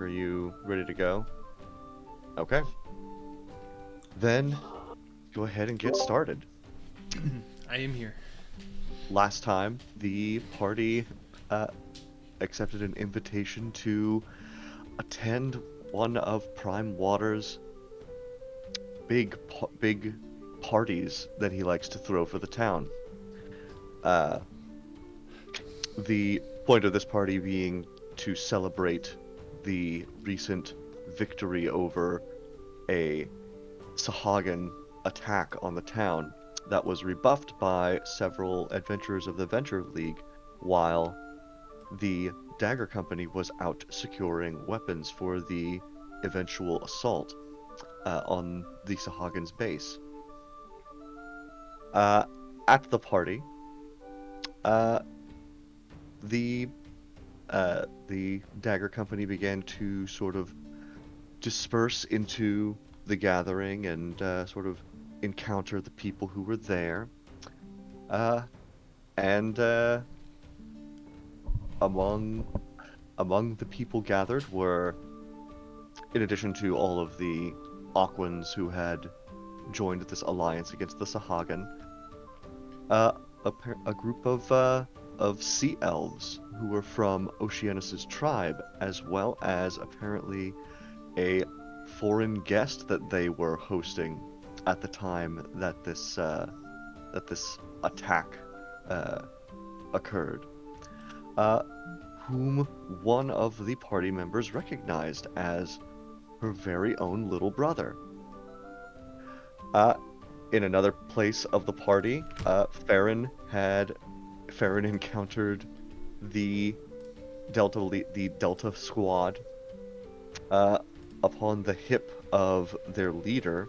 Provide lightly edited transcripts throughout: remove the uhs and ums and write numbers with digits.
Are you ready to go? Okay. Then go ahead and get started. I am here. Last time, the party uh, accepted an invitation to attend one of Prime Water's big parties that he likes to throw for the town. Uh, the point of this party being to celebrate the recent victory over a Sahagan attack on the town that was rebuffed by several adventurers of the Venture League while the Dagger Company was out securing weapons for the eventual assault on the Sahagan's base. At the party, uh, the the Dagger Company began to sort of disperse into the gathering and sort of encounter the people who were there. And among the people gathered were, in addition to all of the Aquans who had joined this alliance against the Sahagan, a group of sea elves who were from Oceanus's tribe, as well as apparently a foreign guest that they were hosting at the time that this attack occurred, whom one of the party members recognized as her very own little brother. In another place of the party, Farron encountered the Delta squad. Upon the hip of their leader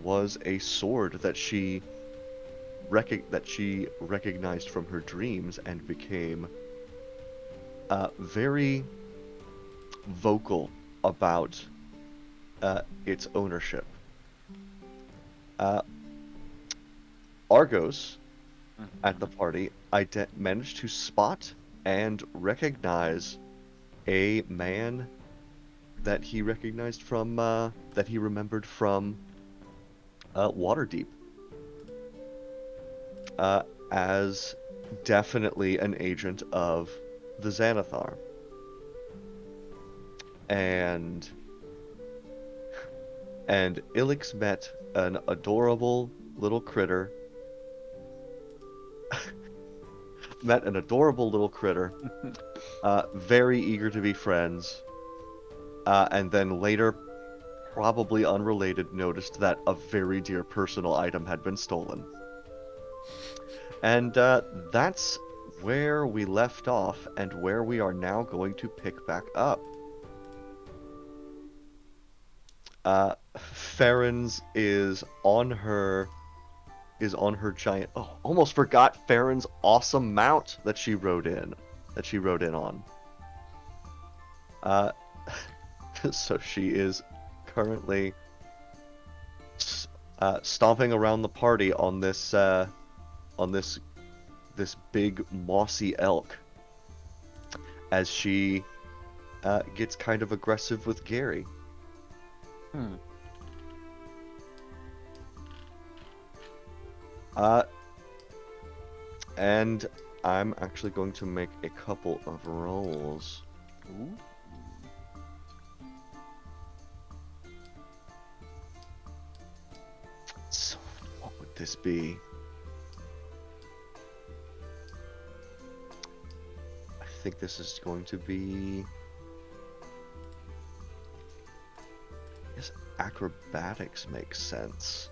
was a sword that she recognized from her dreams and became very vocal about its ownership. Argos at the party managed to spot and recognize a man that he recognized from that he remembered from Waterdeep as definitely an agent of the Xanathar. And Ilix met an adorable little critter. Very eager to be friends. And then later, probably unrelated, noticed that a very dear personal item had been stolen. And that's where we left off and where we are now going to pick back up. Farron's is on her giant. Oh, almost forgot Farron's awesome mount that she rode in on. So she is currently stomping around the party on this big mossy elk as she gets kind of aggressive with Gary. And I'm actually going to make a couple of rolls. Ooh. So, what would this be? I think this is going to be... I guess acrobatics makes sense.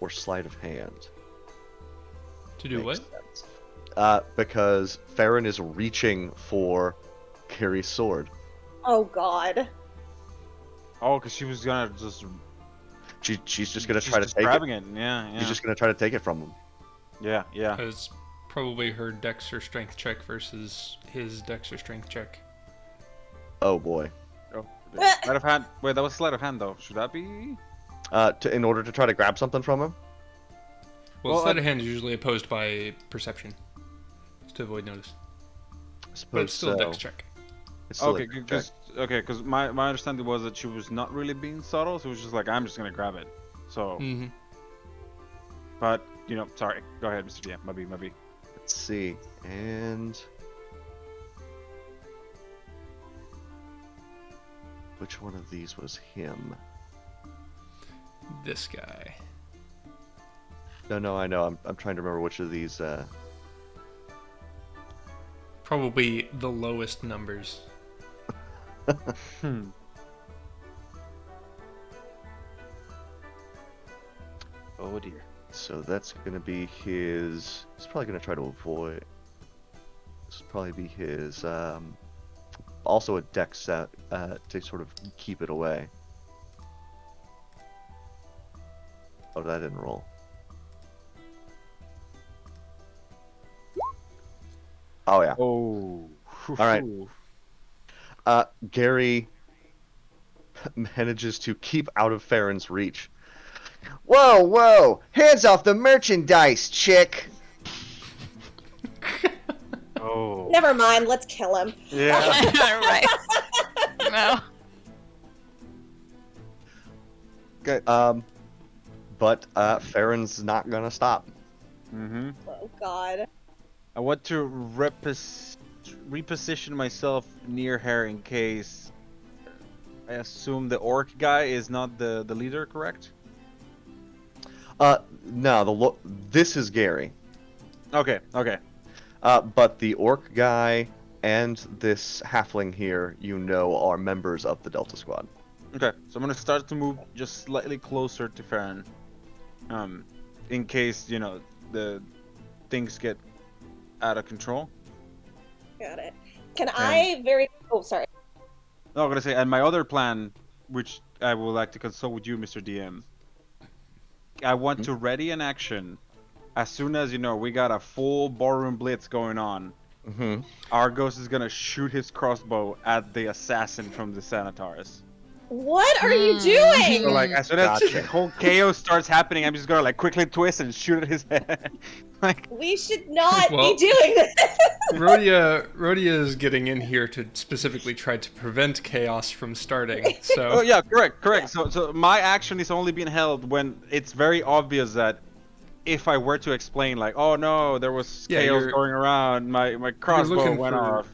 Or sleight of hand. To do what? Sense. Because Farron is reaching for Carrie's sword. Oh god. Oh, because she was gonna just... She's just gonna try to take grabbing it. Yeah. She's just gonna try to take it from him. Yeah. It's probably her dex or strength check versus his dex or strength check. Oh boy. Oh, sleight of hand. Wait, that was sleight of hand though. Should that be? In order to try to grab something from him. Well, sleight of hand is usually opposed by perception, to avoid notice. I suppose But it's still so. a dex check. It's still Okay, a check. because my understanding was that she was not really being subtle, so it was just like I'm just gonna grab it. So, Mm-hmm. but sorry. Go ahead, Mr. DM. Maybe. Let's see. And which one of these was him? This guy. No, I know. I'm trying to remember which of these. Probably the lowest numbers. Hmm. Oh dear. So that's gonna be his. He's probably gonna try to avoid. This will probably be his. Also a deck set to sort of keep it away. Oh, that didn't roll. Oh yeah. Oh. All right. Gary manages to keep out of Farron's reach. Whoa! Hands off the merchandise, chick! Oh. Never mind, let's kill him. Yeah. Right. No. Good. But Farron's not gonna stop. Mm-hmm. Oh god. I want to reposition myself near her in case. I assume the orc guy is not the leader, correct? No. This is Gary. Okay. But the orc guy and this halfling here, are members of the Delta Squad. Okay. So I'm gonna start to move just slightly closer to Farron. In case the things get out of control. Got it. Can I very... Oh, sorry. No, I'm gonna say, and my other plan, which I would like to consult with you, Mr. DM. I want to ready an action as soon as we got a full ballroom blitz going on. Mm-hmm. Argos is gonna shoot his crossbow at the assassin from the Sanitars. What are you doing? So like as soon as Gotcha. the whole chaos starts happening, I'm just gonna like quickly twist and shoot at his head. Like We should not Well- be doing this. Rhodia is getting in here to specifically try to prevent chaos from starting. So oh yeah, correct. So my action is only being held when it's very obvious that if I were to explain like, oh no, there was Yeah, chaos you're- going around, my crossbow looking went for- off.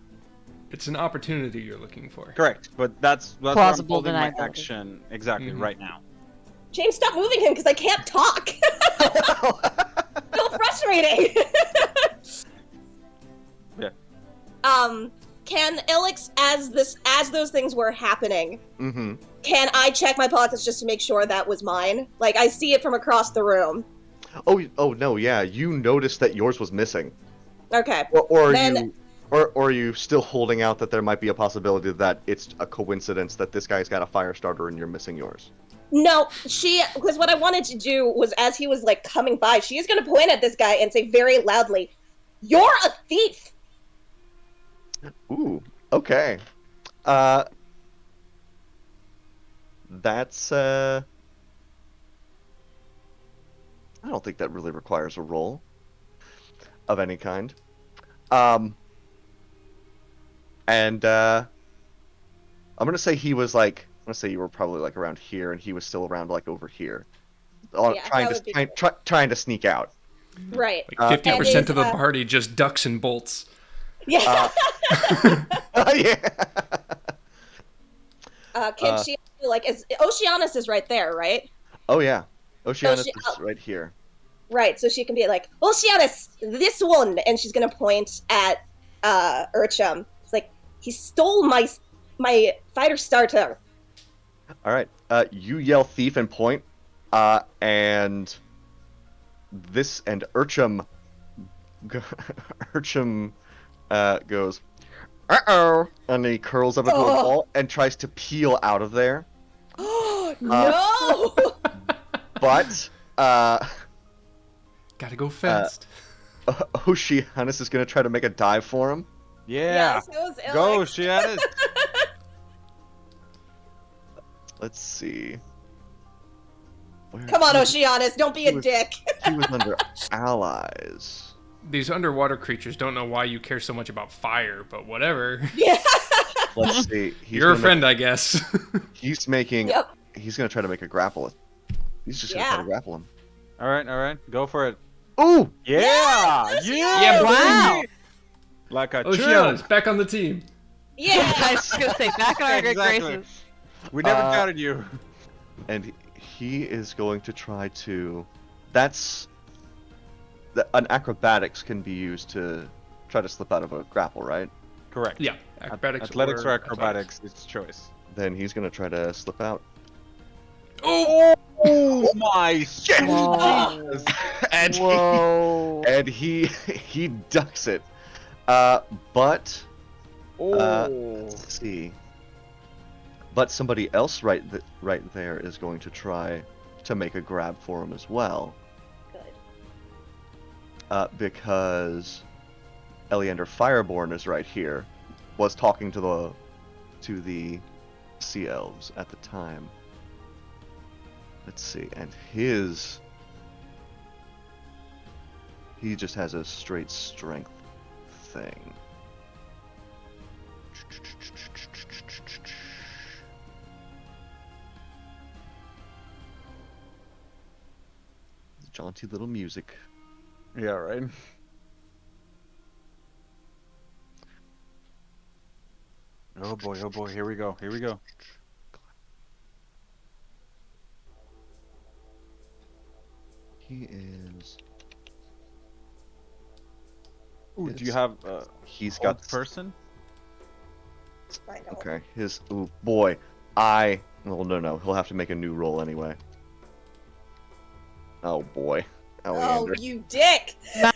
it's an opportunity you're looking for. Correct, but that's what I'm Plausible holding my deniability. action exactly Mhm. right now. James, stop moving him because I can't talk. So frustrating. Yeah. Can Elix, as those things were happening, Mm-hmm. can I check my pockets just to make sure that was mine? Like, I see it from across the room. Oh no, yeah. You noticed that yours was missing. Okay. Or Then- are you still holding out that there might be a possibility that it's a coincidence that this guy's got a fire starter and you're missing yours? No, because what I wanted to do was, as he was, like, coming by, she is going to point at this guy and say very loudly, "You're a thief!" Ooh, okay. That's I don't think that really requires a roll of any kind. And I'm gonna say he was like, I'm gonna say you were probably like around here, and he was still around like over here, Yeah, trying that to would be trying to sneak out. Right. Like 50% And of the is, party just ducks and bolts. Yeah. Yeah. Can she, like, Oceanus is right there, right? Oh yeah. Oceanus she- is right here. Right, so she can be like, Oceanus, this one! And she's gonna point at, Urchum. It's like, he stole my fighter starter. All right. You yell thief and point, and Urchum goes, uh-oh, and he curls up into a Oh. ball and tries to peel out of there. No! But Gotta go fast. Oceanus is gonna try to make a dive for him. Yeah. so is Go, Alex. Shianis. Let's see. Where- Come on, Oceanus, don't be a He was- dick. He was under allies. These underwater creatures don't know why you care so much about fire, but whatever. Yeah. Let's see. You're a friend, I guess. He's making. Yep. He's gonna try to make a grapple. He's just gonna try to grapple him. All right, go for it. Ooh! Yeah, Yeah, Wow. like a Oceana's back on the team. Yeah. I was just gonna say, back on our good Exactly. graces. We never doubted you. And he is going to try to. An acrobatics can be used to try to slip out of a grapple, right? Correct. Yeah, acrobatics. Athletics or acrobatics, it's choice. Then he's gonna try to slip out. Oh! Oh my Whoa. and Whoa. he ducks it. But Oh. let's see. But somebody else right there is going to try to make a grab for him as well. Good. Because Eleander Fireborn is right here, was talking to the Sea Elves at the time. Let's see, and he just has a straight strength thing. Jaunty little music. Yeah, right. Oh boy, here we go. He is. Ooh, do you have He's old got person? I don't. Okay, ooh, boy, well, no, he'll have to make a new roll anyway. Oh boy, Oh, Eleander. you dick! There's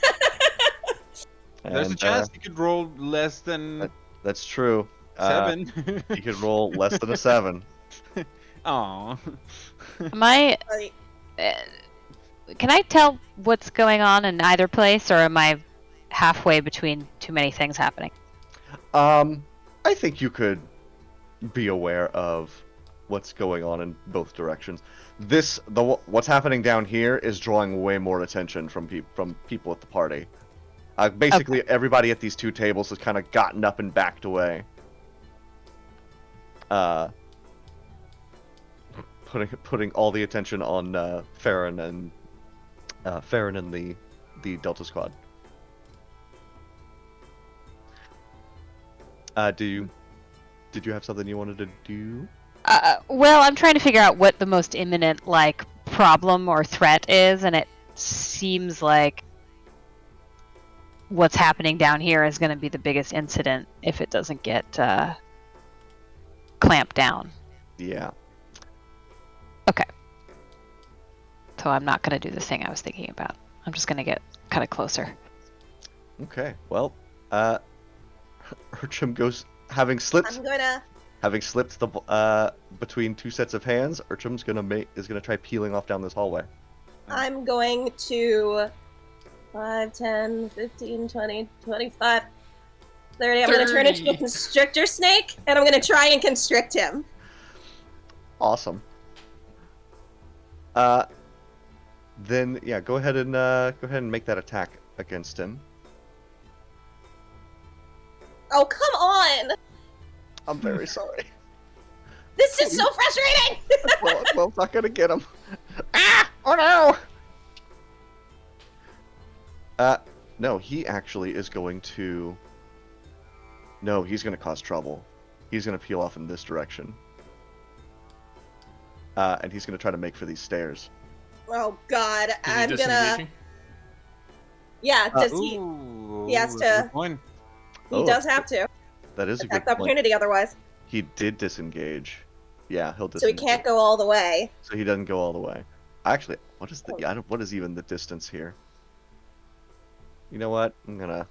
a And, chance you could roll less than that's true. 7. He could roll less than a 7. Aw. Am I? Sorry. Can I tell what's going on in either place, or am I halfway between too many things happening? I think you could be aware of what's going on in both directions. What's happening down here is drawing way more attention from people at the party. Basically, everybody at these two tables has kind of gotten up and backed away. Putting all the attention on Farron and the Delta Squad. Did you have something you wanted to do? Well, I'm trying to figure out what the most imminent, problem or threat is, and it seems like what's happening down here is going to be the biggest incident if it doesn't get clamped down. Yeah. Okay. So I'm not going to do the thing I was thinking about. I'm just going to get kind of closer. Okay. Well, Urchum goes having slipped I'm gonna. the between two sets of hands. Urchum's gonna try peeling off down this hallway. I'm going to 5, 10, 15, 20, 25, 30. I'm going to turn into a 30. constrictor snake, and I'm going to try and constrict him. Awesome. Then yeah, go ahead and make that attack against him. Oh, come on! I'm very sorry. This is so frustrating! well, it's not gonna get him. Ah! Oh no! No, he actually is going to. No, he's gonna cause trouble. He's gonna peel off in this direction. And he's gonna try to make for these stairs. Oh god, Is he I'm gonna. disengaging? Yeah, does Ooh, he has that's a to- good point. he Oh. does have to. That is a Attack good the point. opportunity otherwise. He did disengage. Yeah, he'll So he disengage. can't go all the way. So he doesn't go all the way. Actually, what is the? What is even the distance here? You know what? I'm gonna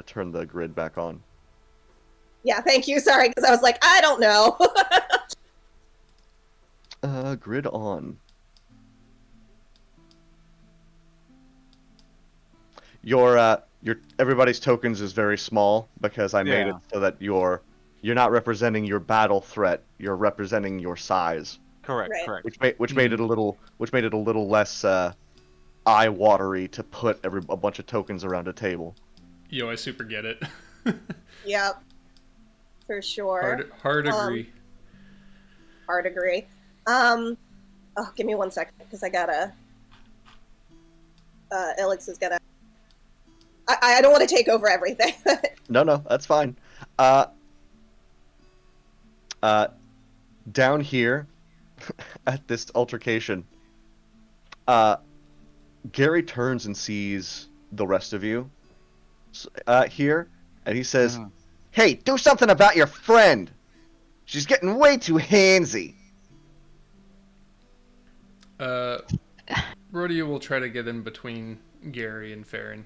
turn the grid back on. Yeah, thank you. Sorry, because I was like, I don't know. Grid on. Your everybody's tokens is very small because I made it Yeah. so that you're not representing your battle threat. You're representing your size, Correct, Right. correct. which made it a little less eye watery to put a bunch of tokens around a table. Yo, I super get it. Yep, for sure. Hard agree. Hard agree. Oh, give me 1 second because I gotta. Alex is gonna. I don't want to take over everything. No, that's fine. Down here at this altercation, Gary turns and sees the rest of you here, and he says, "Hey, do something about your friend. She's getting way too handsy." Rodeo will try to get in between Gary and Farron,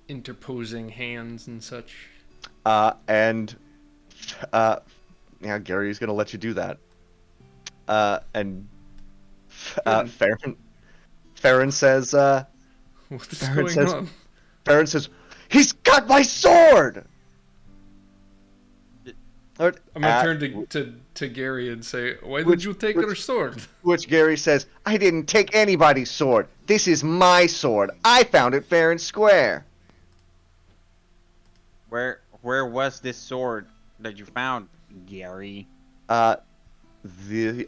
interposing hands and such. And yeah, Gary's gonna let you do that. And Farron says, What's Farron going says, on? Farron says, "He's got my sword!" I'm gonna turn to Gary and say, "Why did you take her sword?" Which Gary says, "I didn't take anybody's sword. This is my sword. I found it fair and square." Where was this sword that you found, Gary? The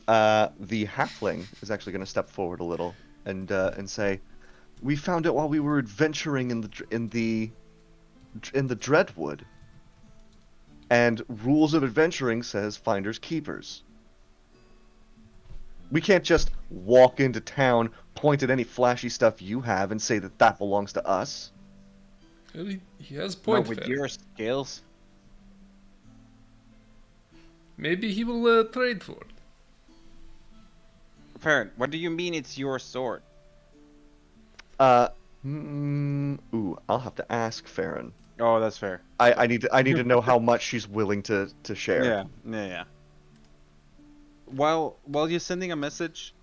halfling is actually going to step forward a little and say, "We found it while we were adventuring in the Dreadwood. And rules of adventuring says finders keepers. We can't just walk into town, point at any flashy stuff you have, and say that belongs to us." He has No, point. with Farron. your skills. Maybe he will trade for it. Farron, what do you mean it's your sword? I'll have to ask Farron. Oh, that's fair. I need to know how much she's willing to share. Yeah. While you're sending a message,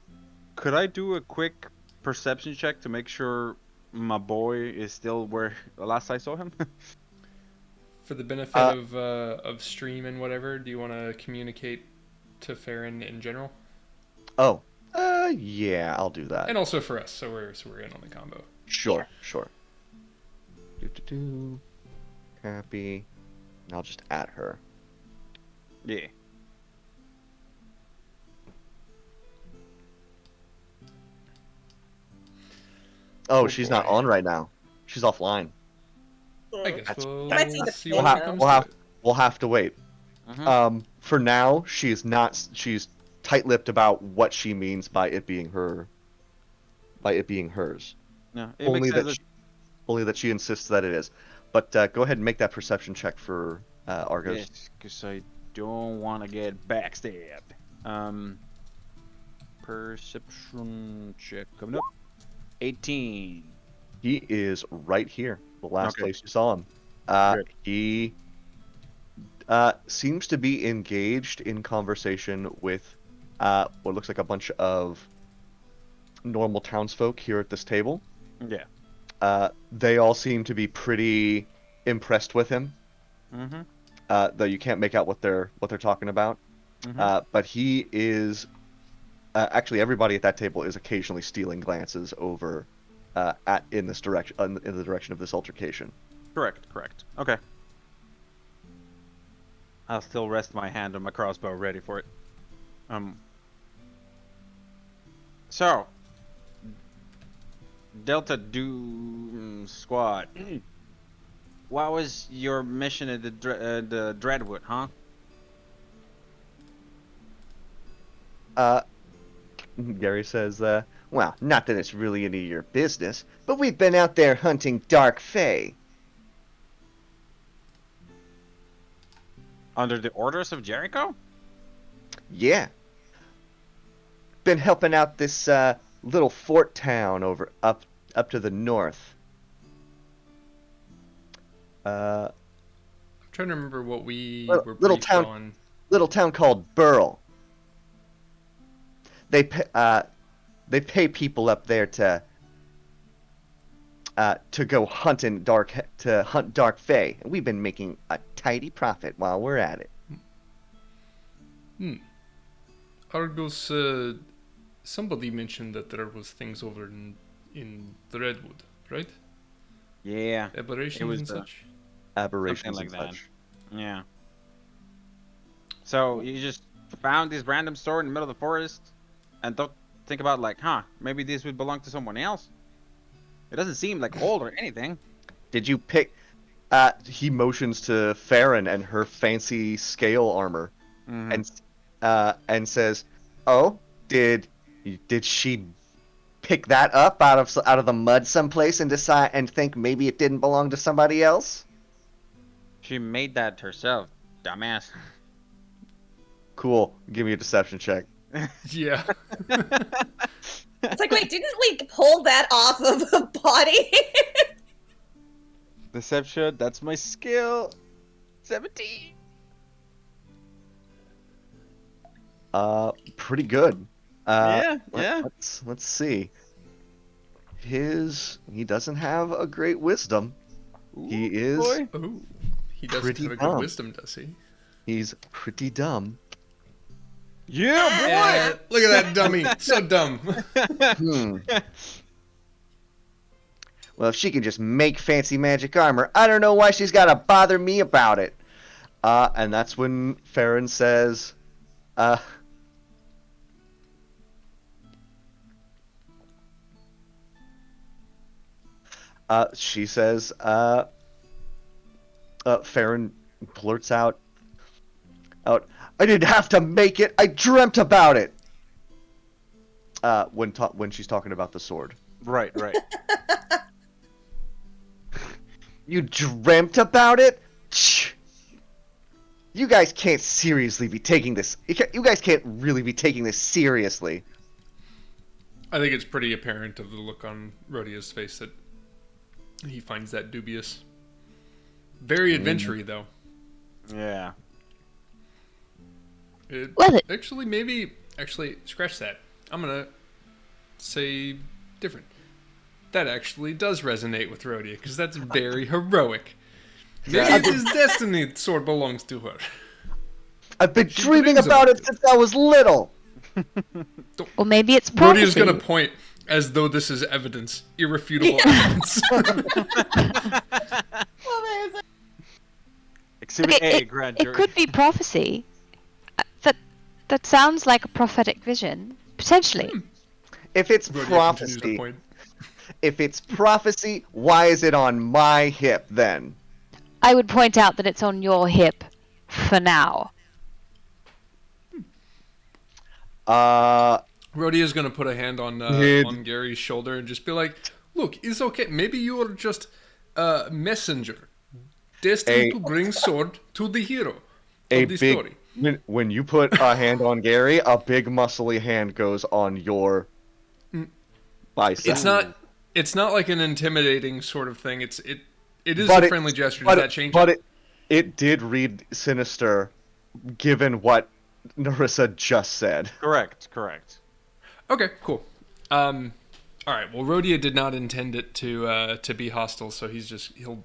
could I do a quick perception check to make sure my boy is still where the last I saw him? For the benefit of stream and whatever, do you want to communicate to Farron in general? Oh, yeah, I'll do that. And also for us, so we're in on the combo. Sure. Happy. And I'll just add her. Yeah. Oh, she's not on right now. She's offline. I guess That's- we'll might see the see ping, what though. comes We'll to have it. we'll have to wait. For now, she's not. She's tight-lipped about what she means by it being her. By it being hers. No, it Only makes sense. only that she insists that it is. But go ahead and make that perception check for Argos. Yes, because I don't want to get backstabbed. Perception check coming up. 18. He is right here, the last Okay. place you saw him. Good. He seems to be engaged in conversation with what looks like a bunch of normal townsfolk here at this table. Yeah. They all seem to be pretty impressed with him, though you can't make out what they're talking about. But he is actually, everybody at that table is occasionally stealing glances over in this direction, in the direction of this altercation. Correct. Okay. I'll still rest my hand on my crossbow, ready for it. So, Delta Doom Squad. What was your mission at the Dreadwood, huh? Gary says, "Well, not that it's really any of your business, but we've been out there hunting Dark Fae." Under the orders of Jericho? Yeah. Been helping out this little fort town over up to the north. I'm trying to remember what we Little- were little briefed town- on. Little town called Burl. They pay people up there to go hunting to hunt Dark Fae, and we've been making a tidy profit while we're at it. Argos, somebody mentioned that there was things over in the Redwood, right? Yeah. Aberrations was and the- such. Aberrations Something and like that. such. Yeah. So you just found this random store in the middle of the forest, and don't think about like, maybe this would belong to someone else. It doesn't seem like old or anything. Did you pick? He motions to Farron and her fancy scale armor, Mhm. and says, "Oh, did she pick that up out of the mud someplace and decide and think maybe it didn't belong to somebody else?" She made that herself, dumbass. Cool. Give me a deception check. Yeah. It's like, wait, didn't we pull that off of a body? Deception, that's my skill. 17. Pretty good. Yeah. Let's see. He doesn't have a great wisdom. He is boy. Ooh. He doesn't Pretty have a good dumb. wisdom, does he? he's pretty dumb. Yeah, Yeah, look at that dummy. So dumb. Hmm. Well, if she can just make fancy magic armor, I don't know why she's got to bother me about it. And that's when Farron says, she says, Farron blurts out, I didn't have to make it, I dreamt about it. When she's talking about the sword. Right. You dreamt about it? Shh. You guys can't seriously be taking this. You guys can't really be taking this seriously. I think it's pretty apparent of the look on Rhodia's face that he finds that dubious. Very adventure-y, though. Yeah. Love it. Actually, scratch that. I'm gonna say different. That actually does resonate with Rhodia, because that's very heroic. Maybe it is destiny the sword belongs to her. I've been She dreaming dreams about about it since I was little. Or maybe it's prophecy. Rhodia's gonna point as though this is evidence. Irrefutable evidence. Amazing. Exhibit Okay, A, grand it jury. could be prophecy. That sounds like a prophetic vision, potentially. If it's Rhodia continues to prophecy, point. if it's prophecy, why is it on my hip then? I would point out that it's on your hip for now. Rhodia's gonna put a hand on Gary's shoulder and just be like, "Look, it's okay. Maybe you are just a messenger, destined to bring sword to the hero of the story." When you put a hand on Gary, a big muscly hand goes on your bicep. It's not like an intimidating sort of thing. It is But a friendly gesture. Does that change But it? it did read sinister, given what Narissa just said. Correct. Okay, cool. All right. Well, Rhodia did not intend it to be hostile, so he'll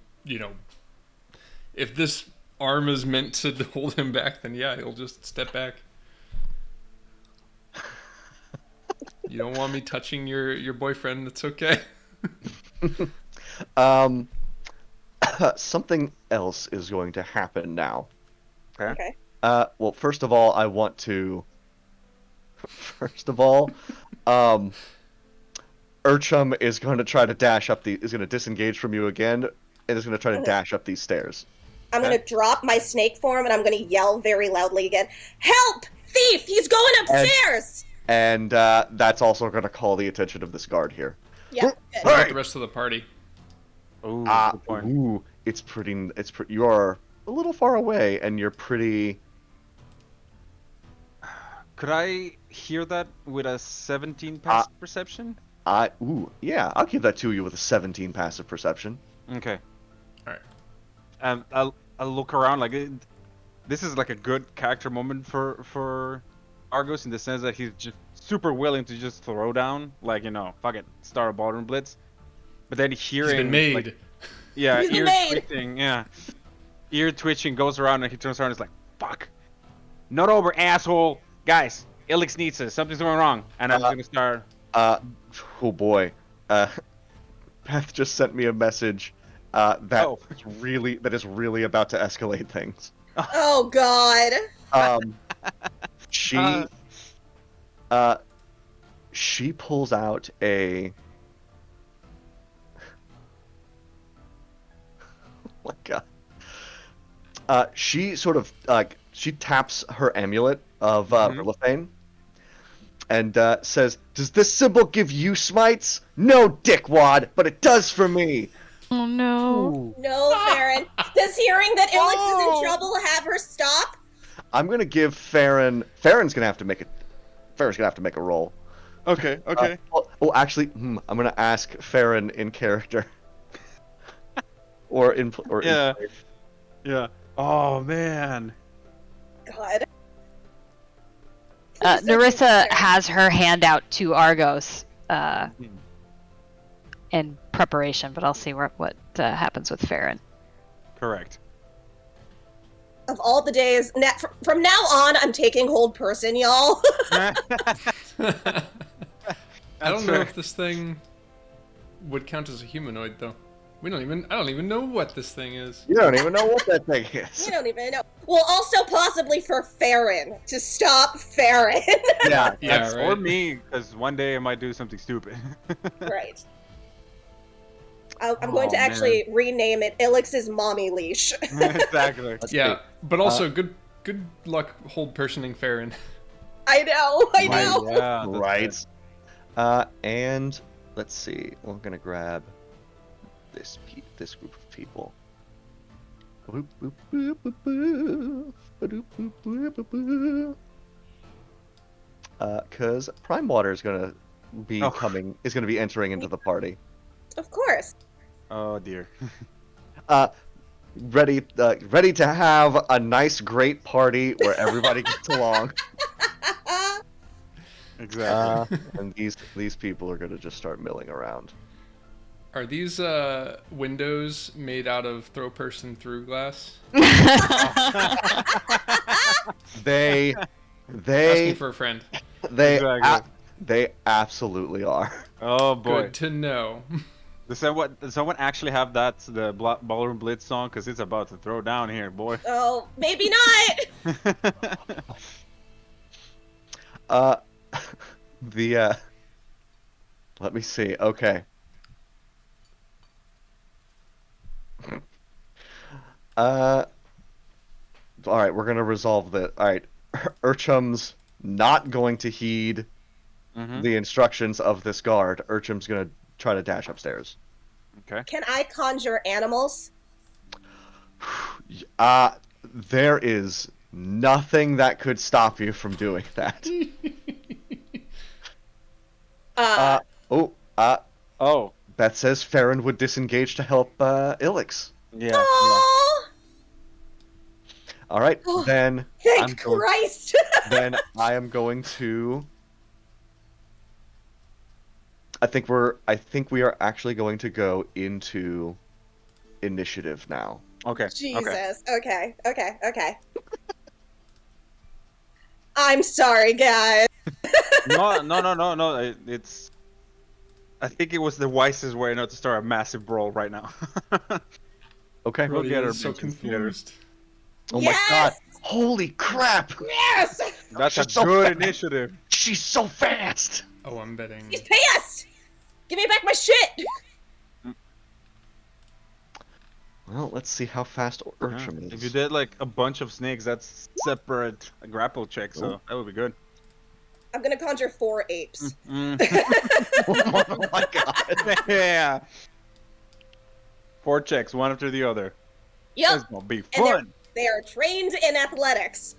if this arm is meant to hold him back, then yeah, he'll just step back. You don't want me touching your boyfriend? That's okay. Something else is going to happen now. Okay. Well, first of all, I want to. First of all, Urchum is going to try to is going to disengage from you again, and is going to try to dash up these stairs. I'm gonna drop my snake form and I'm gonna yell very loudly again, "Help! Thief! He's going upstairs!" And that's also going to call the attention of this guard here. Yeah. What about the rest of the party? Ooh, good point. Ooh, it's pretty. You are a little far away, and you're pretty. Could I hear that with a 17 passive perception? Yeah, I'll give that to you with a 17 passive perception. Okay. All right. I'll look around like this is like a good character moment for Argos in the sense that he's just super willing to just throw down, like, fuck it, start a ballroom blitz. But then hearing He's been made. like, yeah, He's been ear made. twitching, ear twitching goes around and he turns around and is like, fuck, not over, asshole, guys, Ilix needs us, something's going wrong, and I'm gonna start. Oh boy. Beth just sent me a message, Oh. that is really about to escalate things. Oh God. She she pulls out a oh my god. She sort of she taps her amulet of Merlithane and says, "Does this symbol give you smites? No, dickwad, but it does for me." Oh no. Ooh. No, Farron. Does hearing that Ilix is Oh. in trouble have her stop? I'm gonna give Farron. Farron's gonna have to make a roll. Okay. Okay. Actually, I'm gonna ask Farron in character, or in Yeah. Yeah. Oh man. God. Narissa has her hand out to Argos in preparation, but I'll see what happens with Farron. Correct. Of all the days, from now on, I'm taking hold person, y'all. I don't know fair. if this thing would count as a humanoid, though. I don't even know what this thing is. You don't even know what that thing is. We don't even know. Well, also possibly for Farron to stop Farron. Yeah, Yeah, Or right. me, because one day I might do something stupid. Right. I'm going to Oh, actually rename it Ilix's mommy leash. Exactly. Let's Yeah, see. but also good luck hold personing Farron. I know. Yeah, that's Right. And let's see. We're gonna grab this group of people. Cause Prime Water is gonna be entering into the party. Of course. Oh dear. Ready to have a nice, great party where everybody gets along. Exactly. And these people are gonna just start milling around. Are these windows made out of throw person through glass? They Asking for a friend. Exactly. they absolutely are. Oh boy. Good to know. Does someone actually have the Ballroom Blitz song? Because it's about to throw down here, boy. Oh, maybe not. Let me see. Okay. All right, we're gonna resolve that. All right, Urchum's not going to heed the instructions of this guard. Urchum's gonna try to dash upstairs. Okay. Can I conjure animals? There is nothing that could stop you from doing that. Oh. Beth says Farron would disengage to help Ilix. Yeah. Oh, All right, Oh. then thank Christ. then I am going to. I think we are actually going to go into initiative now. Okay. Okay. Jesus. Okay. I'm sorry, guys. No. It's. I think it was the wisest way not to start a massive brawl right now. Okay. We'll get her so bitches together. confused. Oh Yes! my god! Holy crap! Yes! That's a She's so good fast. initiative. She's so fast. Oh, I'm betting. He's pissed! Give me back my shit! Well, let's see how fast Urchum is. If you did like a bunch of snakes, that's separate grapple check, so that would be good. I'm gonna conjure 4 apes. Mm. Oh my god! Yeah. 4 checks, one after the other. Yep. It's gonna be And fun. they are trained in athletics.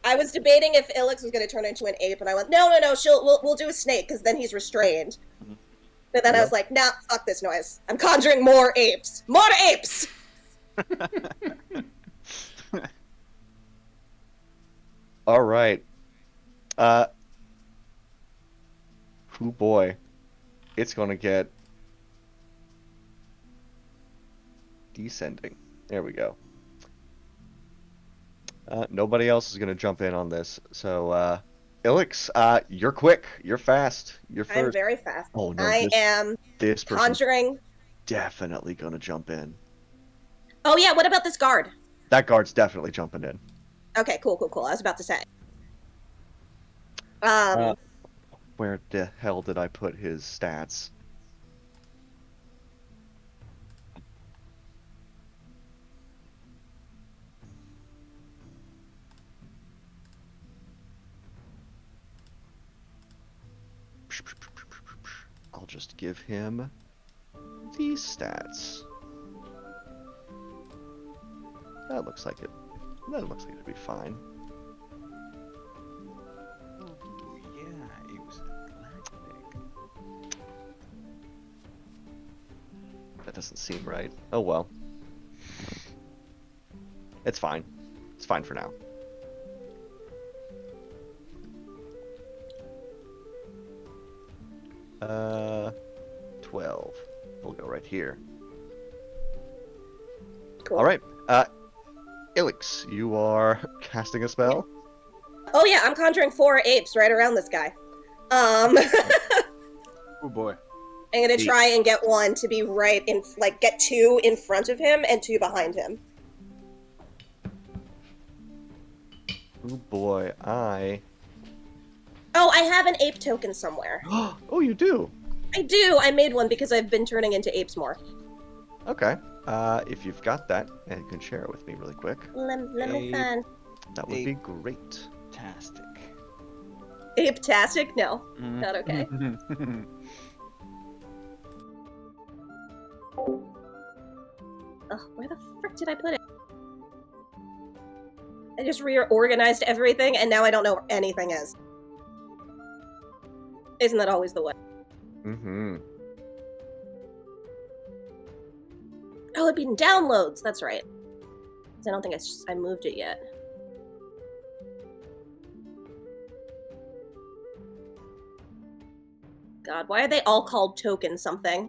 I was debating if Ilix was going to turn into an ape, and I went, no, we'll do a snake, because then he's restrained. But then I was like, nah, fuck this noise. I'm conjuring more apes. More apes! All right. Oh boy, it's gonna get descending. There we go. Nobody else is gonna jump in on this, so Ilix, you're quick. You're fast. You're I'm first. very fast. Oh no, I am this person's conjuring. definitely gonna jump in. Oh yeah, what about this guard? That guard's definitely jumping in. Okay, cool. I was about to say. Where the hell did I put his stats? I'll just give him these stats. That looks like it. That looks like it'd be fine. Oh, yeah, it was galactic. That doesn't seem right. Oh well. It's fine. It's fine for now. Uh, 12. We'll go right here. Cool. All right. Ilix, you are casting a spell. Oh yeah, I'm conjuring 4 apes right around this guy. Oh boy. I'm gonna try and get one to be right in, like, get 2 in front of him and 2 behind him. Oh boy, Oh, I have an ape token somewhere. Oh, you do? I do. I made one because I've been turning into apes more. Okay. If you've got that, and you can share it with me really quick, Let me find. that would be great. Fantastic. Ape-tastic? No, not okay. Ugh, where the frick did I put it? I just reorganized everything, and now I don't know where anything is. Isn't that always the way? Mm-hmm. Oh, it'd be in downloads. That's right. 'Cause I don't think I moved it yet. God, why are they all called token something?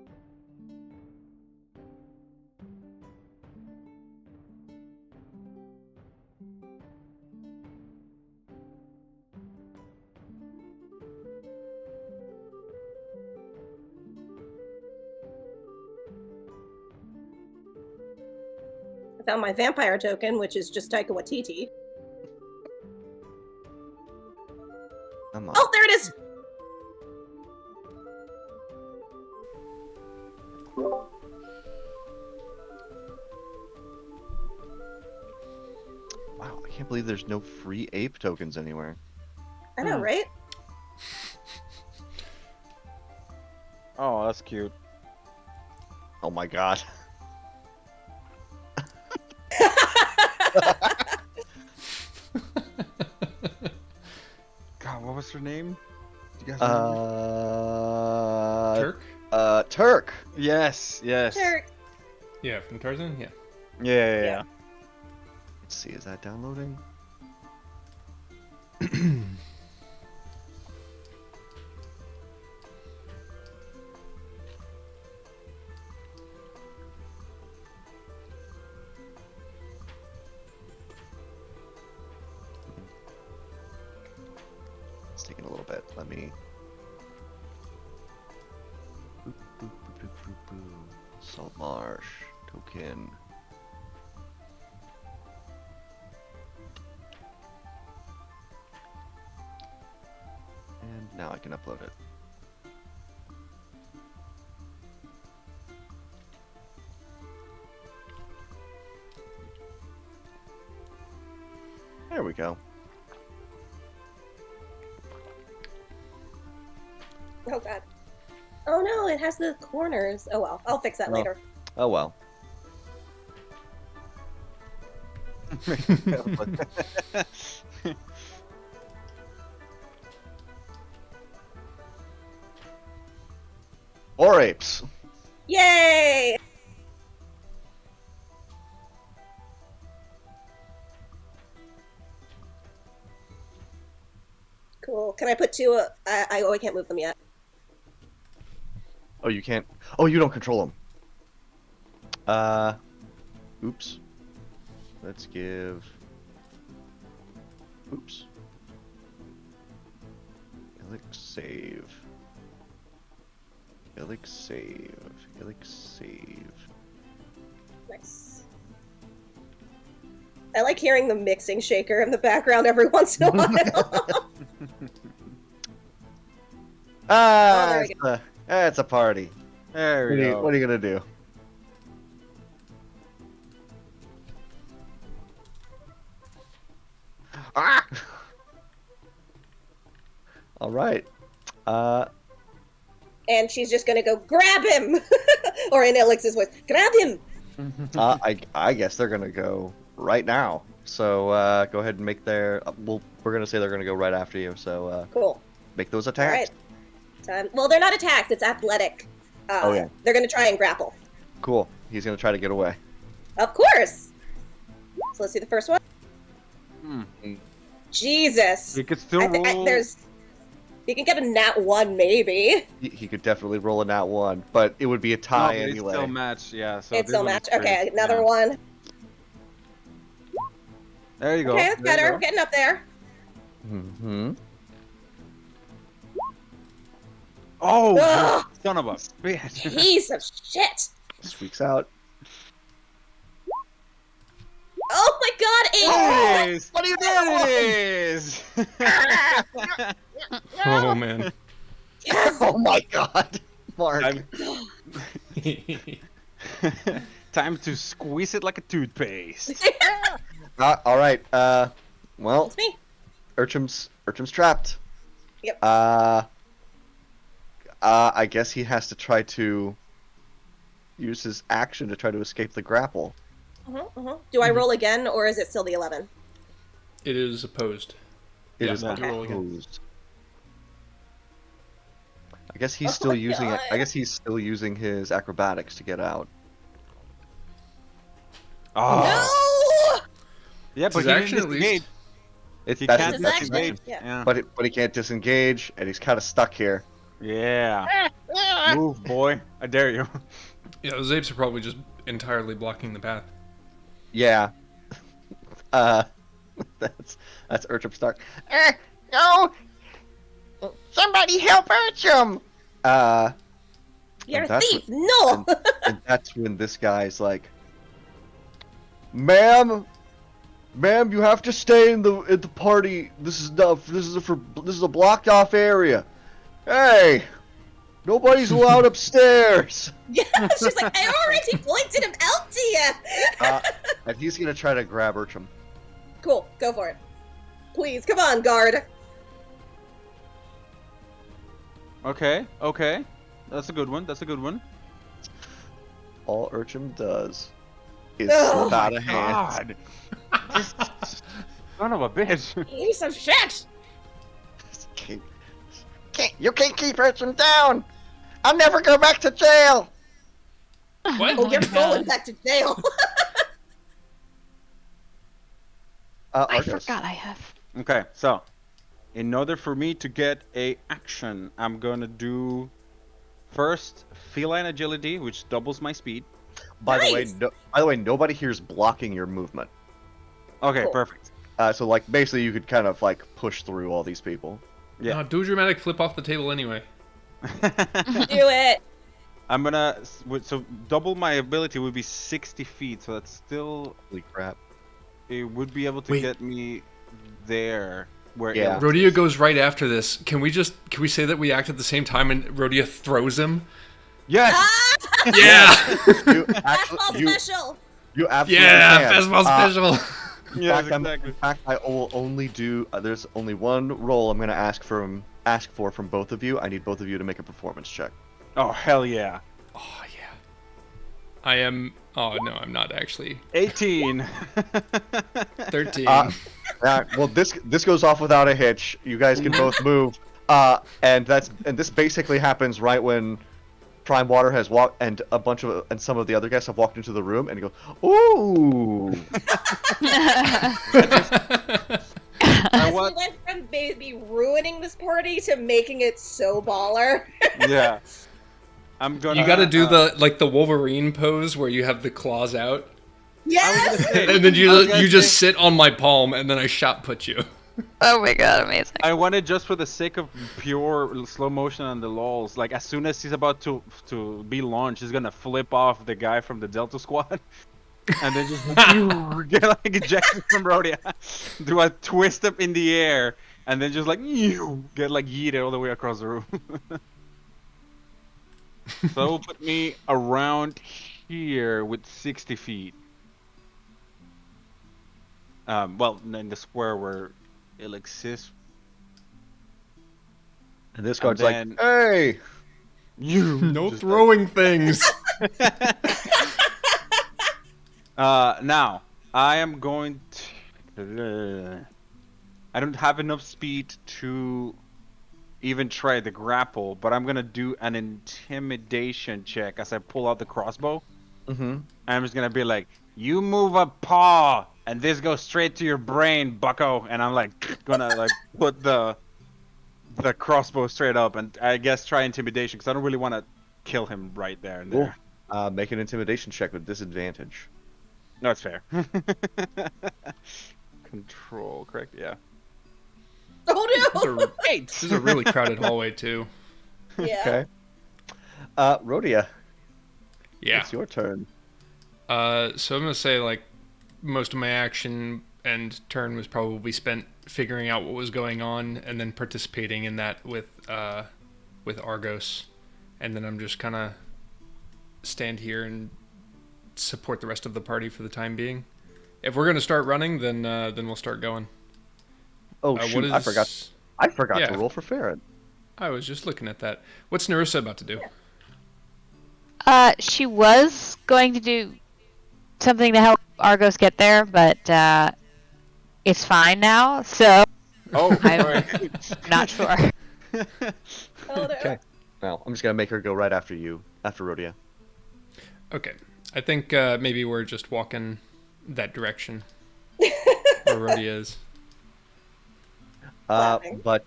I found my vampire token, which is just Taika Waititi. Come on. Oh, there it is! Wow, I can't believe there's no free ape tokens anywhere. I know, right? Oh, that's cute. Oh my god. God, what was her name? Do you guys remember? Turk? Turk. Yes. Sure. Yeah, from Tarzan? Yeah. Yeah. Let's see, is that downloading? It's taking a little bit. Let me. Boop, boop, boop, boop, boop, boop. Saltmarsh token. And now I can upload it. There we go. Oh god. Oh no, it has the corners. Oh well, I'll fix that later. Oh well. Or apes. Yay! Cool. Can I put 2? I can't move them yet. Oh, you can't. Oh, you don't control them. Oops. Let's give. Oops. Helix save. Helix save. Helix save. Nice. I like hearing the mixing shaker in the background every once in a while. Ah, there we it's a party. There we go. What are you gonna do? Ah! All right. And she's just gonna go grab him, or in Elix's voice, grab him. I guess they're gonna go right now. So go ahead and make their. We're gonna say they're gonna go right after you. So Cool. make those All attacks. right. Well, they're not attacks. It's athletic. Oh, yeah. They're gonna try and grapple. Cool. He's gonna try to get away. Of course. So let's see the first one. Hmm. Jesus. You could still roll. You can get a nat 1 maybe. He could definitely roll a nat 1, but it would be a No, tie but it's anyway. still match, yeah. So It's this still one is match. great. Okay, another Yeah. one. There you go. Okay, that's There you better. go. We're getting up there. Mm-hmm. Oh, Ugh. son of a bitch. Piece of shit. Squeaks out. Oh my god, There Abe! it is. What are you doing? There it is. Oh man. Yes! Oh my god, Mark. Time to squeeze it like a toothpaste. All right. Well, It's me. Urcham's trapped. Yep. I guess he has to try to use his action to try to escape the grapple. Do I roll again, or is it still the 11? It is opposed. It Yeah, is you roll again. opposed. I guess he's Oh still my using it. God. I guess he's still using his acrobatics to get out. Oh. No! Yeah, but His he action, didn't at least. disengage. It's He that's can't his that's action, disengage. yeah. But he can't disengage, and he's kind of stuck here. Yeah. Move, boy. I dare you. Yeah, those apes are probably just entirely blocking the path. Yeah. That's Urcham Stark. No! Somebody help Urcham! You're a that's thief! No! And that's when this guy's like, Ma'am, you have to stay in the party. This is a blocked off area. Hey, nobody's allowed upstairs. Yeah, she's like, I already pointed him out to you! And he's gonna try to grab Urcham. Cool, go for it. Please, come on, guard. Okay. That's a good one. That's a good one. All Urcham does is Oh slip out of hand. God. Son of a bitch. Piece of shit! You can't keep Urcham down. I'll never go back to jail. What? Oh, you're going back to jail. I Argos. forgot I have. Okay, so in order for me to get a action, I'm gonna do first feline agility, which doubles my speed. By Nice. the way, nobody here's blocking your movement. Okay, Cool. perfect. So like basically you could kind of like push through all these people. Yeah. No, do a dramatic flip off the table anyway. Do it. I'm gonna so double my ability would be 60 feet, so that's still Holy crap. it would be able to Wait. get me there where Yeah. it Rhodia goes right after this. Can we say that we act at the same time and Rhodia throws him? Yes. Ah! Yeah! You Fastball you, special! you absolutely Yeah! can. Fastball special! Yes, in exactly. fact, I will only do. There's only one roll I'm going to ask for from both of you. I need both of you to make a performance check. Oh hell yeah. Oh, yeah. I am... Oh, no, I'm not actually. 18. 13. Well, this goes off without a hitch. You guys can both move. And this basically happens right when Prime Water has walked, and some of the other guests have walked into the room, and he goes, "Ooh!" As we what? went from maybe ruining this party to making it so baller. Yeah. I'm gonna. You gotta do the Wolverine pose where you have the claws out. Yes! And then I was gonna you just say- sit on my palm and then I shot put you. Oh my god, amazing. I wanted just for the sake of pure slow motion on the lulls. Like as soon as he's about to be launched, he's gonna flip off the guy from the Delta Squad, and then just get like ejected from Rhodia, do a twist up in the air, and then just like get like yeeted all the way across the room. So that will put me around here with 60 feet. Well, in the square where Ilix is. And this And guard's then- like, hey! No Just throwing things. Now I am going to. I don't have enough speed to even try the grapple, but I'm gonna do an intimidation check as I pull out the crossbow. Mm-hmm. I'm just gonna be like, "You move a paw, and this goes straight to your brain, Bucko." And I'm like, gonna like put the crossbow straight up, and I guess try intimidation because I don't really want to kill him right there and there. Cool. Make an intimidation check with disadvantage. No, it's fair. Control, correct? Yeah. Oh no! This is a really crowded hallway too. Yeah. Okay. Rhodia, Yeah. it's your turn. So I'm gonna say like most of my action and turn was probably spent figuring out what was going on and then participating in that with Argos, and then I'm just kind of stand here and support the rest of the party for the time being. If we're gonna start running, then we'll start going. Oh shoot! I forgot Yeah. to roll for Farron. I was just looking at that. What's Narissa about to do? She was going to do something to help Argos get there, but it's fine now, so Oh, I'm not sure. Oh no. Okay. Well, I'm just gonna make her go right after you, after Rhodia. Okay, I think maybe we're just walking that direction where Rhodia is. Laughing. But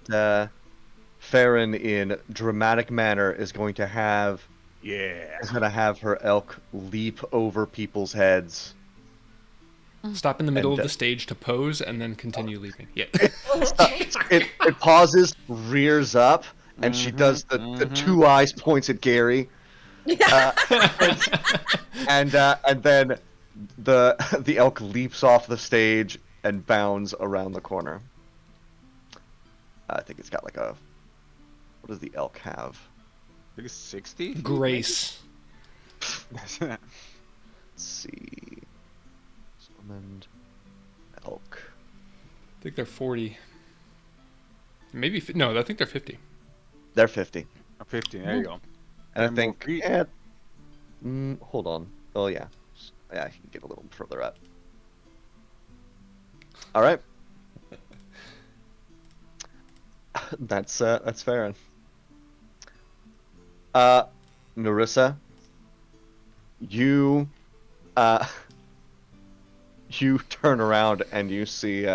Farron, in dramatic manner, is going to have her elk leap over people's heads. Stop in the middle And, of the stage to pose and then continue leaping. Yeah. It pauses, rears up, and she does the two eyes points at Gary. And then the elk leaps off the stage and bounds around the corner. I think it's got like a. What does the elk have? I think it's 60. Grace. Let's see. Summoned elk. I think they're 40. Maybe no, I think they're 50. They're 50. 50. There you go. And I And think. we'll Yeah, hold on. Oh yeah. Yeah, I can get a little further up. All right. That's Farron. Narissa, you turn around and you see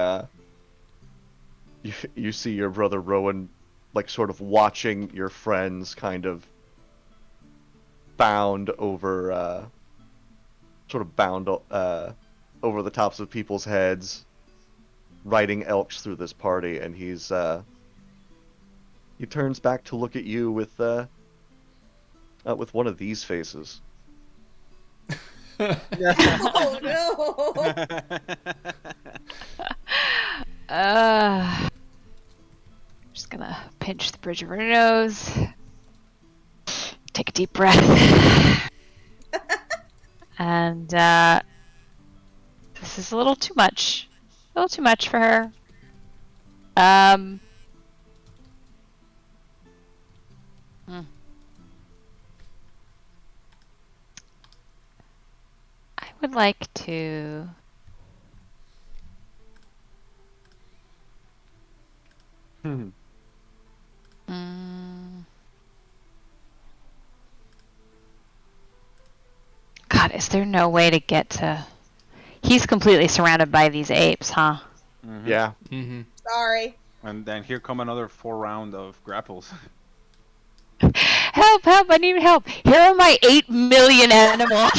you see your brother Rowan, like sort of watching your friends kind of bound over over the tops of people's heads, riding elks through this party, and he turns back to look at you with one of these faces. Oh no! Just gonna pinch the bridge of her nose. Take a deep breath. And this is a little too much. A little too much for her. I would like to God, is there no way to get to... He's completely surrounded by these apes, huh? Yeah. Mm-hmm. Sorry. And then here come another 4 round of grapples. Help, help, I need help. Here are my 8 million animals.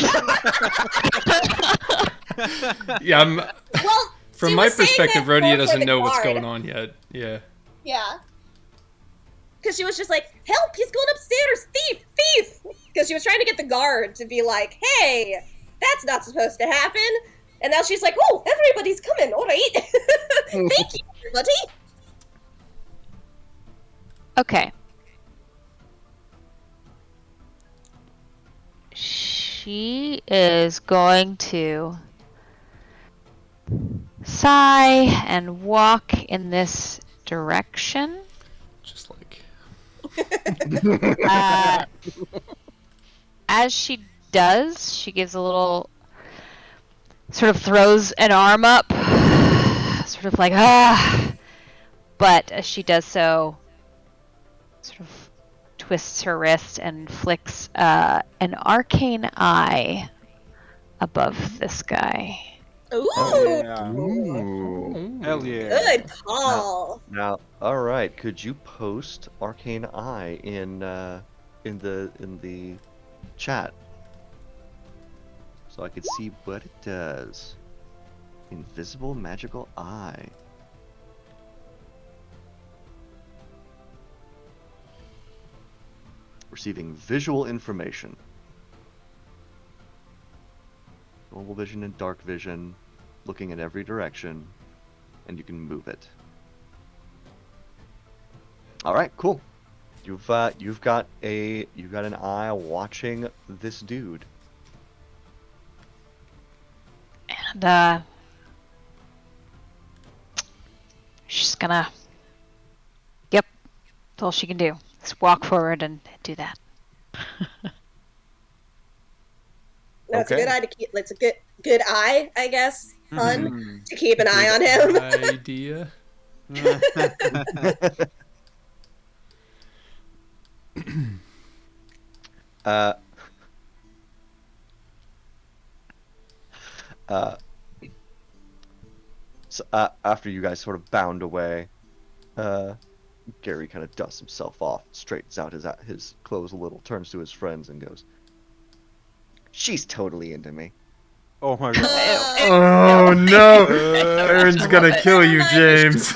Yeah, I'm... Well, From She my was saying perspective, that Rhodia for doesn't the know what's guard. going on yet. Yeah. Yeah. Because she was just like, help, he's going upstairs, thief, thief! Because she was trying to get the guard to be like, hey, that's not supposed to happen. And now she's like, oh, everybody's coming, all right. Thank you, everybody. Okay. She is going to sigh and walk in this direction. Just like. As she does, she gives a little, sort of throws an arm up, sort of like, but as she does so, sort of twists her wrist and flicks an arcane eye above this guy. Ooh, Yeah. Ooh. Hell yeah. good call. Now, all right. Could you post Arcane Eye in the chat so I could see what it does? Invisible magical eye. Receiving visual information. Normal vision and dark vision, looking in every direction, and you can move it. All right, cool. You've got an eye watching this dude. And she's gonna, yep, that's all she can do. Just walk forward and do that. No, it's a Okay. good eye to keep. It's a good eye, I guess. Fun Mhm. to keep an eye on him. Idea. uh, so, after you guys sort of bound away, Gary kind of dusts himself off, straightens out his clothes a little, turns to his friends and goes, "She's totally into me." Oh my god. Oh no! Aaron's gonna kill you, James.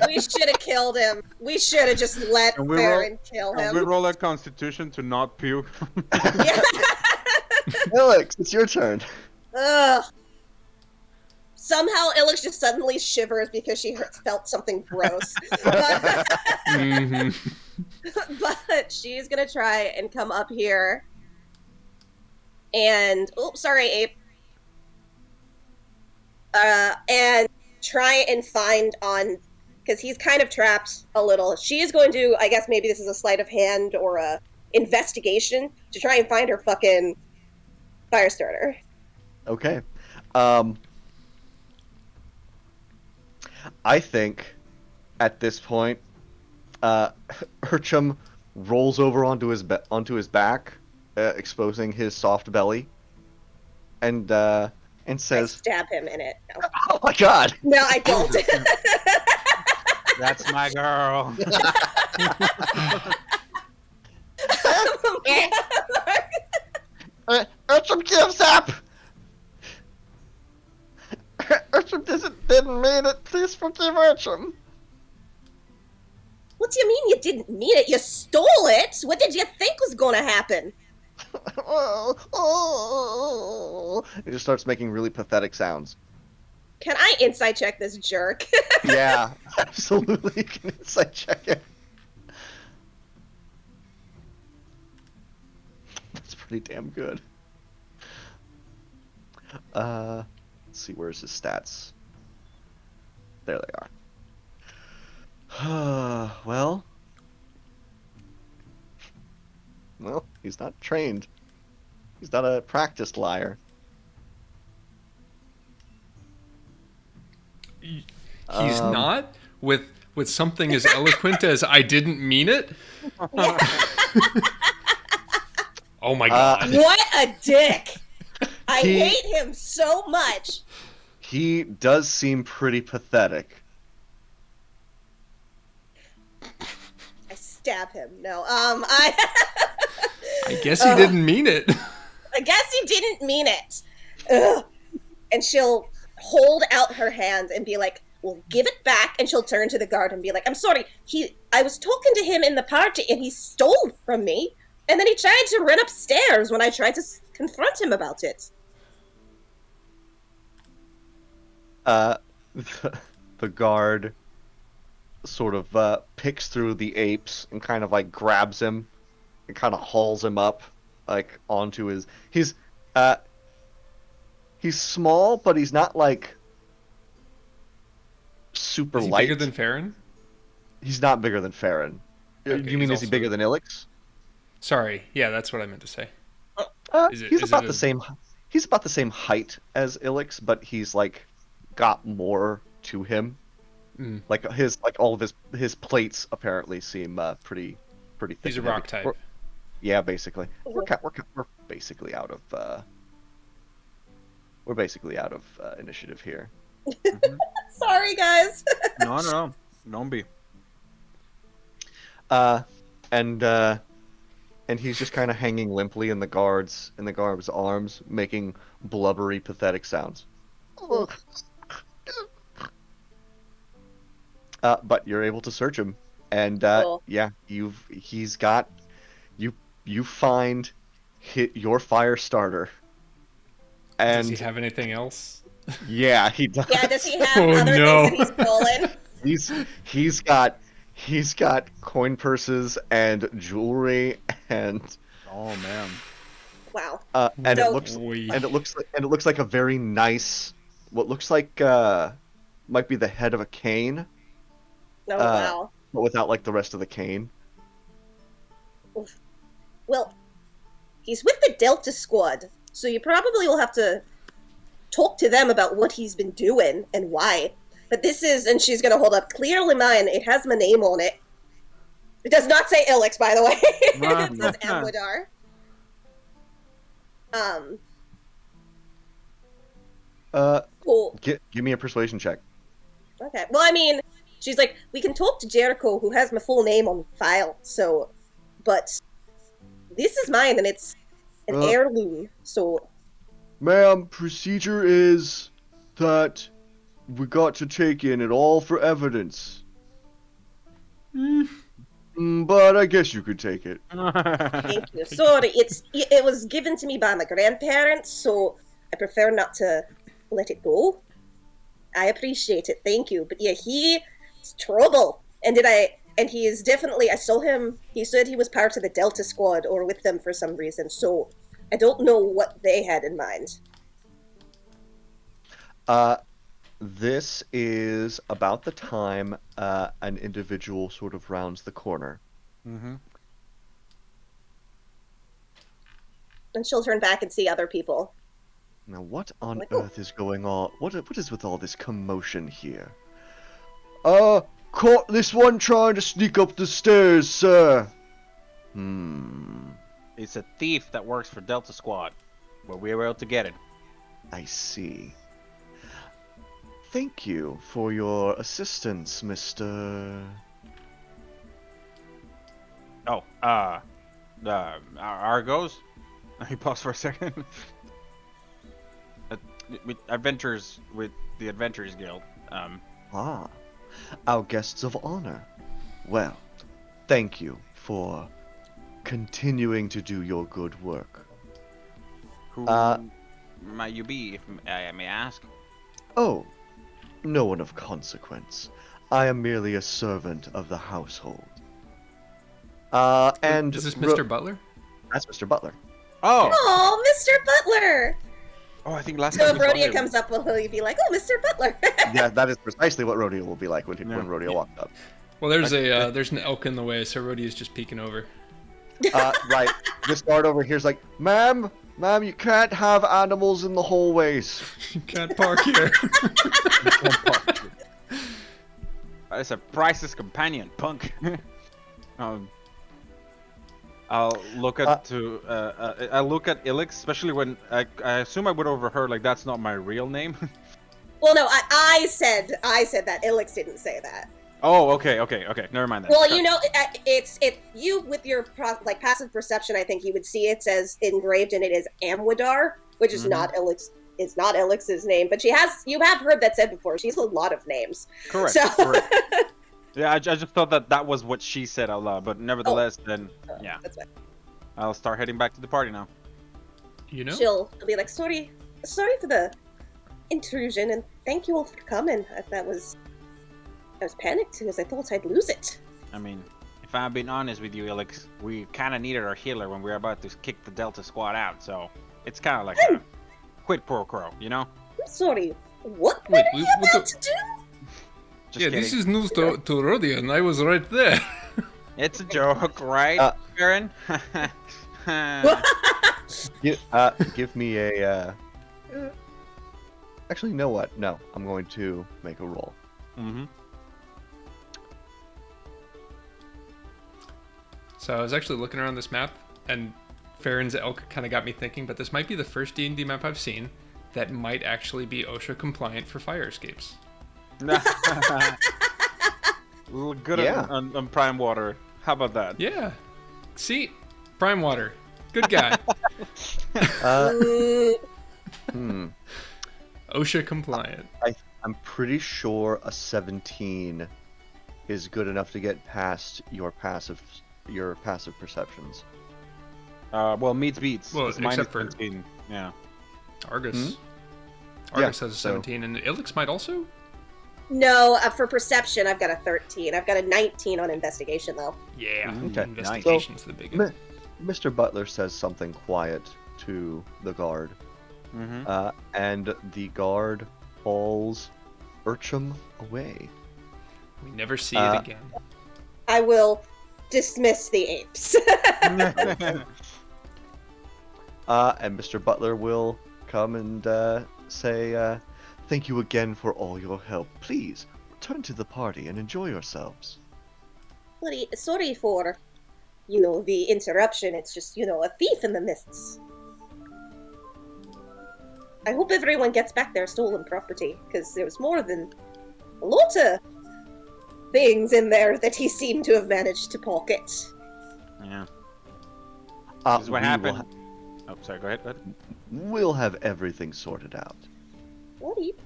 We should have killed him. We should have just let Can we Farron kill Can we him. roll a constitution to not puke? Yeah. Alex, it's your turn. Ugh. Somehow Ilix just suddenly shivers because she felt something gross. But, Mhm. but she's gonna try and come up here and sorry, Ape. And try and find on, because he's kind of trapped a little. She is going to, I guess maybe this is a sleight of hand or a investigation to try and find her fucking fire starter. Okay. I think at this point, Urchum rolls over onto his back, exposing his soft belly, and I says, stab him in it. No, "Oh my god!" no I don't. That's my girl. Urchum gives up. Urchum didn't mean it. Please forgive Urchum. What do you mean you didn't mean it? You stole it? What did you think was going to happen? He just starts making really pathetic sounds. Can I insight check this jerk? Yeah, absolutely. You can insight check it. That's pretty damn good. Let's see, where's his stats? There they are. Well, he's not trained. He's not a practiced liar. He's not with something as eloquent as "I didn't mean it." Oh my god! What a dick! I He- hate him so much. He does seem pretty pathetic. I stab him. No, I guess he didn't mean it. I guess he didn't mean it. Ugh. And she'll hold out her hand and be like, well, give it back, and she'll turn to the guard and be like, I'm sorry, I was talking to him in the party and he stole from me, and then he tried to run upstairs when I tried to confront him about it. The guard sort of picks through the apes and kind of like grabs him and kind of hauls him up like onto his. He's small, but he's not like super Is he light. bigger than Farron? He's not bigger than Farron. Okay, You mean he's is he also- bigger than Ilix? Sorry, yeah, that's what I meant to say. He's about the same. He's about the same height as Ilix, but he's like got more to him. Mm. Like all of his plates apparently seem pretty thick. He's a and heavy. rock type. Yeah, basically. We're basically out of initiative here. Sorry, guys. No. Don't be. And he's just kind of hanging limply in the guard's arms, making blubbery, pathetic sounds. But you're able to search him, and Cool. yeah, you find your fire starter. And Does he have anything else? yeah, he does. Yeah, does he have Oh, other no. things that he's stolen? He's got coin purses and jewelry and Oh man. Wow. and So- it looks like a very nice, what looks like might be the head of a cane, Oh, wow. but without like the rest of the cane. Well, he's with the Delta Squad, so you probably will have to talk to them about what he's been doing and why. But this is, and she's gonna hold up, clearly mine. It has my name on it. It does not say Ilix, by the way. It says Amwadar. Cool. Give me a persuasion check. Okay. Well, I mean, she's like, we can talk to Jericho, who has my full name on file, so, but this is mine, and it's an heirloom, so. Ma'am, procedure is that we got to take in it all for evidence. But I guess you could take it. Thank you. Sorry, it was given to me by my grandparents, so I prefer not to let it go. I appreciate it, thank you. But yeah, he's trouble. And he is definitely, I saw him, he said he was part of the Delta Squad or with them for some reason, so I don't know what they had in mind. This is about the time an individual sort of rounds the corner. Mm-hmm. And she'll turn back and see other people. Now, what on What? earth is going on? What is with all this commotion here? Caught this one trying to sneak up the stairs, sir. It's a thief that works for Delta Squad, but we were able to get it. I see. Thank you for your assistance, Mr. Oh, Argos? He paused for a second. Adventures with the Adventurers Guild. Our guests of honor. Well, thank you for continuing to do your good work. Who might you be, if I may ask? Oh, no one of consequence. I am merely a servant of the household. And Is this Mr. Butler? That's Mr. Butler. Oh! Oh, Mr. Butler! Oh, I think last So time if Rhodia comes up, will he be like, oh, Mr. Butler? Yeah, that is precisely what Rodeo will be like when Rodeo walked up. Well, there's an elk in the way, so Rhodey's just peeking over. Right. This guard over here's like, ma'am, you can't have animals in the hallways. You can't park here. It's a priceless companion, punk. I'll look at I look at Ilix, especially when I assume I would overheard like that's not my real name. Well, no, I said that. Ilix didn't say that. Oh, okay, never mind that. Well, you know, it's you with your passive perception. I think you would see it says engraved in it is Amwadar, which is not Ilix is not Elix's name, but you have heard that said before. She's a lot of names. Correct. So... Correct. Yeah, I just thought that was what she said out loud, but nevertheless, then yeah, That's fine. I'll start heading back to the party now. You know? She'll be like, sorry for the intrusion, and thank you all for coming. I was panicked because I thought I'd lose it. I mean, if I'm being honest with you, Alex, we kind of needed our healer when we were about to kick the Delta squad out, so it's kind of like a quid pro quo, you know? I'm sorry. What Wait, were you about to do? Just yeah, kidding. this is news to Rodian, and I was right there. It's a joke, right, Baron? Give me a. Actually, you know what? No, I'm going to make a roll. Mm-hmm. So I was actually looking around this map, and Farron's Elk kind of got me thinking, but this might be the first D&D map I've seen that might actually be OSHA compliant for fire escapes. Good on Prime Water. How about that? Yeah. See? Prime Water. Good guy. OSHA compliant. I'm pretty sure a 17 is good enough to get past your passive perceptions. Well, meets beats. Well, It's minus except for- 17. Yeah. Argus. Yeah, Argus has a 17, and Ilix might also? No, for perception, I've got a 13. I've got a 19 on investigation, though. Yeah. Okay. Investigation's the big one. Mr. Butler says something quiet to the guard, Mm-hmm. and the guard hauls Urchum away. We never see it again. I will dismiss the apes. And Mr. Butler will come and say, thank you again for all your help. Please, return to the party and enjoy yourselves. Sorry for, the interruption. It's just, a thief in the mists. I hope everyone gets back their stolen property, because there was more than a lot of things in there that he seemed to have managed to pocket. Yeah. This is what happened. Oh, sorry. Go ahead. We'll have everything sorted out. Alright.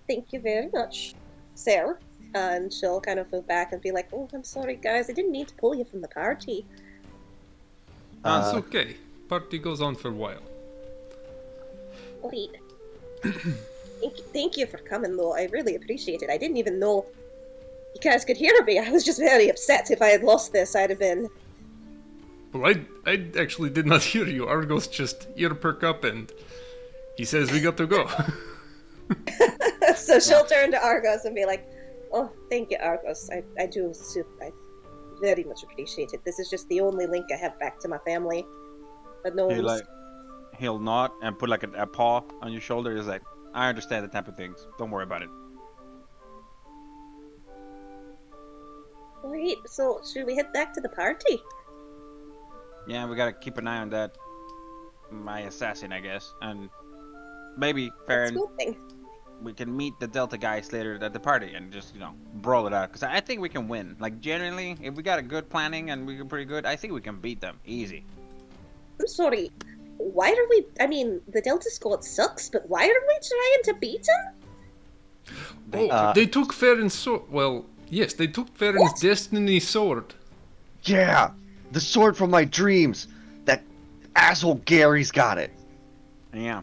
Thank you very much, sir. And she'll kind of move back and be like, oh, I'm sorry, guys. I didn't mean to pull you from the party. It's okay. Party goes on for a while. Alright. Thank you for coming, though. I really appreciate it. I didn't even know you guys could hear me. I was just very upset. If I had lost this, I'd have been... Well, I actually did not hear you. Argos just ear perk up and he says we got to go. So she'll turn to Argos and be like, oh, thank you, Argos. I very much appreciate it. This is just the only link I have back to my family. But no one's... He'll nod and put like a paw on your shoulder. He's like, I understand the type of things. Don't worry about it. Alright, so should we head back to the party? Yeah, we gotta keep an eye on that. My assassin, I guess. And maybe, Farron, That's a good thing. we can meet the Delta guys later at the party and just, brawl it out. Because I think we can win. Like, generally, if we got a good planning and we're pretty good, I think we can beat them. Easy. I'm sorry. Why are we... I mean, the Delta Squad sucks, but why are we trying to beat him? They took Farron's sword. Well, yes, they took Farron's destiny sword. Yeah! The sword from my dreams! That asshole Gary's got it! Yeah.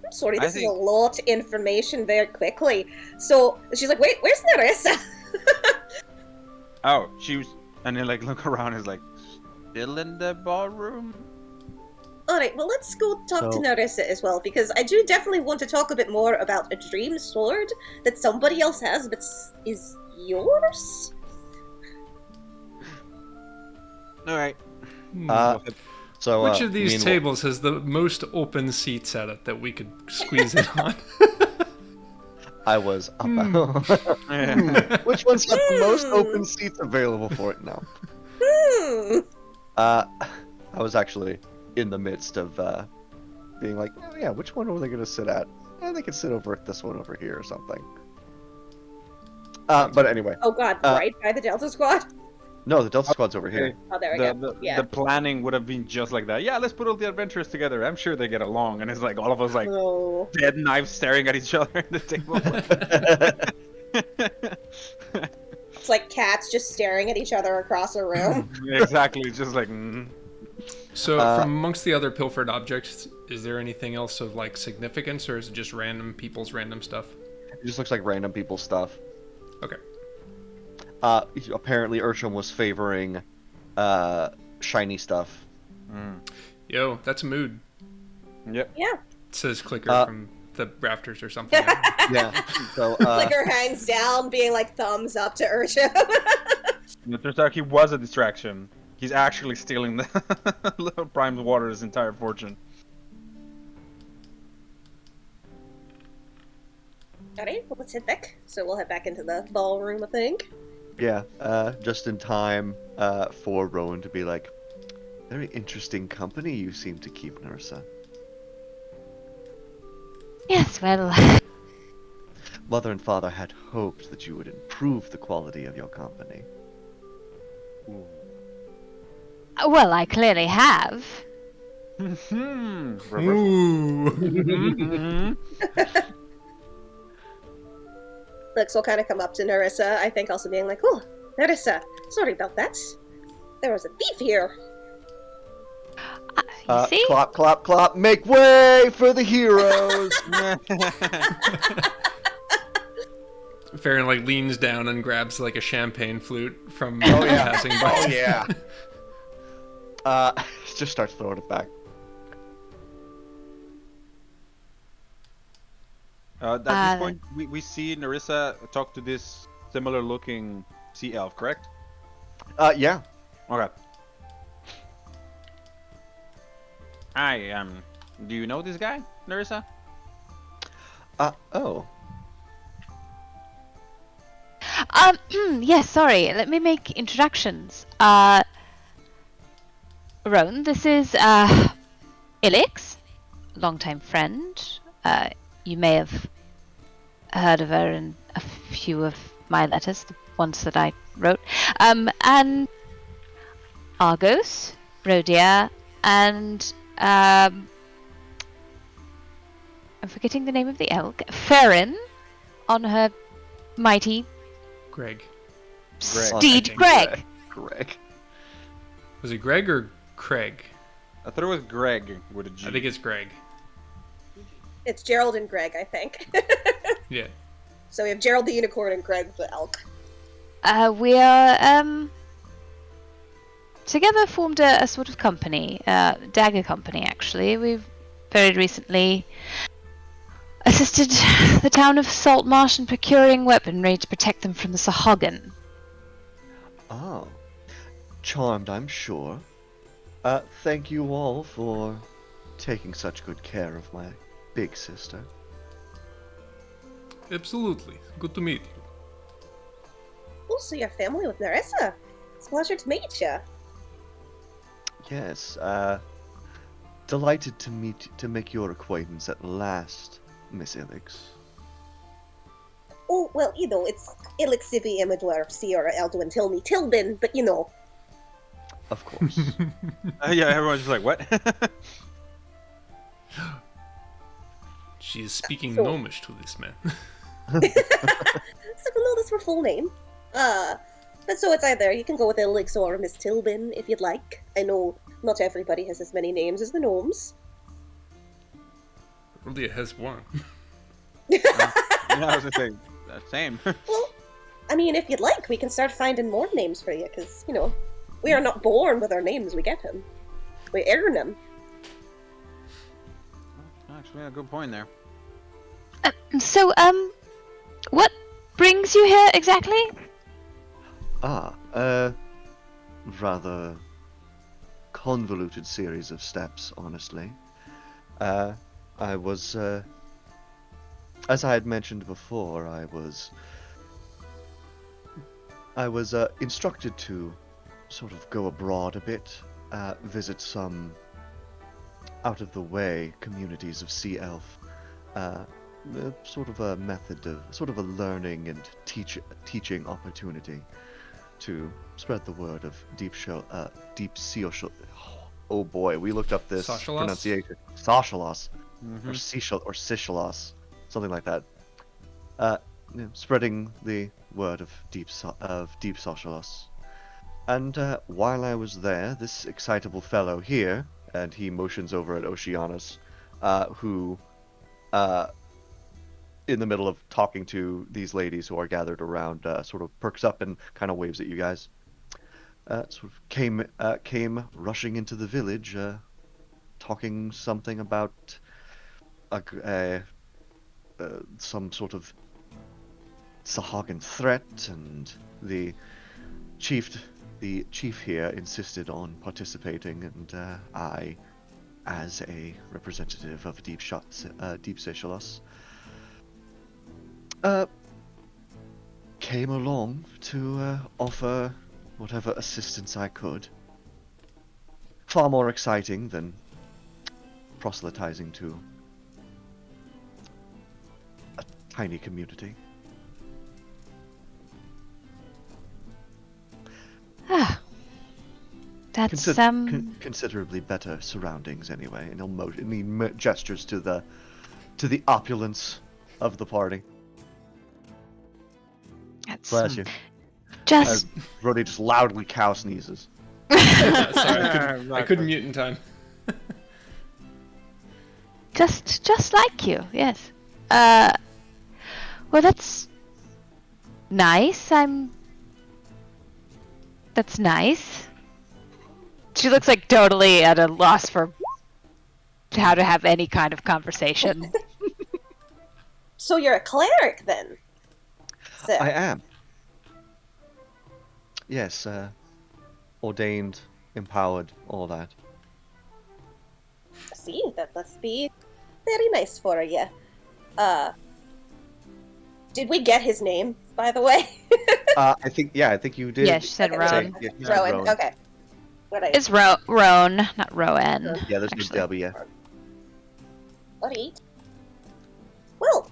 I'm sorry, this is a lot of information very quickly. So, she's like, wait, where's Nerissa? Oh, she was... And then, look around and is like, still in the ballroom? Alright, well, let's go talk to Nerissa as well, because I do definitely want to talk a bit more about a dream sword that somebody else has, but is yours? Alright. So, Which of these meanwhile- tables has the most open seats at it that we could squeeze it on? I was up. Which one's got the most open seats available for it now? I was actually in the midst of being like, oh yeah, which one are they going to sit at? They could sit over at this one over here or something. But anyway. Oh god, right by the Delta Squad? No, the Delta Squad's over here. Oh, there we go. Yeah. The planning would have been just like that. Yeah, let's put all the adventurers together. I'm sure they get along. And it's like all of us like Oh. dead knives staring at each other at the table. It's like cats just staring at each other across a room. Exactly, just like. So, from amongst the other pilfered objects, is there anything else of like significance, or is it just random people's random stuff? It just looks like random people's stuff. Okay. Apparently Ursham was favoring shiny stuff. Yo, that's a mood. Yep. Yeah. Says Clicker from the rafters or something. Yeah. So Clicker hangs down, being like thumbs up to Ursha. It turns out he was a distraction. He's actually stealing the Little Prime's Water's entire fortune. Alright, well, let's head back. So we'll head back into the ballroom, I think. yeah, just in time for Rowan to be like, very interesting company you seem to keep, Nerissa. Yes, well, Mother and father had hoped that you would improve the quality of your company. well, I clearly have. Ooh. Lix will kind of come up to Nerissa, I think also being like, oh, Nerissa, sorry about that. There was a thief here. You see? Clop, clop, clop, make way for the heroes! Farron like leans down and grabs like a champagne flute from passing by. Oh yeah. Just starts throwing it back. At this point, we see Nerissa talk to this similar-looking sea elf, correct? Yeah. Okay. Hi, do you know this guy, Nerissa? Oh. Yes, sorry. Let me make introductions. Roan, this is, Ilix, longtime friend. You may have heard of her in a few of my letters, the ones that I wrote. And Argos, Rhodia, and, I'm forgetting the name of the elk, Farron, on her mighty Greg. steed, Greg. Greg. Was it Greg or Craig? I thought it was Greg with a G. I think it's Greg. It's Gerald and Greg, I think. Yeah. So we have Gerald the unicorn and Greg the elk. We are, together formed a sort of company, dagger company, actually. We've very recently assisted the town of Saltmarsh in procuring weaponry to protect them from the Sahagin. Oh. Charmed, I'm sure. Thank you all for taking such good care of my big sister. Absolutely. Good to meet you. Oh, so you're family with Nerissa. It's a pleasure to meet you. Yes, delighted to make your acquaintance at last, Miss Ilix. Oh, well, you know, it's Ilixivi Imadwer Sierra Elduin Tilmy Tilbin, but you know. Of course. Yeah, everyone's just like, what? She is speaking So- Gnomish to this man. It's like, well, no, that's her full name. But so it's either you can go with Ilix or Miss Tilbin if you'd like. I know not everybody has as many names as the gnomes. Rhodia has one. Yeah, I was gonna say, same. Well, I mean, if you'd like, we can start finding more names for you, because, you know, we are not born with our names, we get them. We earn them. Actually, a good point there. So, what brings you here exactly? Rather convoluted series of steps, honestly. I was, as I had mentioned before, I was instructed to sort of go abroad a bit, visit some out-of-the-way communities of Sea Elf, sort of a learning and teaching opportunity. to spread the word of deep social. Oh boy, we looked up this Socialos? pronunciation. Socialos, Mhm. or Sichalos, something like that. Spreading the word of deep Socialos. And while I was there, this excitable fellow here, and he motions over at Oceanus, who, in the middle of talking to these ladies who are gathered around, sort of perks up and kind of waves at you guys. Sort of came rushing into the village, talking something about some sort of Sahagan threat, and the chief here insisted on participating, and I, as a representative of Deep Seychelles, came along to offer whatever assistance I could. Far more exciting than proselytizing to a tiny community. Ah, that's Considerably better surroundings, anyway. And he gestures to the opulence of the party. that's Bless you. just Brody just loudly cow sneezes. Sorry, I couldn't mute in time. just like you. Yes. Well, that's nice. That's nice. She looks like totally at a loss for how to have any kind of conversation. So you're a cleric then? So, I am. Yes, ordained, empowered, all that. see, that must be very nice for you. Did we get his name, by the way? I think you did. Yeah, she said Okay, Roan. Yeah, you said Rowan, okay. It's Roan, not Rowan. Yeah, there's actually. no W. Alright. Well,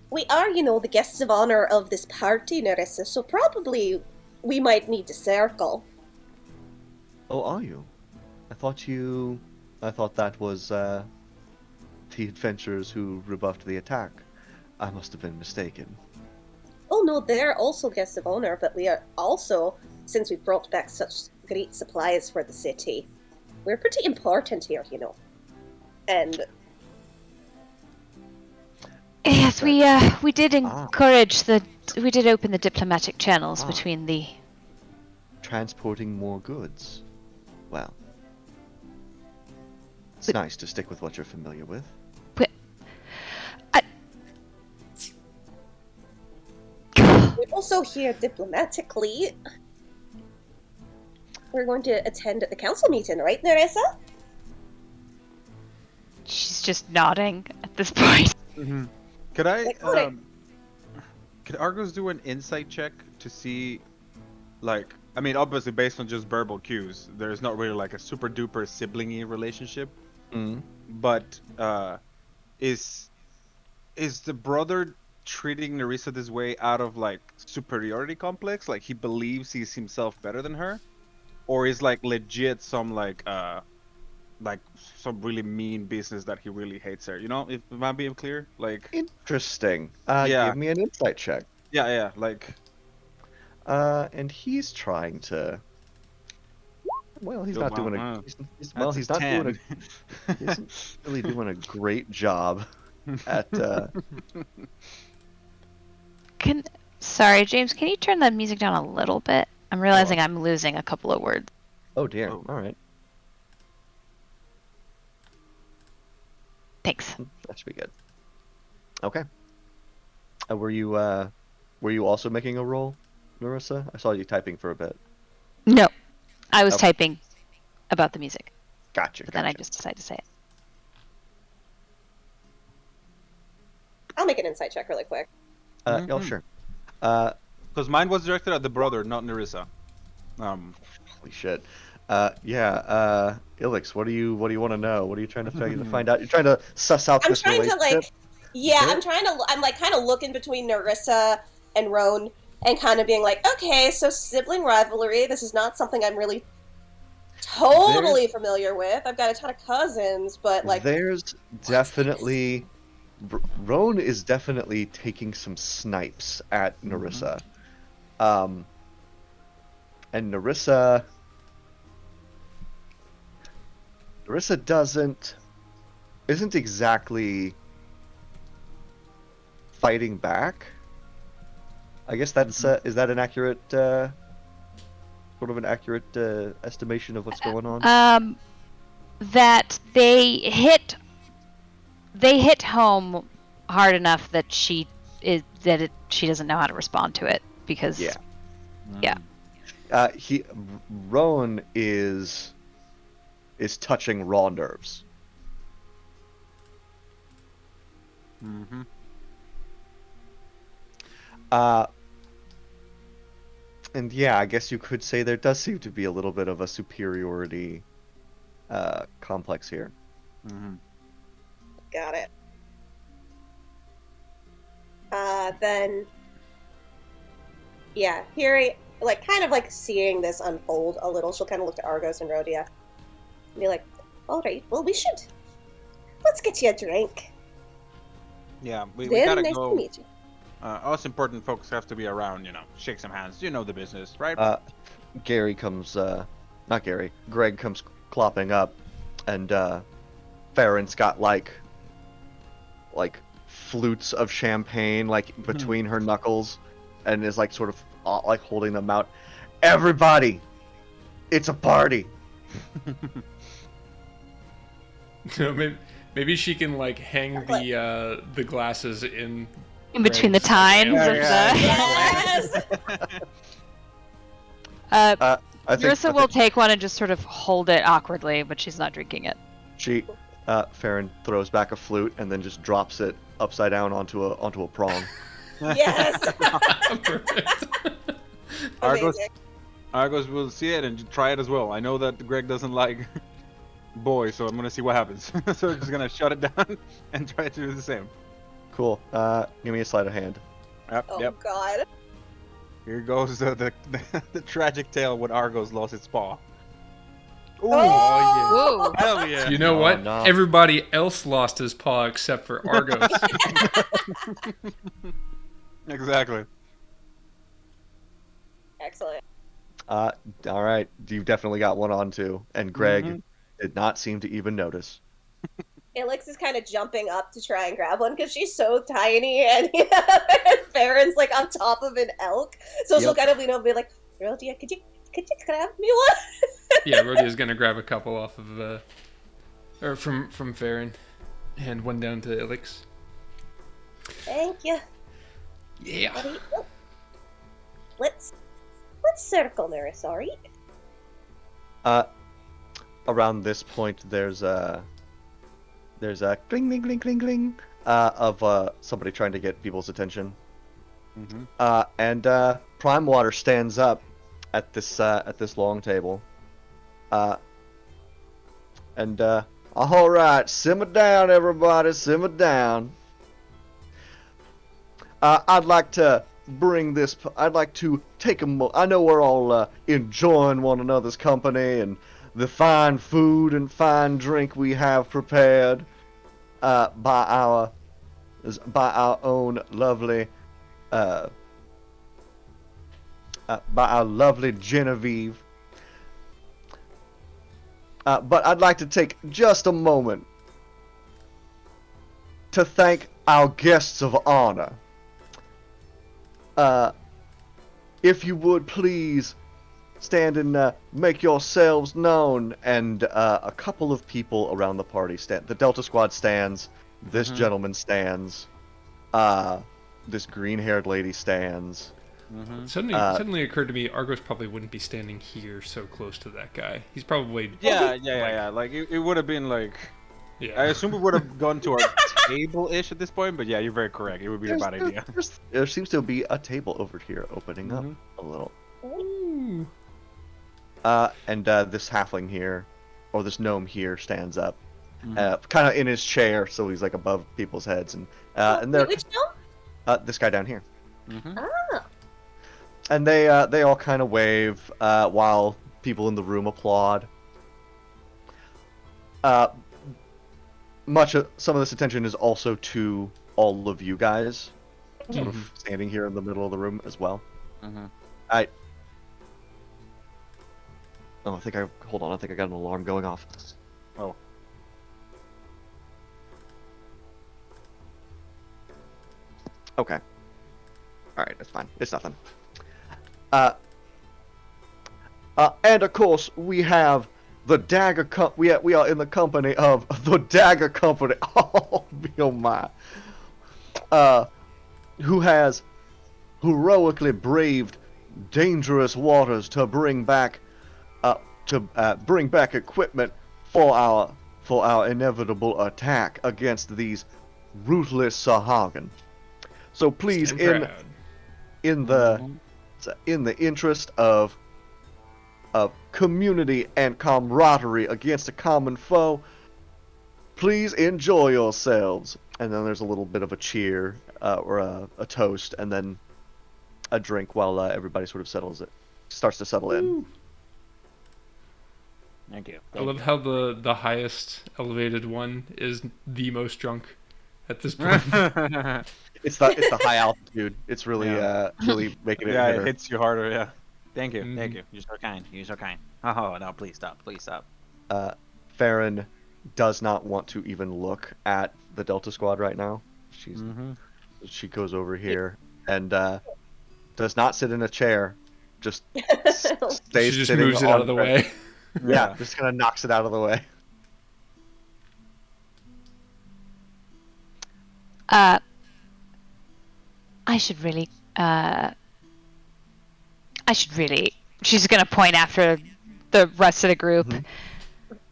we are, the guests of honor of this party, Nerissa, so probably we might need to circle. Oh, are you? I thought that was the adventurers who rebuffed the attack. I must have been mistaken. Oh no, they're also guests of honor, but we are also, since we brought back such great supplies for the city, we're pretty important here, And Yes, we did encourage we did open the diplomatic channels between the. Transporting more goods. Well, it's nice to stick with what you're familiar with. we're also here diplomatically. We're going to attend the council meeting, right, Nerissa? She's just nodding at this point. Mm-hmm. Could I, Like, what could Argos do an insight check to see, like, I mean, obviously based on just verbal cues, there's not really like a super duper siblingy relationship, but is the brother treating Nerissa this way out of like superiority complex, like he believes he's himself better than her, or is like legit some like some really mean business that he really hates her, if am I being clear? Like, Interesting. Yeah. Give me an insight check. yeah, like, And he's trying to. Well, he's not doing a. He's not 10. doing a. He isn't really doing a great job at. Sorry, James, can you turn the music down a little bit? I'm realizing I'm losing a couple of words. Oh dear. Oh. All right. Thanks. That should be good. Okay. Were you also making a roll, Marissa? I saw you typing for a bit. No, I was Okay. typing about the music, Gotcha. but then I just decided to say it. I'll make an insight check really quick. Oh sure. because mine was directed at the brother, not Nerissa. Holy shit. Ilix, what do you want to know? What are you trying to find out? You're trying to suss out I'm this trying to relationship? I'm like kind of looking between Nerissa and Roan, and kind of being like, okay, so sibling rivalry. This is not something I'm really totally familiar with. I've got a ton of cousins, but like, there's definitely Roan is definitely taking some snipes at Narissa. And Narissa isn't exactly fighting back. I guess that's is that an accurate sort of an accurate estimation of what's going on? That they hit home hard enough that she doesn't know how to respond to it because yeah. Rowan is touching raw nerves. And yeah, I guess you could say there does seem to be a little bit of a superiority complex here. got it. Then, yeah, hearing, like, kind of like seeing this unfold a little, she'll kind of look to Argos and Rhodia and be like, all right, well, let's get you a drink. Yeah, we Very gotta nice go. to meet you. Us important folks have to be around, shake some hands. You know the business, right? Greg comes clopping up, and Farron's got like flutes of champagne like between her knuckles, and is like sort of like holding them out. Everybody, it's a party. Maybe she can like hang the glasses in between the tines of Yes! the. I Narissa will take one and just sort of hold it awkwardly, but she's not drinking it. Farron throws back a flute and then just drops it upside down onto a prong. Yes! Perfect. Argos will see it and try it as well. I know that Greg doesn't like boys, so I'm gonna see what happens. So I'm just gonna shut it down and try to do the same. Cool. Give me a sleight of hand. Oh god. Here goes the tragic tale when Argos lost its paw. Ooh. Ooh. Hell yeah! You know what? No. Everybody else lost his paw except for Argos. Exactly. Excellent. All right. You've definitely got one on too, and Greg did not seem to even notice. Alex is kind of jumping up to try and grab one because she's so tiny, and Farron's like on top of an elk, so she'll kind of lean over and be like, Rhodia, could you grab me one? Yeah, Rhodia's gonna grab a couple off of or from Farron, hand one down to Alex. Thank you. Yeah. Buddy. Oh. Let's circle Narissa, alright? Around this point, there's a cling cling cling cling cling of somebody trying to get people's attention. And Prime Water stands up at this long table. And all right, simmer down, everybody, simmer down. I'd like to take I know we're all enjoying one another's company and the fine food and fine drink we have prepared by our own lovely Genevieve. But I'd like to take just a moment to thank our guests of honor. If you would please stand and make yourselves known. And a couple of people around the party stand. The Delta Squad stands. This gentleman stands. This green-haired lady stands. Suddenly occurred to me, Argos probably wouldn't be standing here so close to that guy. He's probably Yeah. Like it would have been like. Yeah. I assume we would have gone to our table-ish at this point, but yeah, you're very correct. It would be a bad idea. There seems to be a table over here opening up a little. Ooh. And this halfling here, or this gnome here, stands up, kind of in his chair, so he's like above people's heads, and they're Which gnome? this guy down here. And they all kind of wave while people in the room applaud. Some of this attention is also to all of you guys, sort of standing here in the middle of the room as well. Mm-hmm. Hold on, I think I got an alarm going off. Oh. Okay. Alright, that's fine. It's nothing. And of course, we have the Dagger we are in the company of the Dagger Company. Oh my. Who has heroically braved dangerous waters to bring back equipment for our inevitable attack against these ruthless Sahagan. So please, Stand proud. in the interest of community and camaraderie against a common foe, please enjoy yourselves. And then there's a little bit of a cheer or a toast, and then a drink while everybody sort of starts to settle in. Thank you. I love how the highest elevated one is the most drunk at this point. It's the high altitude. It's really really making it. Yeah, hitter. it hits you harder. Yeah. Thank you. Mhm. Thank you. You're so kind. You're so kind. Oh no! Please stop. Please stop. Farron does not want to even look at the Delta Squad right now. She goes over here and does not sit in a chair. Just stays She just sitting moves it on out of the way. Yeah, just kind of knocks it out of the way. I should really. She's gonna point after the rest of the group, and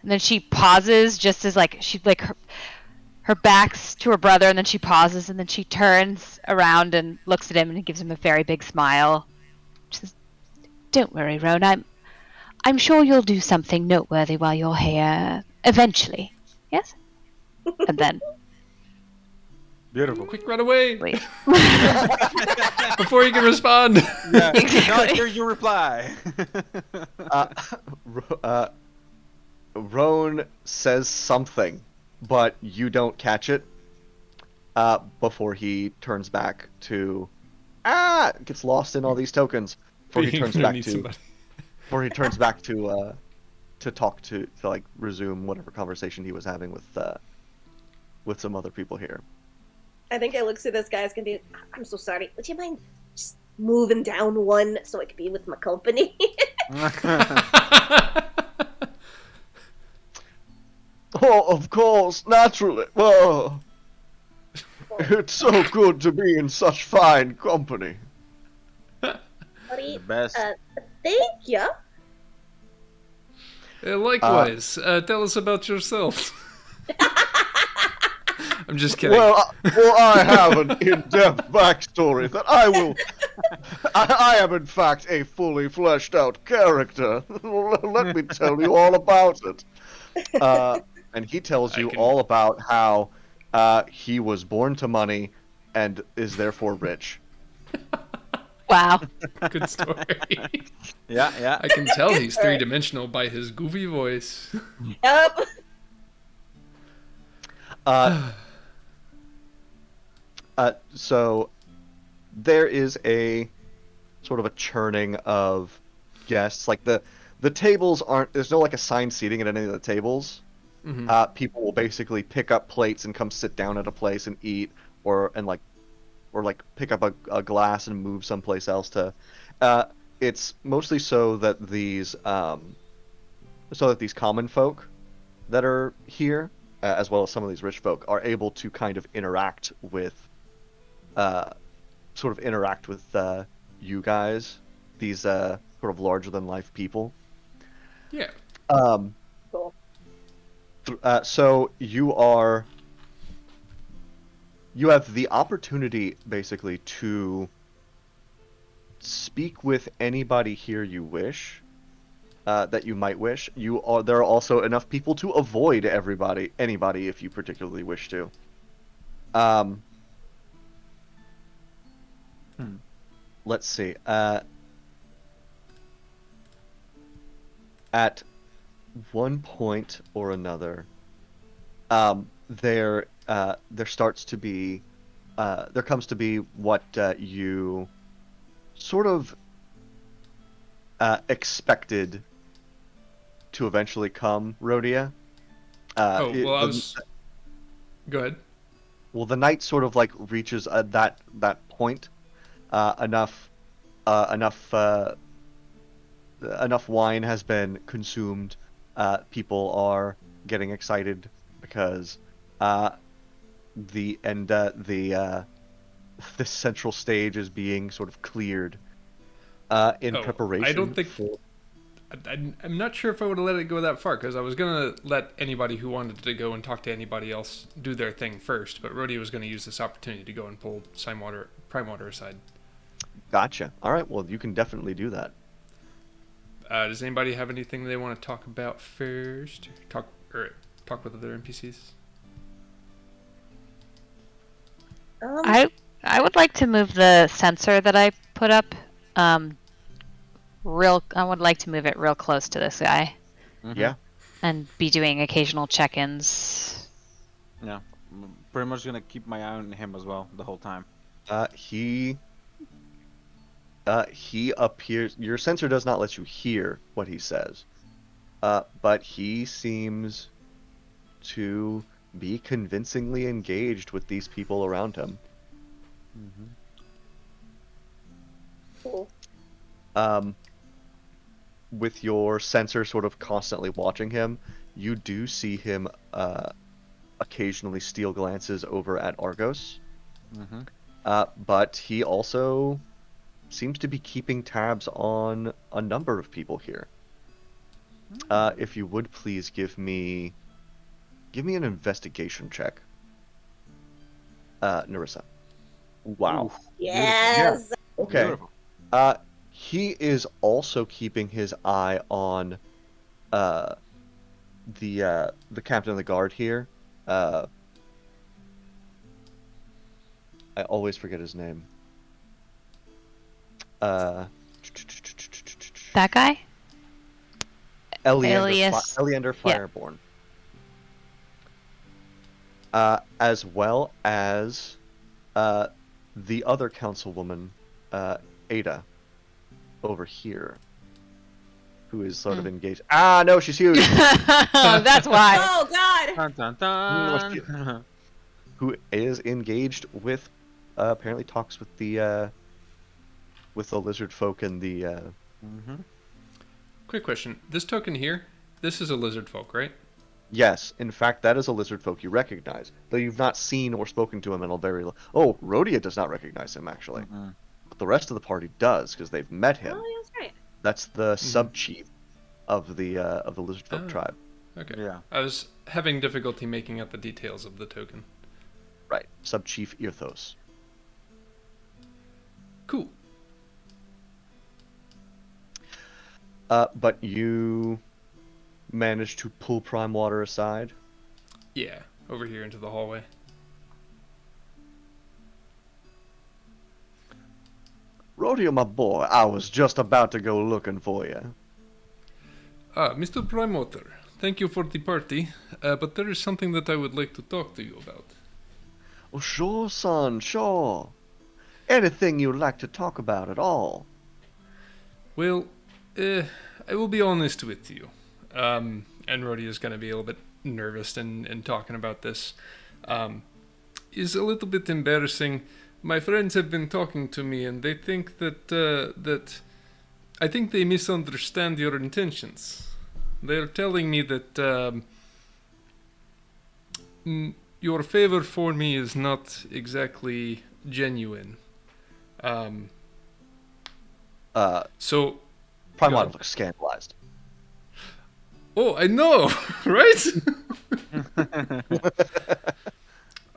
then she pauses, just as her back's to her brother, and then she pauses, and then she turns around and looks at him and gives him a very big smile. She says, "Don't worry, Roan. I'm sure you'll do something noteworthy while you're here eventually. Yes." And then Beautiful. Quick, run away leave. before you can respond. Yeah. Exactly. Now here's your reply. Roan says something, but you don't catch it before he turns back to gets lost in all these tokens. Before he turns back to talk to like resume whatever conversation he was having with some other people here. I think I look at this guy's gonna be. I'm so sorry. Would you mind just moving down one so I could be with my company? Oh, of course, naturally. Oh, it's so good to be in such fine company. Buddy, The best. thank you. Likewise, tell us about yourself. I'm just kidding. Well, I have an in-depth backstory that I will. I am, in fact, a fully fleshed out character. Let me tell you all about it. And he tells you all about how he was born to money and is therefore rich. Wow. Good story. Yeah. I can tell he's three-dimensional by his goofy voice. Yep. So there is a sort of a churning of guests. Like the tables aren't. There's no like assigned seating at any of the tables. Mm-hmm. People will basically pick up plates and come sit down at a place and eat, or pick up a glass and move someplace else to. It's mostly so that these common folk that are here, as well as some of these rich folk, are able to kind of interact with you guys, these sort of larger than life people. Yeah. Cool. So you have the opportunity basically to speak with anybody here you wish, that you might wish. There are also enough people to avoid anybody if you particularly wish to. Let's see. at one point or another, there starts to be, there comes to be what you sort of expected to eventually come, Rhodia. Oh, It- well, I the- was. Go ahead. Well, the night sort of like reaches that point, enough enough enough wine has been consumed. People are getting excited because the and the central stage is being sort of cleared in Oh, preparation I don't think. for. I'm not sure if I would have let it go that far because I was gonna let anybody who wanted to go and talk to anybody else do their thing first, but Rhodey was gonna use this opportunity to go and pull Prime Water aside. Gotcha. All right. Well, you can definitely do that. Does anybody have anything they want to talk about first? Talk with other NPCs. I would like to move the sensor that I put up. I would like to move it real close to this guy Yeah. and be doing occasional check-ins. Yeah. Pretty much gonna keep my eye on him as well the whole time. He appears. Your sensor does not let you hear what he says, but he seems to be convincingly engaged with these people around him. Cool. With your sensor sort of constantly watching him, you do see him occasionally steal glances over at Argos. But he also seems to be keeping tabs on a number of people here. If you would please give me an investigation check, Narissa. Wow. Yes. Okay. Beautiful. He is also keeping his eye on the captain of the guard here. I always forget his name. That guy? Alias. Eleander Yeah. Fireborn. As well as the other councilwoman, Ada, over here, who is sort of engaged. Ah, no, she's huge. That's why. Oh God. Dun, dun, dun. Who is engaged with, apparently talks with the lizard folk and the. Quick question: this token here, this is a lizard folk, right? Yes, in fact, that is a lizard folk you recognize, though you've not seen or spoken to him in a very. Oh, Rhodia does not recognize him actually, but the rest of the party does because they've met him. Oh, yeah, that's right. That's the sub chief of the lizard folk Oh. tribe. Okay. Yeah. I was having difficulty making out the details of the token. Right, sub chief Irthos. Cool. But you managed to pull Prime Water aside. Yeah, over here into the hallway. Rodeo, my boy, I was just about to go looking for you. Mr. Primoter, thank you for the party, but there is something that I would like to talk to you about. Oh, sure, son, sure. Anything you'd like to talk about at all. Well, I will be honest with you. And Rhodey is going to be a little bit nervous in talking about this. Is a little bit embarrassing. My friends have been talking to me, and they think that I think they misunderstand your intentions. They're telling me that your favor for me is not exactly genuine. So Prime Go Water ahead. looks scandalized. Oh, I know, right?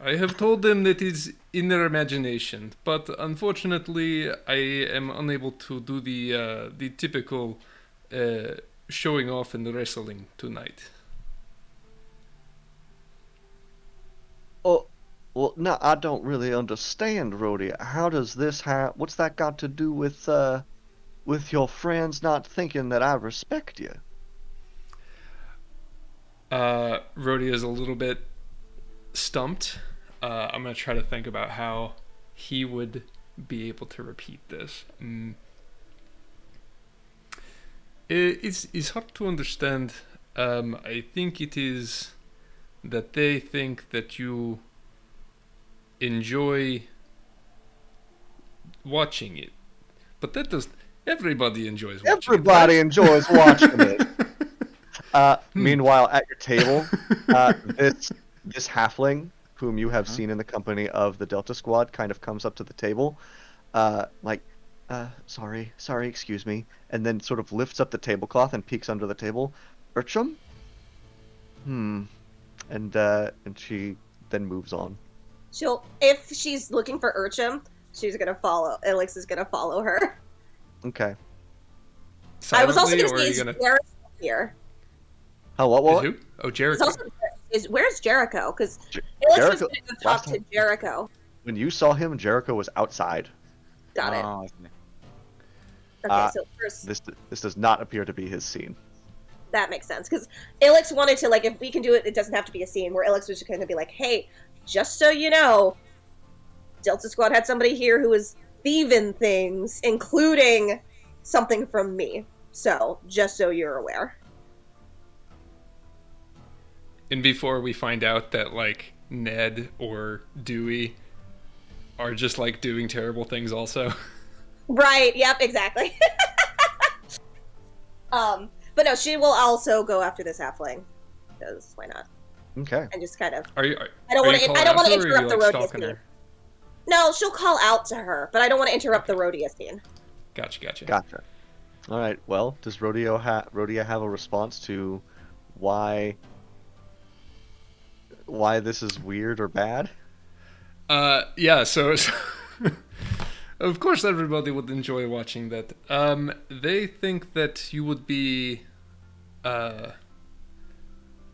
I have told them that it's in their imagination, but unfortunately, I am unable to do the typical showing off in the wrestling tonight. Oh, well, no, I don't really understand, Rhodey. How does this what's that got to do with your friends not thinking that I respect you? Rhodey is a little bit stumped. I'm gonna try to think about how he would be able to repeat this. It's hard to understand. I think it is that they think that you enjoy watching it, but that does. Everybody enjoys watching Everybody it. enjoys watching it. Meanwhile, at your table, this halfling, whom you have seen in the company of the Delta Squad, kind of comes up to the table, like, sorry, excuse me, and then sort of lifts up the tablecloth and peeks under the table. Urchum? And she then moves on. If she's looking for Urchum, she's gonna follow. Alex is gonna follow her. Okay. I was also Silently, gonna or are say, you is gonna? Jericho here? Oh, what? Is who? Oh, It's Jericho. also, where's Jericho? Because Alex was Jericho- gonna go talk last to time- Jericho. When you saw him, Jericho was outside. Got it. Oh, I see. Okay, so first This does not appear to be his scene. that makes sense because Alex wanted to like, if we can do it, it doesn't have to be a scene. Where Alex was just going to be like, "Hey, just so you know, Delta Squad had somebody here who was thieving things, including something from me. So just so you're aware." And before we find out that like Ned or Dewey are just like doing terrible things also. Right. Yep. Exactly. But no, she will also go after this halfling. Because why not? Okay. And just kind of. Are you? I don't want to. I don't want to interrupt the Rhodia stalking scene. her? No, she'll call out to her, but I don't want to interrupt the Rhodia scene. Gotcha. All right. Well, does Rhodia have a response to why this is weird or bad? Yeah. So of course, everybody would enjoy watching that. They think that you would be,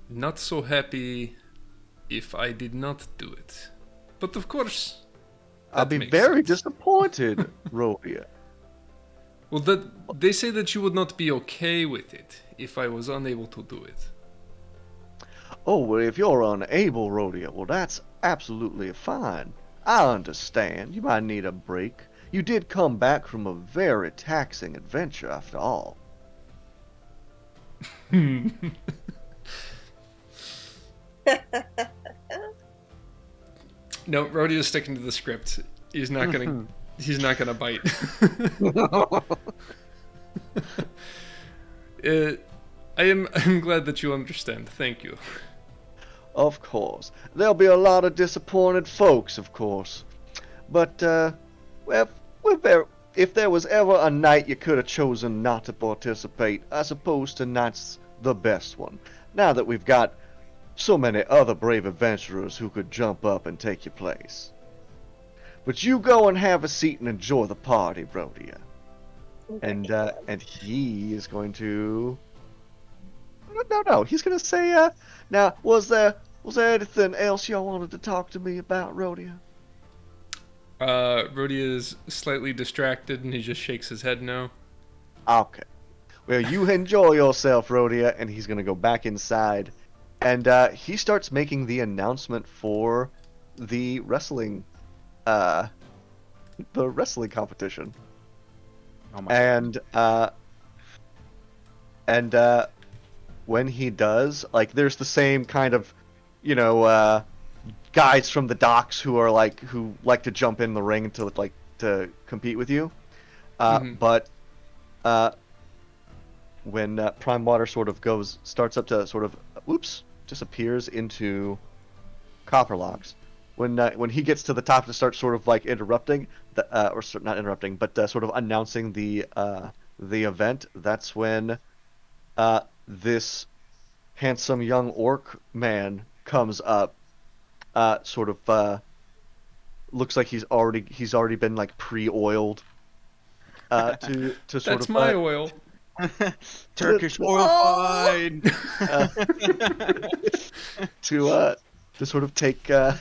not so happy if I did not do it. But of course, I'll that be makes very sense. disappointed, Rhodia. Well, they say that you would not be okay with it if I was unable to do it. Oh, well, if you're unable, Rhodia, well, that's absolutely fine. I understand. You might need a break. You did come back from a very taxing adventure, after all. No, Rhodey is sticking to the script. He's not gonna. He's not gonna bite. I'm glad that you understand. Thank you. Of course. There'll be a lot of disappointed folks, of course. But, well, if there was ever a night you could have chosen not to participate, I suppose tonight's the best one. Now that we've got so many other brave adventurers who could jump up and take your place. But you go and have a seat and enjoy the party, Rhodia. And he is going to... No, he's going to say, now, was there anything else y'all wanted to talk to me about, Rhodia? Rhodey is slightly distracted and he just shakes his head no. Okay. Well, you enjoy yourself, Rhodia, and he's going to go back inside. And he starts making the announcement for the wrestling competition. Oh my God. And when he does, like, there's the same kind of, guys from the docks who like to jump in the ring to compete with you. But when Prime Water sort of starts up to sort of, disappears into Copperlocks. When he gets to the top to start sort of like interrupting, not interrupting, but sort of announcing the event, that's when this handsome young orc man comes up, looks like he's already been like pre-oiled, to sort That's of my oil. Turkish oil fine. to sort of take to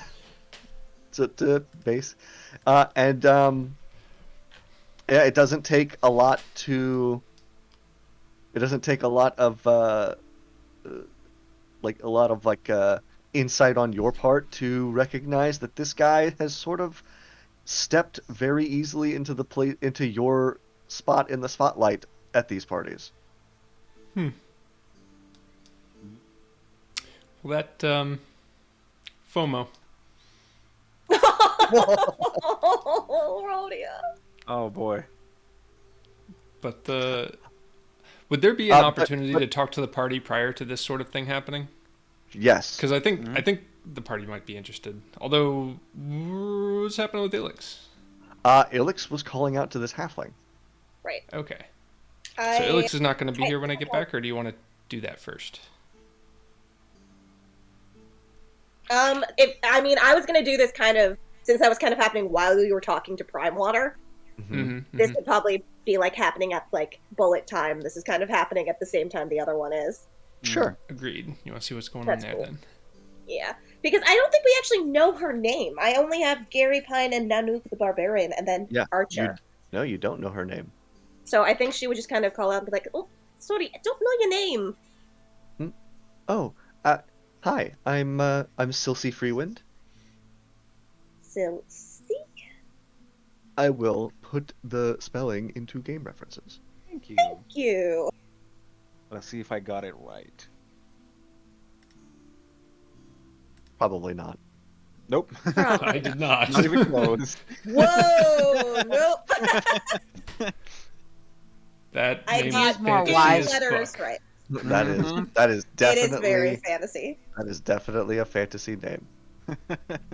base, yeah, it doesn't take a lot of insight on your part to recognize that this guy has sort of stepped very easily into your spot in the spotlight at these parties. Well, that FOMO. Rhodia. Oh boy. But would there be an but- opportunity but- to talk to the party prior to this sort of thing happening? Yes. Because I think the party might be interested. Although, what's happening with Ilix? Ilix was calling out to this halfling. Right. Okay. So I, Ilix is not going to be here when I get back, or do you want to do that first? I was gonna do this kind of since that was kind of happening while you were talking to Prime Water. Mm-hmm. This would probably be like happening at like bullet time. This is kind of happening at the same time the other one is. Sure. Agreed. You want to see what's going That's on there cool. then? Yeah, because I don't think we actually know her name. I only have Gary Pine and Nanook the Barbarian, and then Yeah. Archer. No, you don't know her name. So I think she would just kind of call out and be like, "Oh, sorry, I don't know your name." Oh, hi. I'm Silsey Freewind. Silsey? I will put the spelling into game references. Thank you. Thank you. Let's see if I got it right. Probably not. Nope. I did not. Not even close. Whoa! Nope. That I name got is more fantasy wise. as letters fuck. right. That is that is It is very definitely fantasy. that is definitely a fantasy name.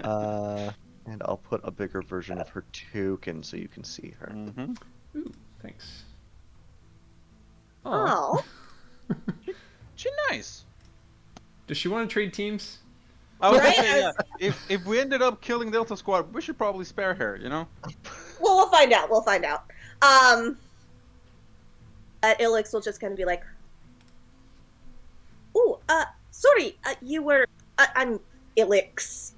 And I'll put a bigger version of her token so you can see her. Mm-hmm. Ooh, thanks. Oh. She nice. Does she want to trade teams? I was Right? gonna say, yeah. If we ended up killing Delta Squad, we should probably spare her, you know? Well, we'll find out. We'll find out. Ilix will just kind of be like, "Ooh, sorry, you were. I'm Ilix,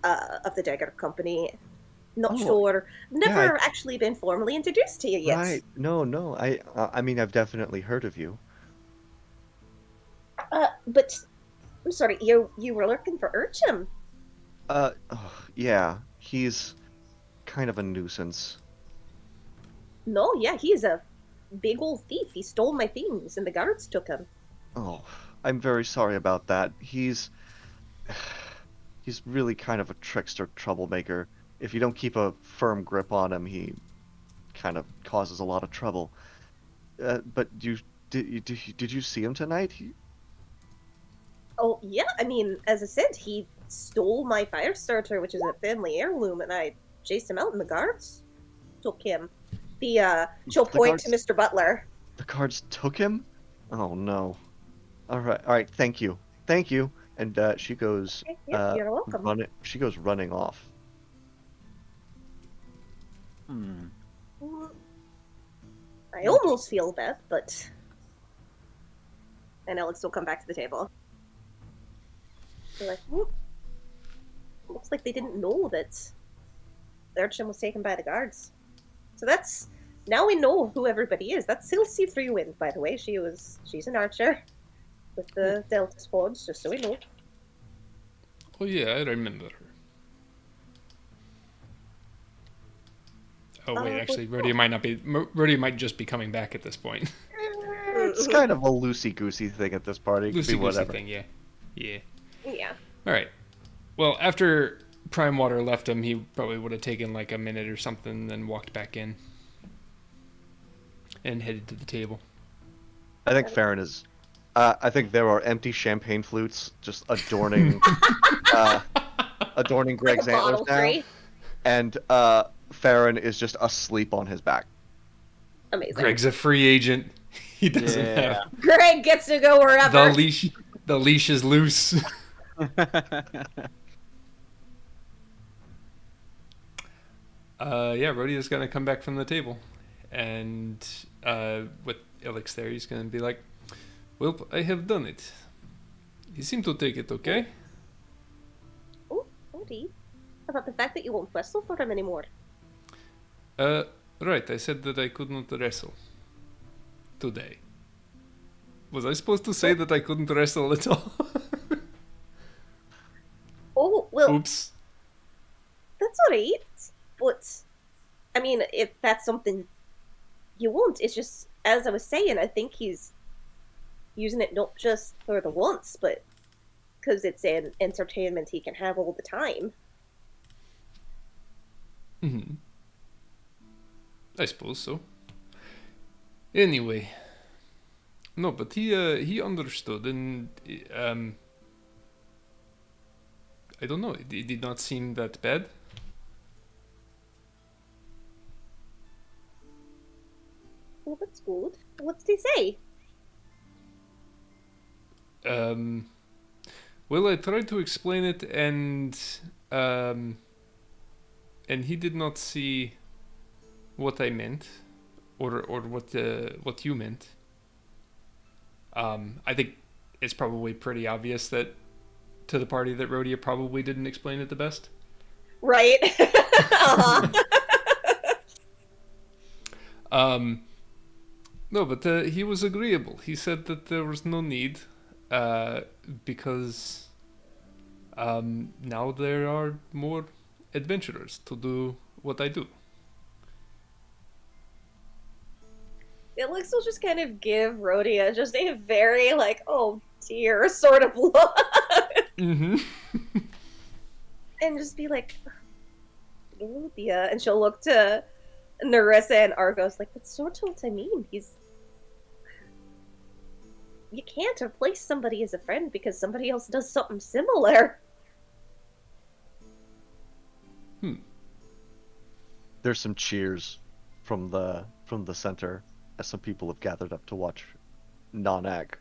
of the Dagger Company. Not Oh, sure. Never yeah, actually been formally introduced to you yet. Right. No. I mean I've definitely heard of you. But I'm sorry, you were looking for Urchin. Yeah, he's kind of a nuisance. No, yeah, he's a big old thief. He stole my things, and the guards took him. Oh, I'm very sorry about that. He's really kind of a trickster troublemaker. If you don't keep a firm grip on him, he kind of causes a lot of trouble. But did you see him tonight? Oh, yeah, I mean, as I said, he stole my fire starter, which is a family heirloom, and I chased him out, and the guards took him. She'll point to Mr. Butler. The guards took him? Oh no. All right. Thank you. And she goes. Okay, yeah, you're welcome. She goes running off. Hmm. I almost feel bad, but... And Alex will come back to the table. They're like, looks like they didn't know that the Urchin was taken by the guards. So that's... Now we know who everybody is. That's Silsey Freewind, by the way. She's an archer with the Delta Squads, just so we know. Oh yeah, I remember her. Oh wait, actually, Rhodia might not be. Rhodia might just be coming back at this point. It's kind of a loosey-goosey thing at this party. It could be Loosey goosey whatever. thing, yeah. Yeah. All right. Well, after Prime Water left him, he probably would have taken like a minute or something, then walked back in and headed to the table. I think Farron is. I think there are empty champagne flutes just adorning, adorning Greg's Like a antlers bottle now, tree. and Farron is just asleep on his back. Amazing. Greg's a free agent. He doesn't Yeah. have Greg gets to go wherever. the leash. The leash is loose. Yeah, Rhodia's gonna come back from the table, and with Ilix there, he's gonna be like, "Well, I have done it. You seem to take it okay." Oh, Odie. About the fact that you won't wrestle for him anymore. Right. I said that I could not wrestle today. Was I supposed to say that I couldn't wrestle at all? Oops. That's alright. But, I mean, if that's something you want, it's just, as I was saying, I think he's using it not just for the once, but because it's an entertainment he can have all the time. Hmm. I suppose so. Anyway, no, but he understood, and I don't know. It did not seem that bad. Well, that's good. What did he say? Well, I tried to explain it, and he did not see what I meant, or what you meant. I think it's probably pretty obvious that to the party that Rhodia probably didn't explain it the best. Right? Uh-huh. No, but he was agreeable. He said that there was no need, because now there are more adventurers to do what I do. Elix will just kind of give Rhodia just a very, like, oh dear sort of look. Mm-hmm. And just be like, Rhodia. And she'll look to Nerissa and Argos, like, that's sort of what I mean. You can't replace somebody as a friend because somebody else does something similar. There's some cheers from the center as some people have gathered up to watch Nonak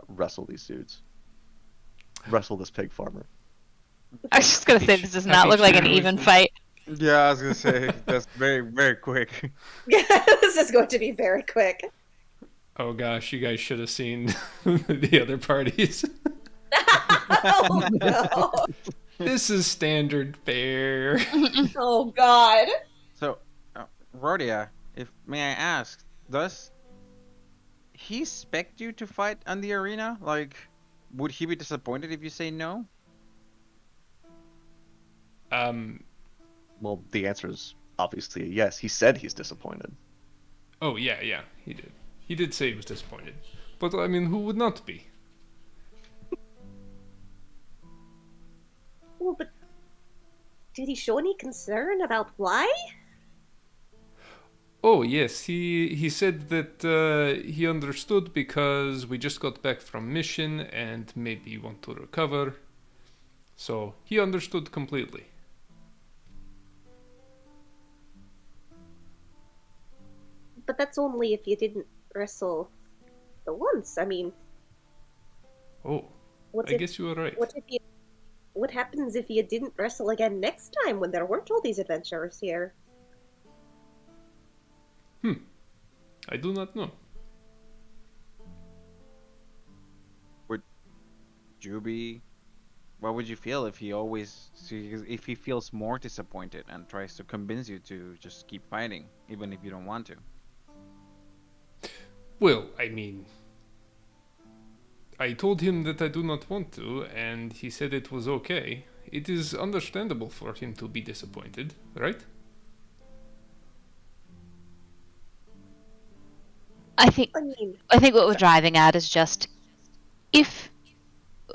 wrestle these dudes. Wrestle this pig farmer. I was just gonna say this does not look like an even fight. Yeah, I was gonna say that's very, very quick. This is going to be very quick. Oh gosh, you guys should have seen the other parties. Oh no. This is standard fare. Oh god. So, Rhodia, if may I ask, does he expect you to fight on the arena? Like, would he be disappointed if you say no? Well, the answer is obviously a yes. He said he's disappointed. Oh yeah, he did. He did say he was disappointed. But I mean, who would not be? Well, but did he show any concern about why? Oh yes, he said that he understood because we just got back from mission and maybe want to recover. So he understood completely. But that's only if you didn't wrestle the once. I mean, Oh, what I if guess you were right. what happens if you didn't wrestle again next time when there weren't all these adventurers here? I do not know. Would you be? What would you feel if if he feels more disappointed and tries to convince you to just keep fighting, even if you don't want to? Well, I mean, I told him that I do not want to, and he said it was okay. It is understandable for him to be disappointed, right? I think I mean, what we're driving at is just if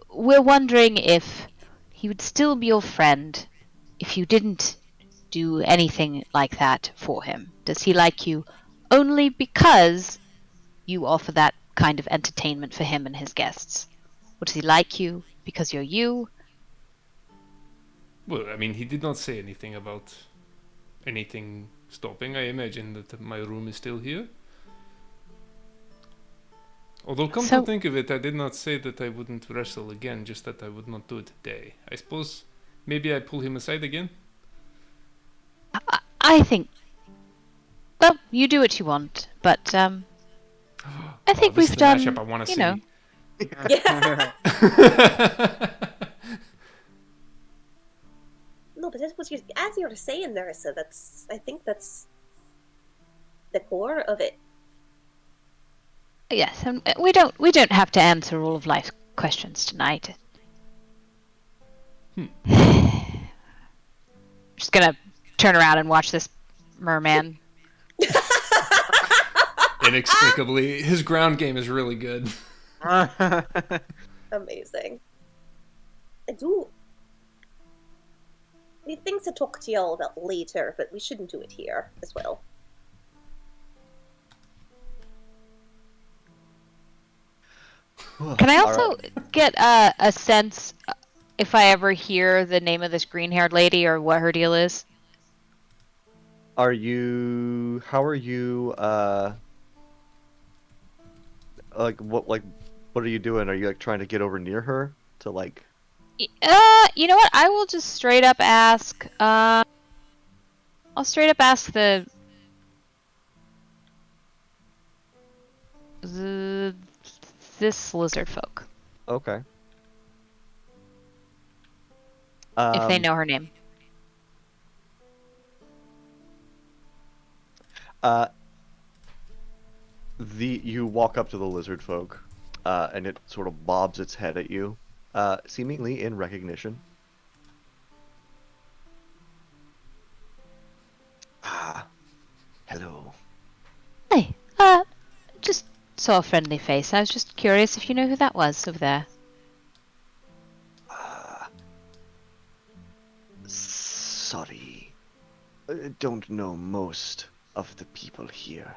we're wondering if he would still be your friend if you didn't do anything like that for him. Does he like you only because you offer that kind of entertainment for him and his guests? Or does he like you because you're you? Well, I mean, he did not say anything about anything stopping. I imagine that my room is still here. Although, come to think of it, I did not say that I wouldn't wrestle again, just that I would not do it today. I suppose maybe I pull him aside again? I think, well, you do what you want, but I think this is we've the done, mashup I wanna you know. see. yeah. No, but that's what you, as you were saying, Nerissa, I think that's the core of it. Yes, and we don't have to answer all of life's questions tonight. Just gonna turn around and watch this merman. Inexplicably, his ground game is really good. Amazing. I do. We have things to talk to y'all about later, but we shouldn't do it here as well. Can I also Alright. get a sense if I ever hear the name of this green-haired lady or what her deal is? How are you, like, what are you doing? Are you, like, trying to get over near her to, like... You know what? I will just straight up ask, I'll straight up ask this lizard folk. Okay. If they know her name. You walk up to the lizard folk, and it sort of bobs its head at you, seemingly in recognition. Ah, hello. Hey, just saw a friendly face. I was just curious if you know who that was over there. Sorry. Don't know most of the people here.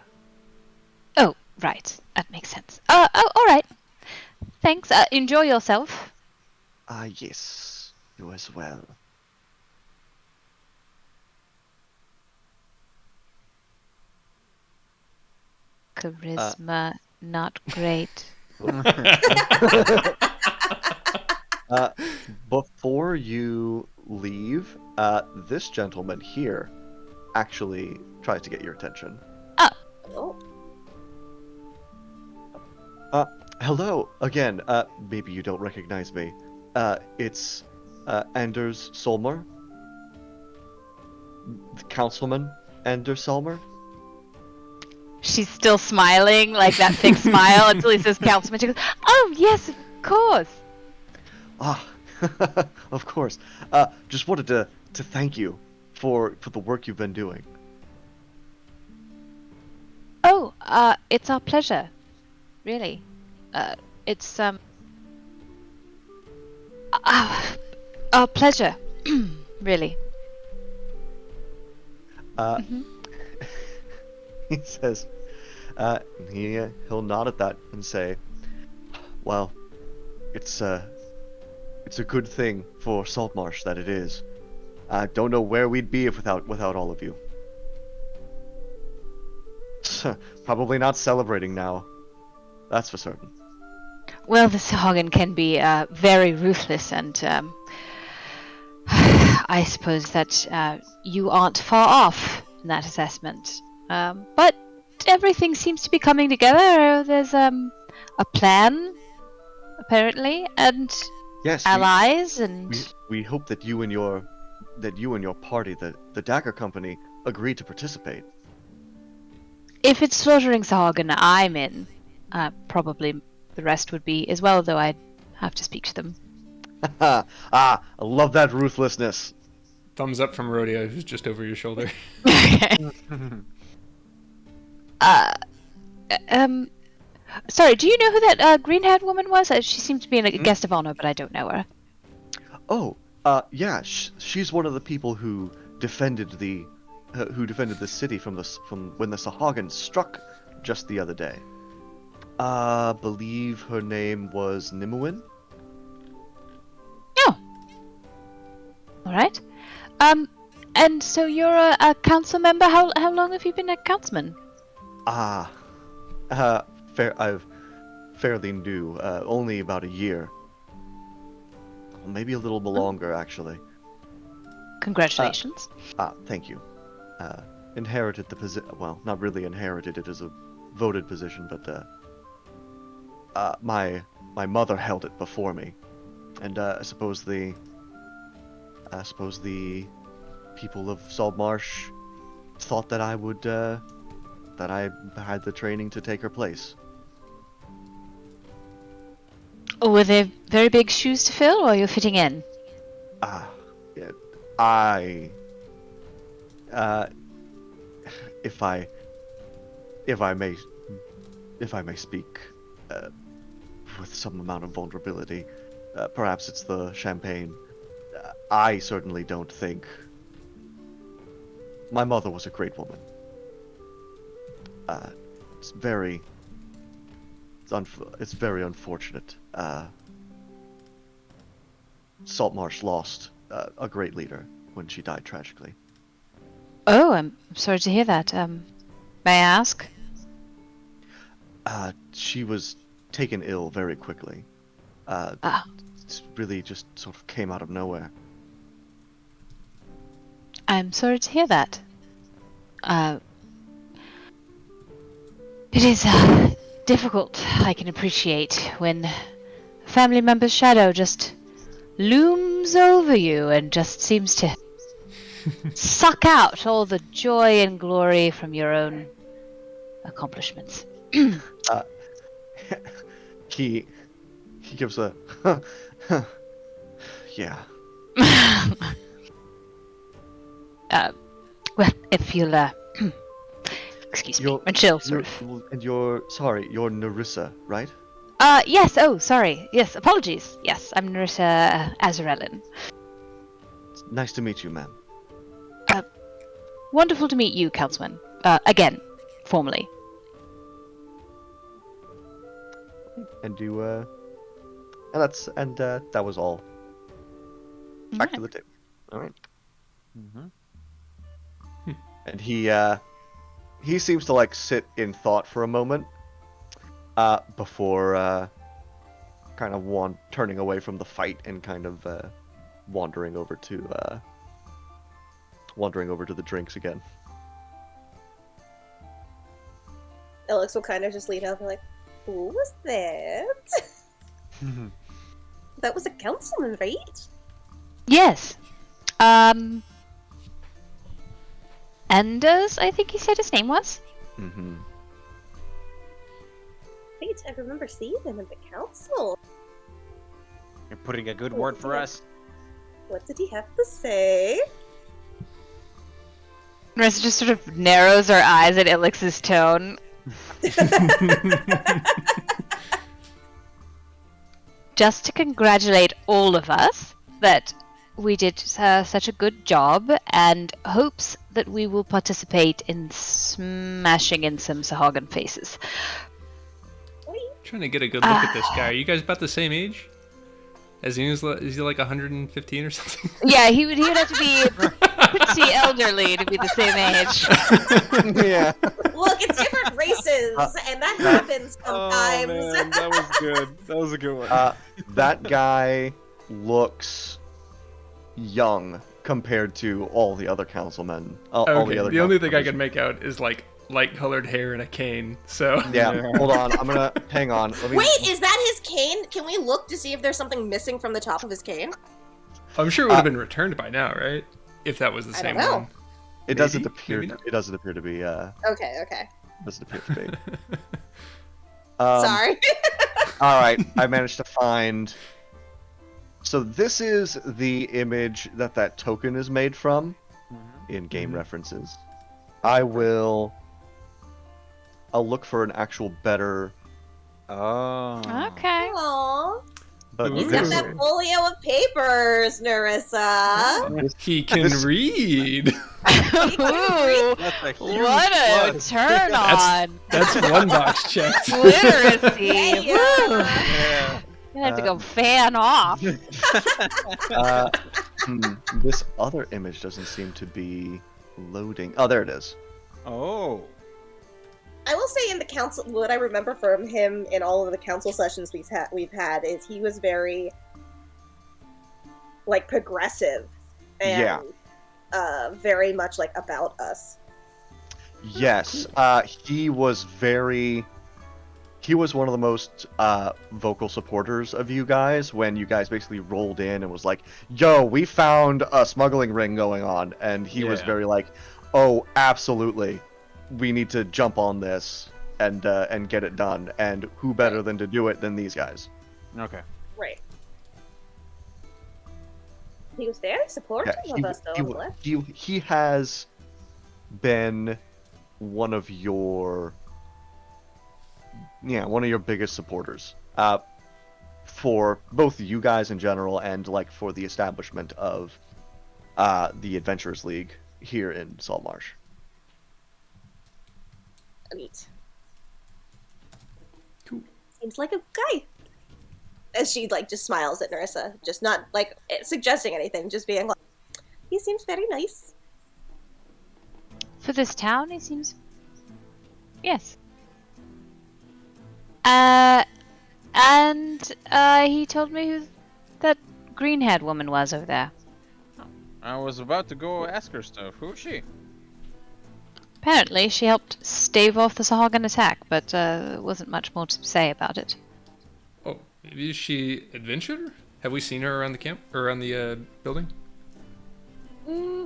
Oh, right. That makes sense. All right. Thanks. Enjoy yourself. Yes. You as well. Charisma, not great. Before you leave, this gentleman here actually tries to get your attention. Oh. Hello again. Maybe you don't recognize me. It's Anders Solmer, the Councilman Anders Solmer. She's still smiling, like that fake smile, until he says councilman. She goes, "Oh, yes, of course." Ah, of course. Just wanted to thank you for the work you've been doing. Oh, it's our pleasure. Really. It's, our pleasure. Really. He says, he'll nod at that and say, well, it's a good thing for Saltmarsh that it is. I don't know where we'd be if without all of you. Probably not celebrating now. That's for certain. Well, the Sahagin can be very ruthless, and I suppose that you aren't far off in that assessment. But everything seems to be coming together. There's a plan, apparently, and Yes, allies, and we hope that you and your party, the Dagger Company, agree to participate. if it's slaughtering Sahagin, I'm in. Probably the rest would be as well, though I'd have to speak to them. I love that ruthlessness. Thumbs up from Rodeo, who's just over your shoulder. Sorry, do you know who that green-haired woman was? She seemed to be a guest of honor, but I don't know her. Oh, yeah, she's one of the people who defended the city from when the Sahagin struck just the other day. Believe her name was Nimue. Oh. All right. And so you're a council member. How long have you been a councilman? I've fairly new, only about a year. Maybe a little bit longer, actually. Congratulations. Thank you. Inherited the position. Well, not really inherited it as a voted position, but my mother held it before me, and I suppose the people of Saltmarsh thought that I would that I had the training to take her place. Oh, were there very big shoes to fill, or you're fitting in? Yeah, I, if I may, speak with some amount of vulnerability, perhaps it's the champagne. I certainly don't think. My mother was a great woman. It's very. It's very unfortunate. Saltmarsh lost a great leader when she died tragically. Oh, I'm sorry to hear that. May I ask? She was taken ill very quickly. Ah, It really just sort of came out of nowhere. I'm sorry to hear that. It is difficult, I can appreciate, when a family member's shadow just looms over you and just seems to suck out all the joy and glory from your own accomplishments. He gives a yeah. Well, if you'll excuse me, and chill, sort of. And you're Narissa, right? Yes. Oh, sorry. Yes. Apologies. Yes, I'm Narissa Azarellin. It's nice to meet you, ma'am. Wonderful to meet you, Councilman. Again, formally. And you and that was all. Back to the table. All right. Mm-hmm. And he seems to like sit in thought for a moment, before kind of turning away from the fight and kind of wandering over to the drinks again. Alex will kind of just lean out and be like, who was that? That was a councilman, right? Yes. Anders, I think he said his name was. Mm-hmm. Wait, I remember seeing him in the council. You're putting a good word for us. What did he have to say? Marissa just sort of narrows her eyes at Ilix's tone. Just to congratulate all of us that we did such a good job, and hopes that we will participate in smashing in some Sahagan faces. Trying to get a good look at this guy. Are you guys about the same age? Is he like 115 or something? Yeah, he would have to be pretty elderly to be the same age. Yeah. Look, it's different races, and that happens sometimes. Oh man, that was good. That was a good one. That guy looks young compared to all the other councilmen. All the other. The only thing I can make out is like light-colored hair and a cane. So Yeah. Hold on. I'm gonna hang on. Let me... Wait, is that his cane? Can we look to see if there's something missing from the top of his cane? I'm sure it would have been returned by now, right? If that was the same know. one. It doesn't Maybe? appear. Maybe not. It doesn't appear to be. Okay. Doesn't appear to be. Sorry. All right, I managed to find. So this is the image that token is made from, in game references. I'll look for an actual better. Oh. Okay. Aww. But He's got this- that folio of papers, Narissa. He can read. Ooh, That's a huge what a plus. turn on! That's one box checked. Literacy. Hey, Woo. Yeah. You have to go fan off. This other image doesn't seem to be loading. Oh, there it is. Oh. I will say in the council, what I remember from him in all of the council sessions we've had is he was very, like, progressive and very much like about us. Yes, he was one of the most vocal supporters of you guys when you guys basically rolled in and was like, yo, we found a smuggling ring going on. And he was Yeah. very like, oh, absolutely. We need to jump on this and get it done. And who better than to do it than these guys? Okay. Right. He was very supportive of us, though. He has been one of your biggest supporters for both you guys in general and like for the establishment of the Adventurers League here in Saltmarsh. Neat. Cool. Seems like a guy. As she like just smiles at Nerissa, just not like suggesting anything, just being like, he seems very nice. For this town, he seems. Yes. And he told me who that green-haired woman was over there. I was about to go ask her stuff. Who is she? Apparently, she helped stave off the Sahagin attack, but there wasn't much more to say about it. Oh, maybe is she adventurer? Have we seen her around the camp or around the building?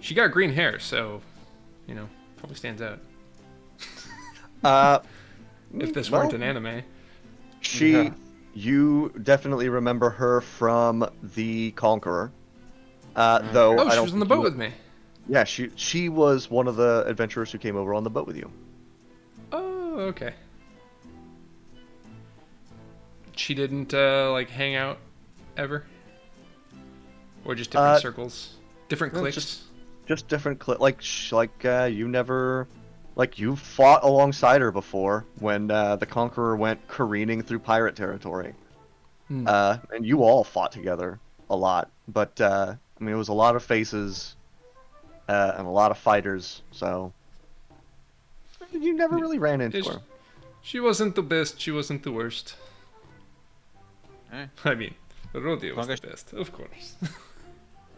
She got green hair, so probably stands out. If this weren't an anime. You definitely remember her from the Conqueror. Though Oh, I she don't was on the think boat with me. Yeah, she was one of the adventurers who came over on the boat with you. Oh, okay. She didn't like hang out ever, or just different circles, different cliques. Just different you never, you fought alongside her before when the Conqueror went careening through pirate territory, and you all fought together a lot. But I mean, it was a lot of faces and a lot of fighters, so you never really ran into her. She wasn't the best. She wasn't the worst. Eh. I mean, Rodeo was the best, of course.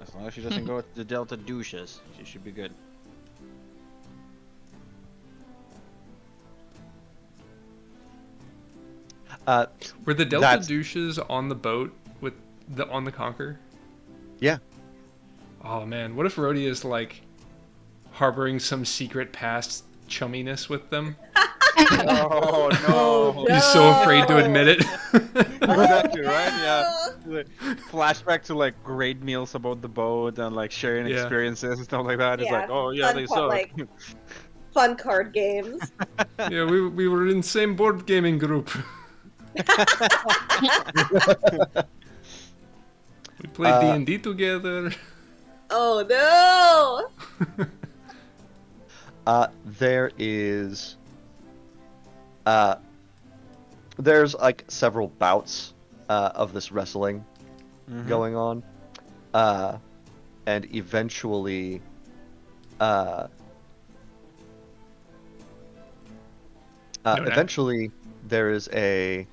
As long as she doesn't go with the Delta douches, she should be good. Were the Delta douches on the boat with on the Conqueror? Yeah. Oh man, what if Rhodey is like harboring some secret past chumminess with them? Oh no! He's so afraid to admit it. Exactly right. Yeah. Like, flashback to like great meals about the boat and like sharing experiences and stuff like that. It's like, oh yeah, they suck. Like, fun card games. Yeah, we were in the same board gaming group. We played D&D together. Oh no! There's like several bouts of this wrestling going on, and eventually there is a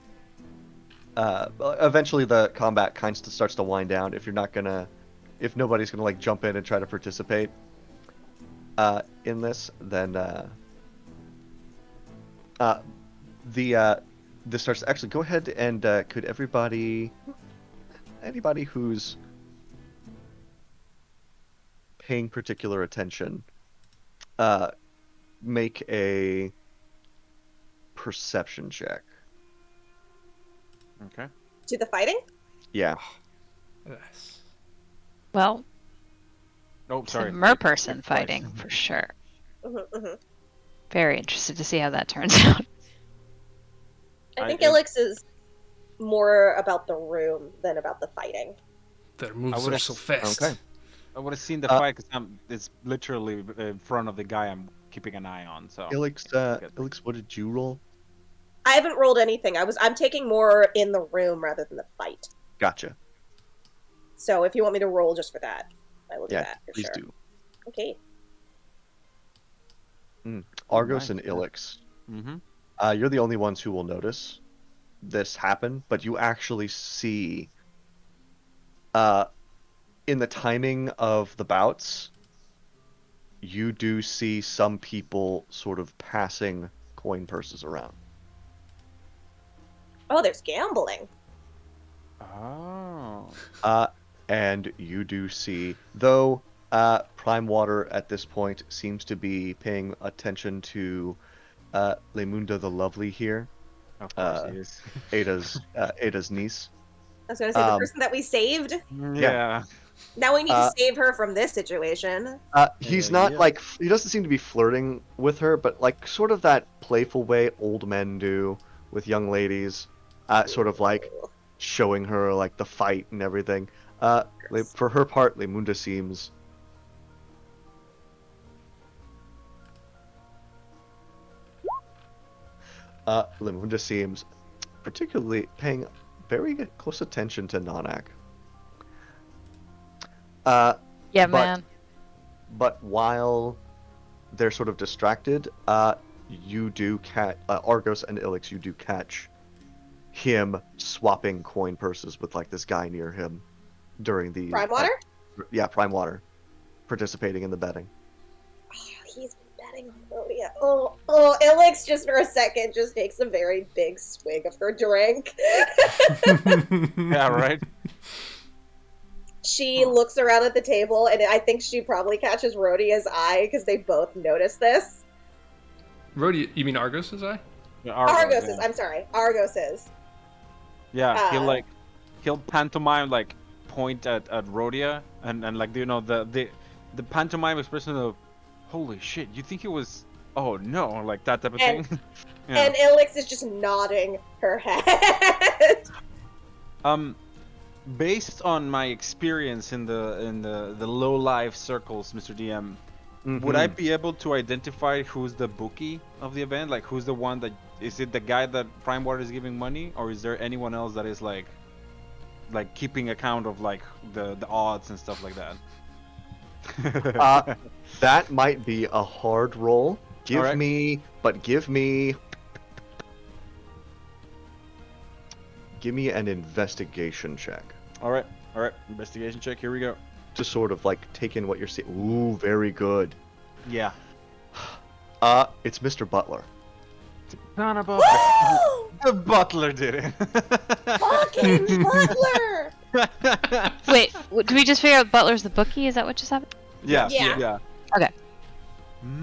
eventually the combat kind of starts to wind down if nobody's gonna like jump in and try to participate in this. Then this starts to actually go ahead and could anybody who's paying particular attention make a perception check. Okay. To the Yeah. Yes. Well, oh, sorry. It's a merperson fighting for sure. Very interested to see how that turns out. I think Ilix is more about the room than about the fighting. Their moves are so fast. Okay. I would have seen the fight because it's literally in front of the guy I'm keeping an eye on. So Ilix, what did you roll? I haven't rolled anything. I'm taking more in the room rather than the fight. Gotcha. So if you want me to roll just for that, I will do that for please sure. do. Okay. Argos and Ilix. You're the only ones who will notice this happen, but you actually see in the timing of the bouts, you do see some people sort of passing coin purses around. Oh, there's gambling. Oh. And you do see, though Prime Water at this point seems to be paying attention to Lemunda the Lovely here. Of course he is. Ada's niece. I was going to say the person that we saved. Yeah. Now we need to save her from this situation. He's Yeah, not yeah. like he doesn't seem to be flirting with her, but like sort of that playful way old men do with young ladies, sort of like showing her like the fight and everything. For her part, Lemunda seems Lemunda seems particularly paying very close attention to Nanak. Yeah, but- man. But while they're sort of distracted, you do catch Argos and Ilix. You do catch him swapping coin purses with like this guy near him during the Prime water? Yeah, Prime Water, participating in the betting. Oh, he's been betting on Rhodia. Oh, Ilix just for a second just takes a very big swig of her drink. Yeah, right. She looks around at the table, and I think she probably catches Rhodia's eye because they both notice this. Rhodia, you mean Argos's eye? Yeah, Argos's, yeah. I'm sorry, Argos's. Yeah, Uh, he'll pantomime like point at Rhodia and like the pantomime expression of holy shit, you think it was oh no, like that type of And- thing. Yeah. And Ilix is just nodding her head. Based on my experience in the low life circles, Mr. DM, would I be able to identify who's the bookie of the event? Like who's the one that is it the guy that Prime Water is giving money, or is there anyone else that is like keeping account of like the odds and stuff like that? That might be a hard roll. Give Alright. me an investigation check all right, investigation check. Here we go. to sort of like take in what you're seeing. Ooh, very good. Yeah. It's Mr. Butler. Son of a the butler did it. Fucking Butler! Wait, do we just figure out Butler's the bookie? Is that what just happened? Yeah. Yeah. Okay.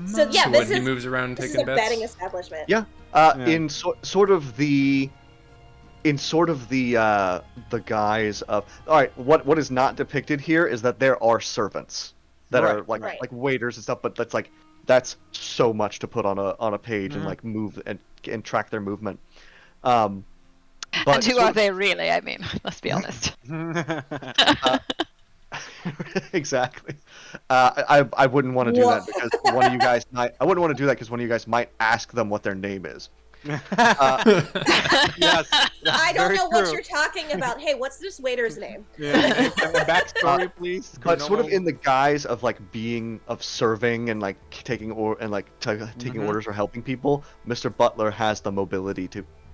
So yeah, So this when he is moves around this is taking a bets. betting establishment. Yeah. Yeah. In sort of the guise of all right. What is not depicted here is that there are servants that Right, are like right. like waiters and stuff, but that's so much to put on a page and like move and track their movement. But And who sort are of- they really? I mean, let's be honest. Exactly. I wouldn't want to do that because one of you guys might. I wouldn't want to do that because one of you guys might ask them what their name is. Yes. I don't very know what true. you're talking about. Hey, what's this waiter's name? Yeah. Backstory, please. But sort of Normal. in the guise of like serving and like taking taking orders or helping people, Mr. Butler has the mobility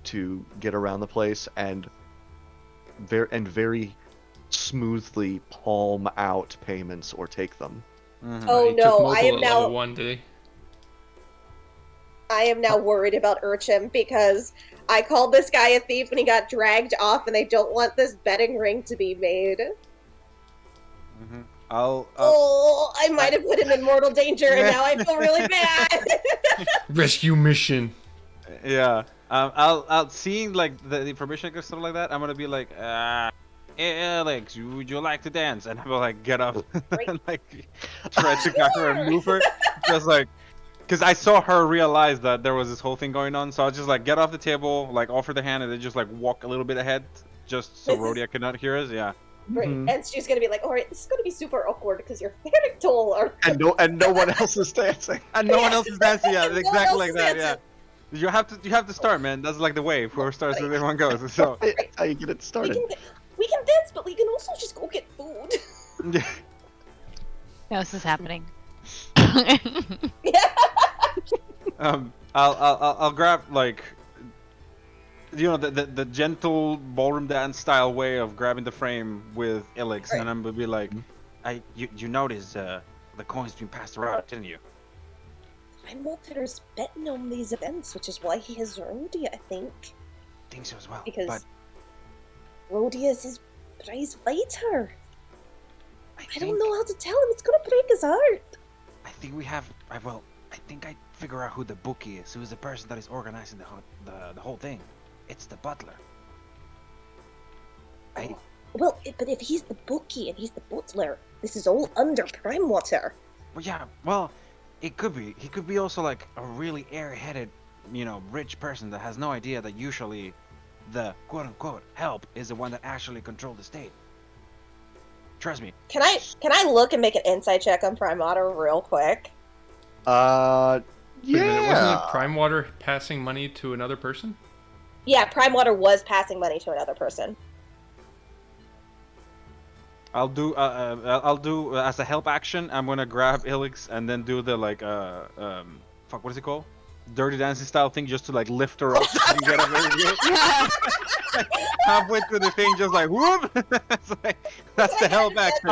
to get around the place and very smoothly palm out payments or take them. Oh He took no, Mokel I am at level now 1, did he? I am now worried about Urchin because I called this guy a thief and he got dragged off, and they don't want this betting ring to be made. I'll Oh, I might have put him in mortal danger, and now I feel really bad. Rescue mission. yeah. I'll seeing like the information and stuff like that. I'm gonna be like, hey, Alex, would you like to dance? And I will like get up and like try to grab her and move her, just like, because I saw her realize that there was this whole thing going on. So I'll just like get off the table, like offer the hand, and then just like walk a little bit ahead, just so This is- Rhodia could not hear us. Yeah. Right, Mhm. and she's gonna be like, "All right, this is gonna be super awkward because you're very tall." Or And no one else is dancing. And no one else is dancing. Yeah, No one exactly else like is that. Yeah. dancing. You have to start, man. That's like the wave. Whoever starts, everyone goes. So. That's how you get it we started. can dance, but we can also just go get food. No, this is happening. Yeah. I'll grab like, the gentle ballroom dance style way of grabbing the frame with Ilix, Right. and I'm gonna be like, you noticed the coins being passed around, didn't you? My Molter's betting on these events, which is why he has Rhodia, I think. Think so as well. Because but Rhodia is his prize fighter. I don't think- know how to tell him. It's gonna break his heart. I think we have. I think I figure out who the bookie is. Who is the person that is organizing the whole thing? It's the butler. Well, but if he's the bookie and he's the butler, this is all under Prime Water. Well, yeah, well, it could be. He could be also like a really airheaded, rich person that has no idea that usually the quote-unquote help is the one that actually controls the state. Trust me. Can I look and make an insight check on Prime Water real quick? Wait a minute, wasn't Yeah. it Prime Water passing money to another person? Yeah, Prime Water was passing money to another person. I'll do as a help action. I'm gonna grab Ilix and then do the what is it called? Dirty Dancing style thing, just to like lift her up and get her very good. Halfway through the thing, just like whoop. That's the help action.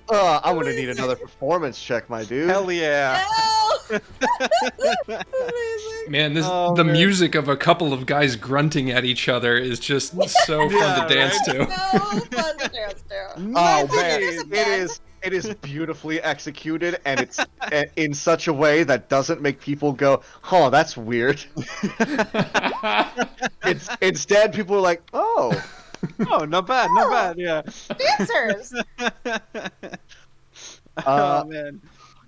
I'm gonna need another performance check, my dude. Hell yeah. No! Amazing. Man, Oh, the man. music of a couple of guys grunting at each other is just so fun Yeah, to dance right? to. No fun to dance to. Oh man, There's a band. it is beautifully executed, and it's in such a way that doesn't make people go, "Huh, that's weird." It's instead people are like, "Oh, Oh, not bad, not bad. Yeah. Dancers! Oh man.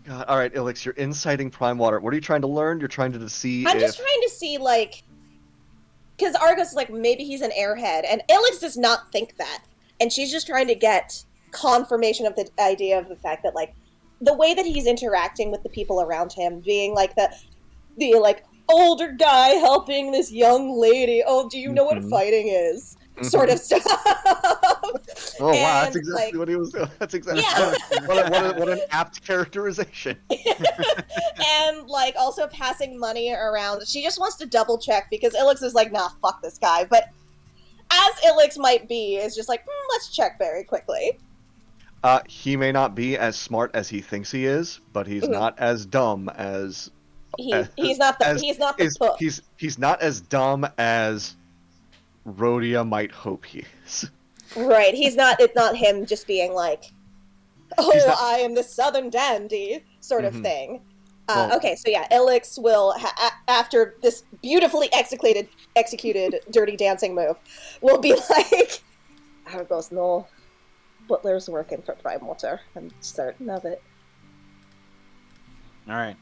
God. All right, Ilix, you're inciting Prime Water. What are you trying to learn? You're trying to see I'm if just trying to see, like, because Argos is like, maybe he's an airhead, and Ilix does not think that. And she's just trying to get confirmation of the idea of the fact that, like, the way that he's interacting with the people around him, being like the like, older guy helping this young lady, oh, do you know what Mhm. fighting is? Sort of stuff. Oh wow, that's And, exactly like, what he was doing. That's exactly Yeah. what an apt characterization. and like also passing money around. She just wants to double check because Ilix is like, nah, fuck this guy. But as Ilix might be, is just like, let's check very quickly. He may not be as smart as he thinks he is, but he's Mhm. not as dumb as He's not the as- he's not the is cook. he's not as dumb as Rhodia might hope he is. Right. He's not. It's not him just being like, oh, He's not- I am the Southern dandy sort of Mhm. thing. Well- Okay, so yeah, Ilix will after this beautifully executed dirty dancing move, will be like, Argos, no, Butler's working for Prime Water. I'm certain of it. All right.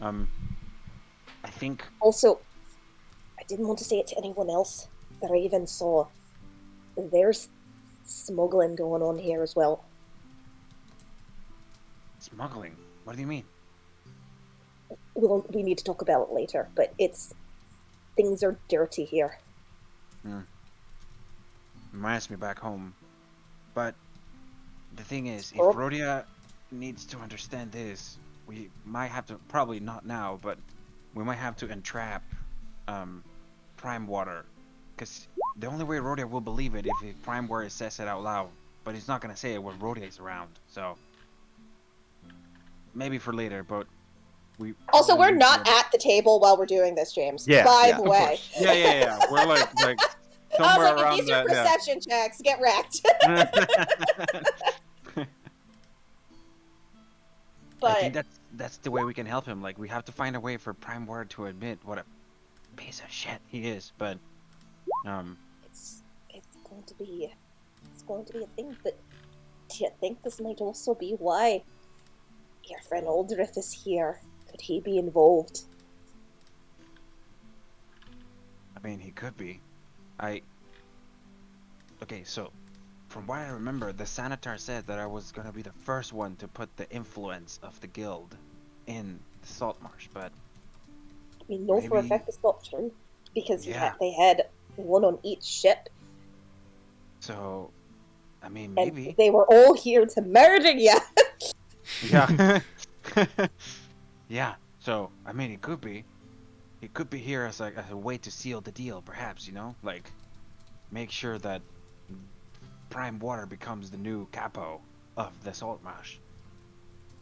I think Also, I didn't want to say it to anyone else, but I even saw there's smuggling going on here as well. smuggling. What do you mean? We need to talk about it later, but things are dirty here. Reminds me back home. But the thing is, if Oh. Rhodia needs to understand this, we might have to, probably not now, but we might have to entrap Prime Water. Because the only way Rhodia will believe it if Prime Water says it out loud. But he's not going to say it when Rhodia is around. So maybe for later, but we Also, probably we're need not to- at the table while we're doing this, James. Yeah, By yeah, the of way. course. Yeah. We're like I was somewhere like, if around these are that. perception checks, get wrecked. I think But that's the way we can help him. Like, we have to find a way for Prime Water to admit what a piece of shit he is. But it's going to be a thing. But do you think this might also be why your friend Aldrich is here? Could he be involved? I mean, he could be. Okay, so from what I remember, the Sanitar said that I was gonna be the first one to put the influence of the guild in the Saltmarsh, but I mean, no, for a Maybe- fact it's not true because Yeah. they had one on each ship, so I mean, and maybe. they were all here to murder you. Yeah. Yeah. So I mean, it could be. He could be here as a way to seal the deal, perhaps. Like make sure that Prime Water becomes the new capo of the Saltmarsh.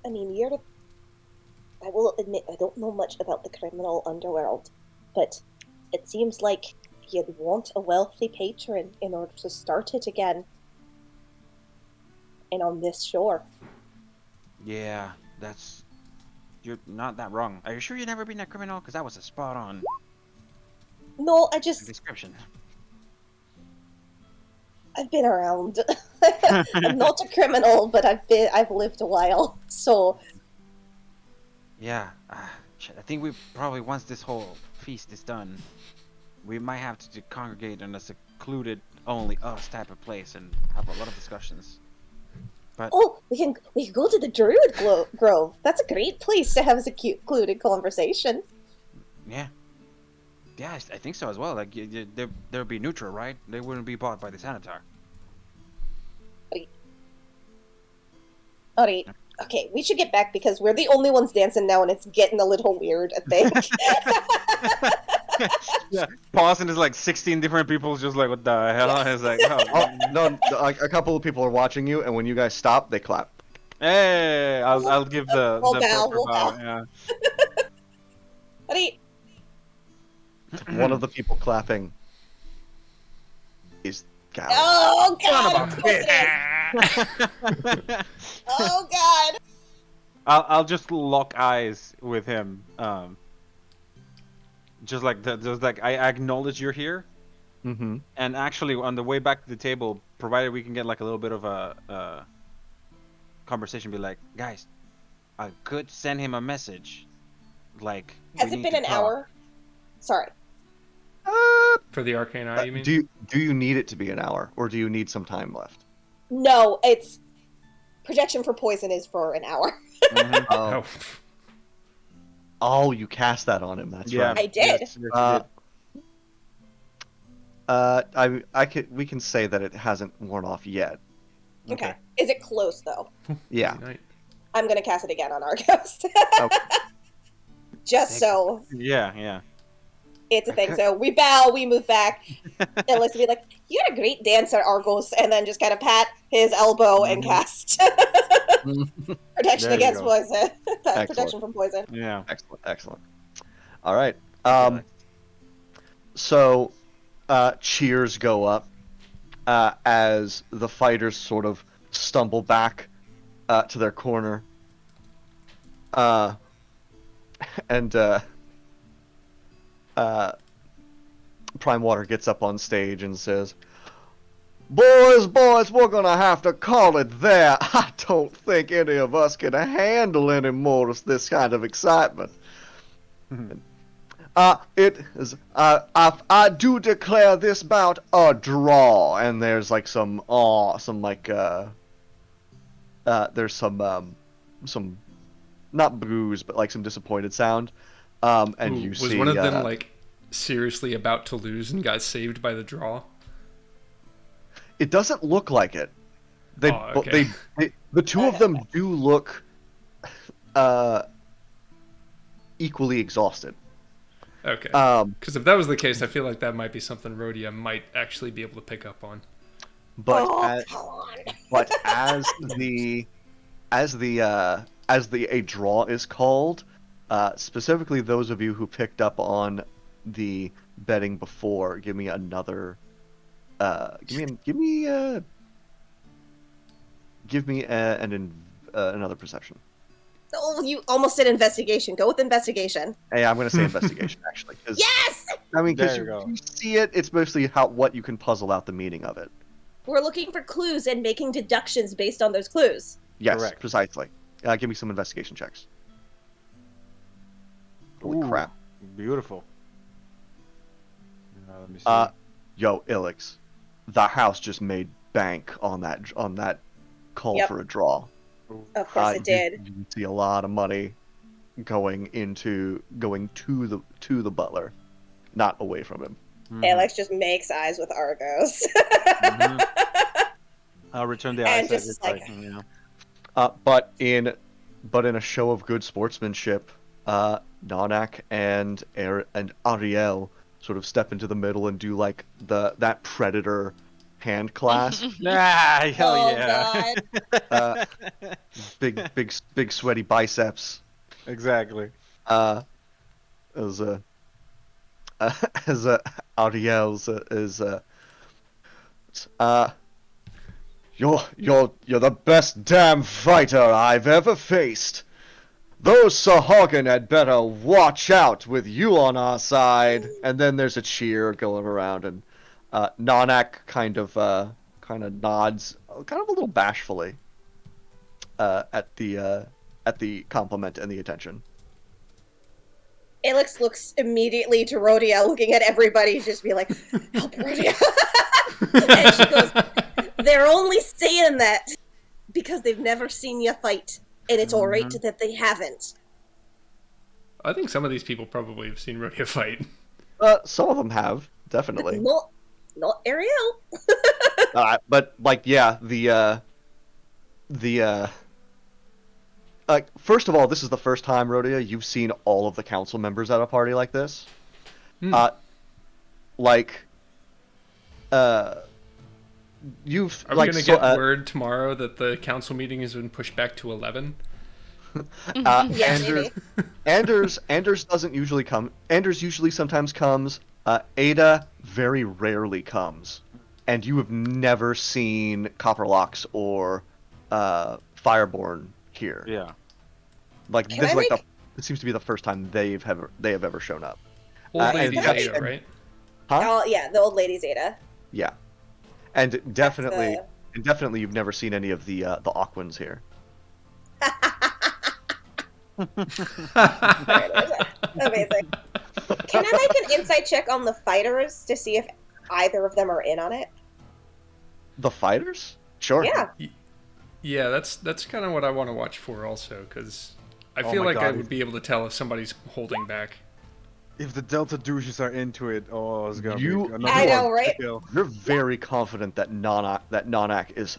I mean, I will admit, I don't know much about the criminal underworld, but it seems like you'd want a wealthy patron in order to start it again. And on this shore. Yeah, you're not that wrong. Are you sure you've never been a criminal? Because that was a spot on No, I just, description. I've been around. I'm not a criminal, but I've lived a while. So Yeah, shit, I think we probably, once this whole feast is done, we might have to congregate in a secluded, only us type of place and have a lot of discussions. But we can go to the Druid Grove. That's a great place to have a secluded conversation. yeah, I think so as well. Like, they'll be neutral, right? They wouldn't be bought by the Sanitar. Alright. Okay, we should get back because we're the only ones dancing now and it's getting a little weird, I think. Yeah, pausing is like 16 different people just like, what the hell? It's like, Oh no, a couple of people are watching you, and when you guys stop, they clap. hey, I'll give the We'll proper bow. bow, yeah. Alright. One of the people clapping is Gal. Oh god! Son of a of course it is. Oh god! I'll just lock eyes with him. Just like I acknowledge you're here, Mm-hmm. and actually on the way back to the table, provided we can get like a little bit of a conversation, be like, guys, I could send him a message. Like, Has we it need been to an talk. hour? Sorry. For the arcane eye, you mean? Do you need it to be an hour, or do you need some time left? No, it's projection for poison is for an hour. Mhm. Oh. Oh, you cast that on him. That's Yeah, right. I did. yes, you Uh, did. we can say that it hasn't worn off yet. Okay. Is it close though? Yeah. Night. I'm gonna cast it again on Argos. Okay. Just so Yeah. it's a thing. Okay. So we bow, we move back. And let's be like, "You're a great dancer, Argos," and then just kind of pat his elbow and Mhm. cast protection There you against go. poison. Excellent. Protection from poison. Yeah. Excellent. All right. So, cheers go up as the fighters sort of stumble back to their corner. And Prime Water gets up on stage and says, boys, we're gonna have to call it there. I don't think any of us can handle any more of this kind of excitement. It is, I do declare this bout a draw, and there's like some not boos, but like some disappointed sound. And Ooh, you was see one of them like seriously about to lose and got saved by the draw? it doesn't look like it. They, Oh, okay. the two of them do look equally exhausted. Okay. Um, Because if that was the case, I feel like that might be something Rhodia might actually be able to pick up on. but Oh, as, come on. but as a draw is called, specifically those of you who picked up on the betting before, give me another. Give me another perception. Oh, you almost did investigation. Go with investigation. Hey, I'm gonna say investigation actually, because Yes! I mean, because There you go. you see it, it's mostly what you can puzzle out the meaning of it. We're looking for clues and making deductions based on those clues. Yes, Correct. precisely. Give me some investigation checks. Holy Ooh, crap. Beautiful. Let me see. Yo, Ilix, the house just made bank on that call Yep. for a draw. Of course it did. You see a lot of money going to the butler, not away from him. Mhm. Alex just makes eyes with Argos. Mhm. I'll return the And eyesight. just It's like- like, you know. But in a show of good sportsmanship, Nanak and Ariel sort of step into the middle and do like that predator hand clasp. Ah, hell Oh, yeah. God. big sweaty biceps. Exactly. As Ariel's you're the best damn fighter I've ever faced. Those Sahagin had better watch out with you on our side. And then there's a cheer going around, and Nanak kind of kind of nods, kind of a little bashfully, at the compliment and the attention. Alex looks immediately to Rhodia, looking at everybody, just be like, help Rhodia. And she goes, they're only saying that because they've never seen you fight, and it's alright that they haven't. I think some of these people probably have seen Rhodia fight. Some of them have, definitely. Not Ariel. But like, yeah, first of all, this is the first time, Rhodia, you've seen all of the council members at a party like this. You've Are we gonna get word tomorrow that the council meeting has been pushed back to 11? Yeah, Anders doesn't usually come. Anders usually sometimes comes. Ada very rarely comes, and you have never seen Copperlocks or Fireborn here. Yeah. Like this is like it seems to be the first time they have ever shown up. Old lady and- Ada, right? Huh? Oh, yeah, the old lady's Ada. Yeah, and definitely you've never seen any of the Aquans here. Amazing. Can I make an insight check on the fighters to see if either of them are in on it? The fighters? Sure. Yeah. Yeah, that's kind of what I want to watch for also, because I feel my like I God. would be able to tell if somebody's holding back. If the Delta douches are into it, it's gonna be another I know, one. right? Kill. You're very confident that Nonak is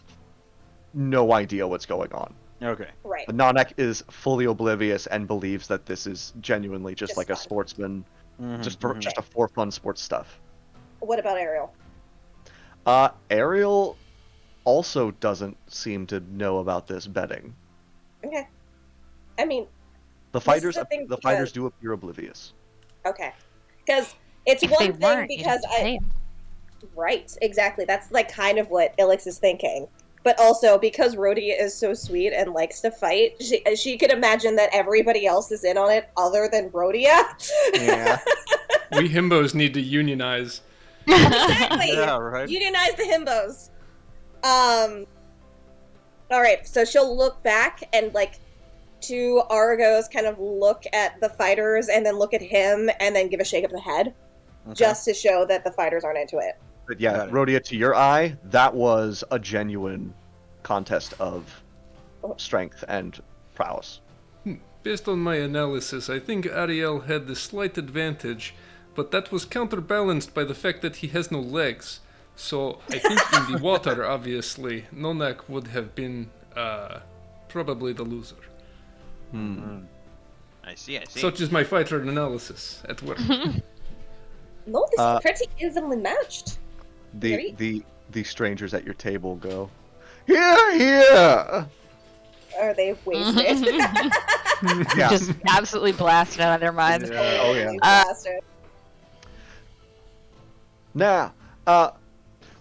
no idea what's going on. Okay. Right. But Nonak is fully oblivious and believes that this is genuinely just like a fun. sportsman, Mhm, just mhm. for fun sports stuff. What about Ariel? Ariel also doesn't seem to know about this betting. Okay. I mean, The This is fighters, the thing, the fighters do appear oblivious. okay. Because it's If one they thing weren't, you'd because have to say it. Right, exactly. That's like kind of what Ilix is thinking. But also because Rhodia is so sweet and likes to fight, she could imagine that everybody else is in on it other than Rhodia. Yeah. We himbos need to unionize. Exactly. Yeah, right. Unionize the himbos. All right, so she'll look back and like two Argos kind of look at the fighters and then look at him and then give a shake of the head Okay. just to show that the fighters aren't into it. But yeah, Got it. Rhodia, to your eye, that was a genuine contest of strength and prowess. Based on my analysis, I think Ariel had the slight advantage, but that was counterbalanced by the fact that he has no legs. So I think in the water, obviously, Nonak would have been probably the loser. I see. Such is my fighter analysis at work. No, this is pretty evenly matched. The strangers at your table go, here! Are they wasted? Yeah. Just absolutely blasted out of their minds. Oh yeah. Bastard. Now,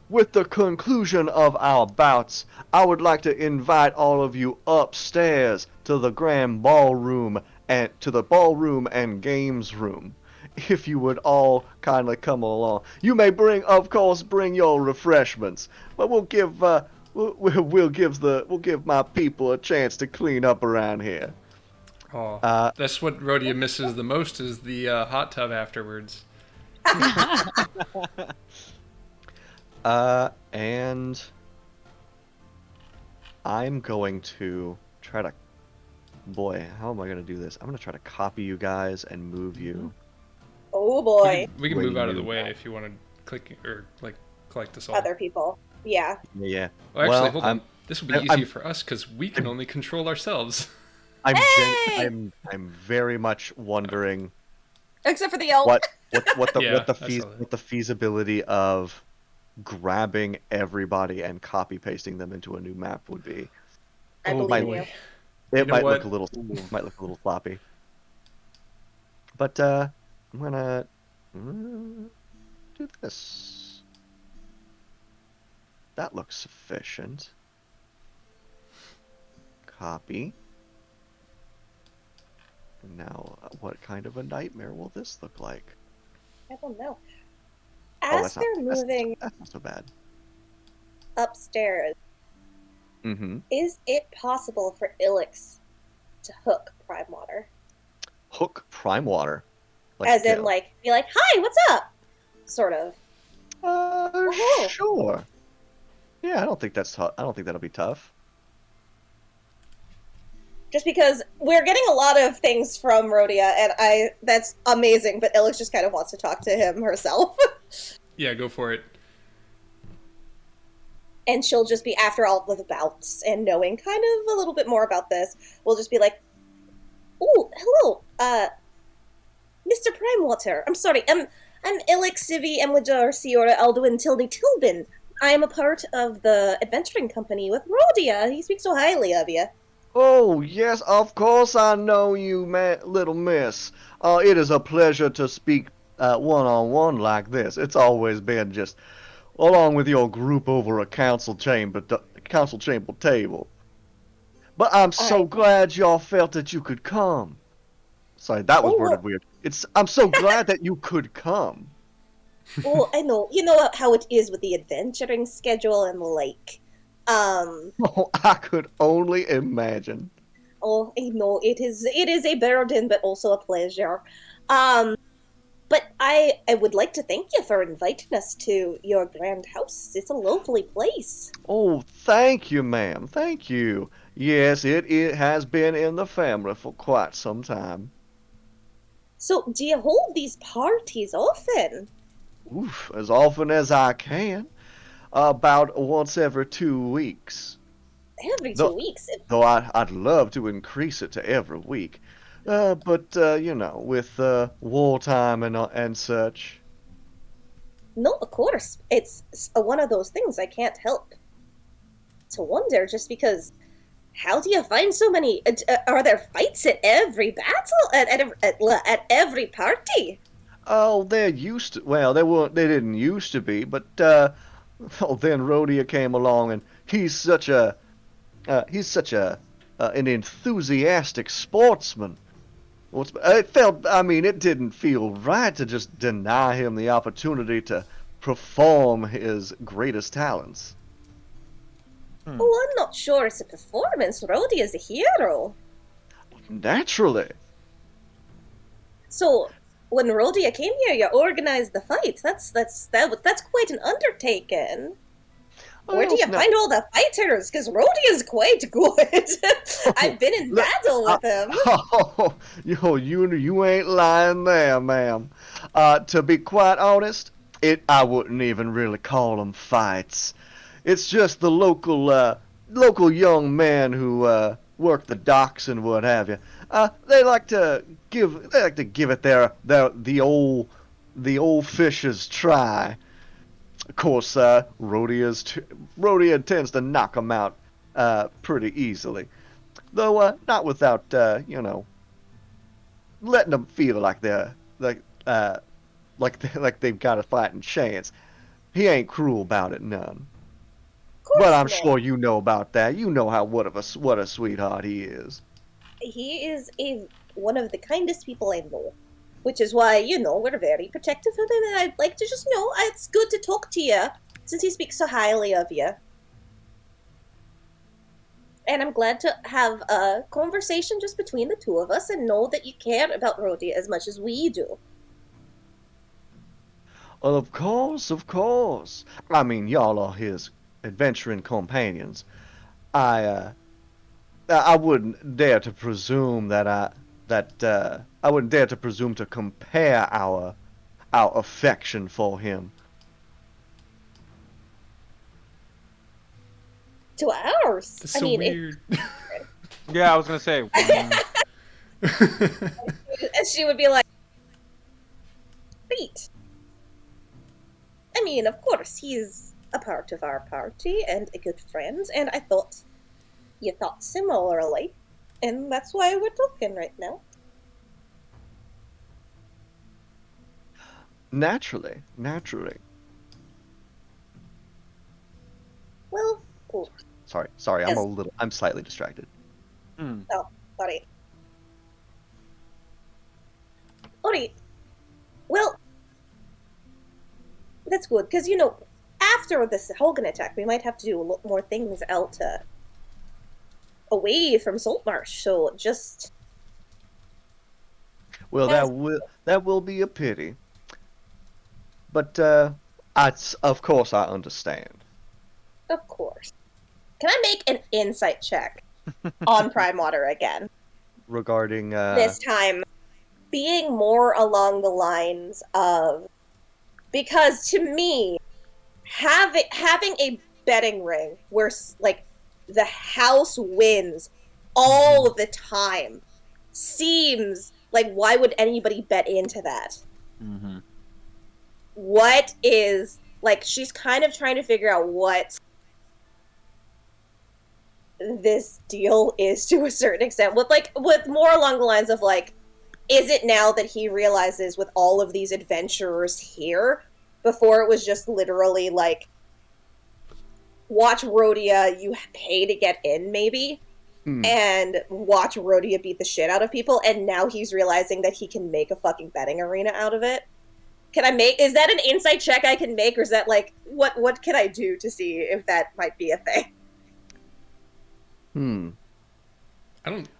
with the conclusion of our bouts, I would like to invite all of you upstairs to the grand ballroom and to the ballroom and games room. If you would all kindly come along, you may bring your refreshments, but we'll give my people a chance to clean up around here. Oh, that's what Rhodia misses the most is the hot tub afterwards. And I'm going to try to. Boy, how am I going to do this? I'm going to try to copy you guys and move you. Oh boy. We can Way move out of the you- way if you want to click or like collect us all. Other people. Yeah. Yeah. Well, actually, hold I'm- on. This will be I'm- easier for us because we can only control ourselves. Hey! I'm very much wondering Except for the elk. what Yeah, I saw that. the feasibility of grabbing everybody and copy pasting them into a new map would be. I Oh, believe boy. you. It know might what? look a little floppy. But I'm gonna do this. That looks sufficient. Copy. And now, what kind of a nightmare will this look like? I don't know. Oh, As they're moving, That's not so bad. upstairs, Mm-hmm. is it possible for Ilix to hook Prime Water? Hook prime water. As in, Kill. like, be like, hi, what's up? Sort of. Oh. Sure. Yeah, I don't think that's tough. I don't think that'll be tough. Just because we're getting a lot of things from Rhodia, and that's amazing, but Ilix just kind of wants to talk to him herself. Yeah, go for it. And she'll just be, after all of the bouts and knowing kind of a little bit more about this, we'll just be like, oh, hello, Mr. Primewater. I'm sorry, I'm Ilix Civi Emwadar Siora Alduin Tildy Tilbin. I am a part of the adventuring company with Rhodia. He speaks so highly of you. Oh, yes, of course I know you, little miss. It is a pleasure to speak one-on-one like this. It's always been just along with your group over a council chamber table. But I'm so glad y'all felt that you could come. Sorry, that was worded weird. I'm so glad that you could come. Oh, I know. You know how it is with the adventuring schedule and the like. Oh, I could only imagine. Oh, I know it is a burden, but also a pleasure. But I would like to thank you for inviting us to your grand house. It's a lovely place. Oh, thank you, ma'am. Thank you. Yes, it has been in the family for quite some time. So, do you hold these parties often? Oof, as often as I can. About once every 2 weeks. Every 2 weeks? Though I'd love to increase it to every week. But you know, with wartime and such. No, of course. It's one of those things I can't help to wonder, just because how do you find so many? Are there fights at every battle? At every party? Oh, there used to. Well, they didn't used to be, but oh, then Rhodia came along, and he's such a an enthusiastic sportsman. It didn't feel right to just deny him the opportunity to perform his greatest talents. Oh, I'm not sure it's a performance. Rhodey is a hero. Naturally. So, when Rhodia came here, you organized the fights. That's quite an undertaking. Where do you find all the fighters? Because Rhodia is quite good. I've been in battle with him. Oh, you ain't lying there, ma'am. To be quite honest, I wouldn't even really call them fights. It's just the local young men who work the docks and what have you. They like to give it the old fishers try. Of course, Rhodia tends to knock them out pretty easily, though not without letting them feel like they're like they've got a fighting chance. He ain't cruel about it none. But I'm sure you know about that. You know what a sweetheart he is. He is one of the kindest people I know. Which is why, we're very protective of him, and I'd like to just know it's good to talk to you, since he speaks so highly of you. And I'm glad to have a conversation just between the two of us and know that you care about Rhodia as much as we do. Of course, of course. I mean, y'all are his adventuring companions. I wouldn't dare to presume I wouldn't dare to presume to compare our affection for him to ours. That's so weird. Yeah, I was gonna say. And she would be like, "Great. I mean, of course, he's a part of our party and a good friend, and I thought you thought similarly, and that's why we're talking right now." Naturally. Well, cool. Sorry, I'm slightly distracted. Hmm. Oh, sorry. Alright. Well, that's good, because, after this Hogan attack, we might have to do a lot more things out away from Saltmarsh. So just Well, that will be a pity. But of course I understand. of course. Can I make an insight check on Prime Water again? Regarding This time being more along the lines of, because to me, having a betting ring where like the house wins all the time seems like, why would anybody bet into that? Mm-hmm. What is, like, she's kind of trying to figure out what this deal is to a certain extent, with more along the lines of, like, is it now that he realizes with all of these adventurers here, before it was just literally like, watch Rhodia, you pay to get in, maybe, and watch Rhodia beat the shit out of people, and now he's realizing that he can make a fucking betting arena out of it. Is that an insight check I can make, or is that, like, what can I do to see if that might be a thing?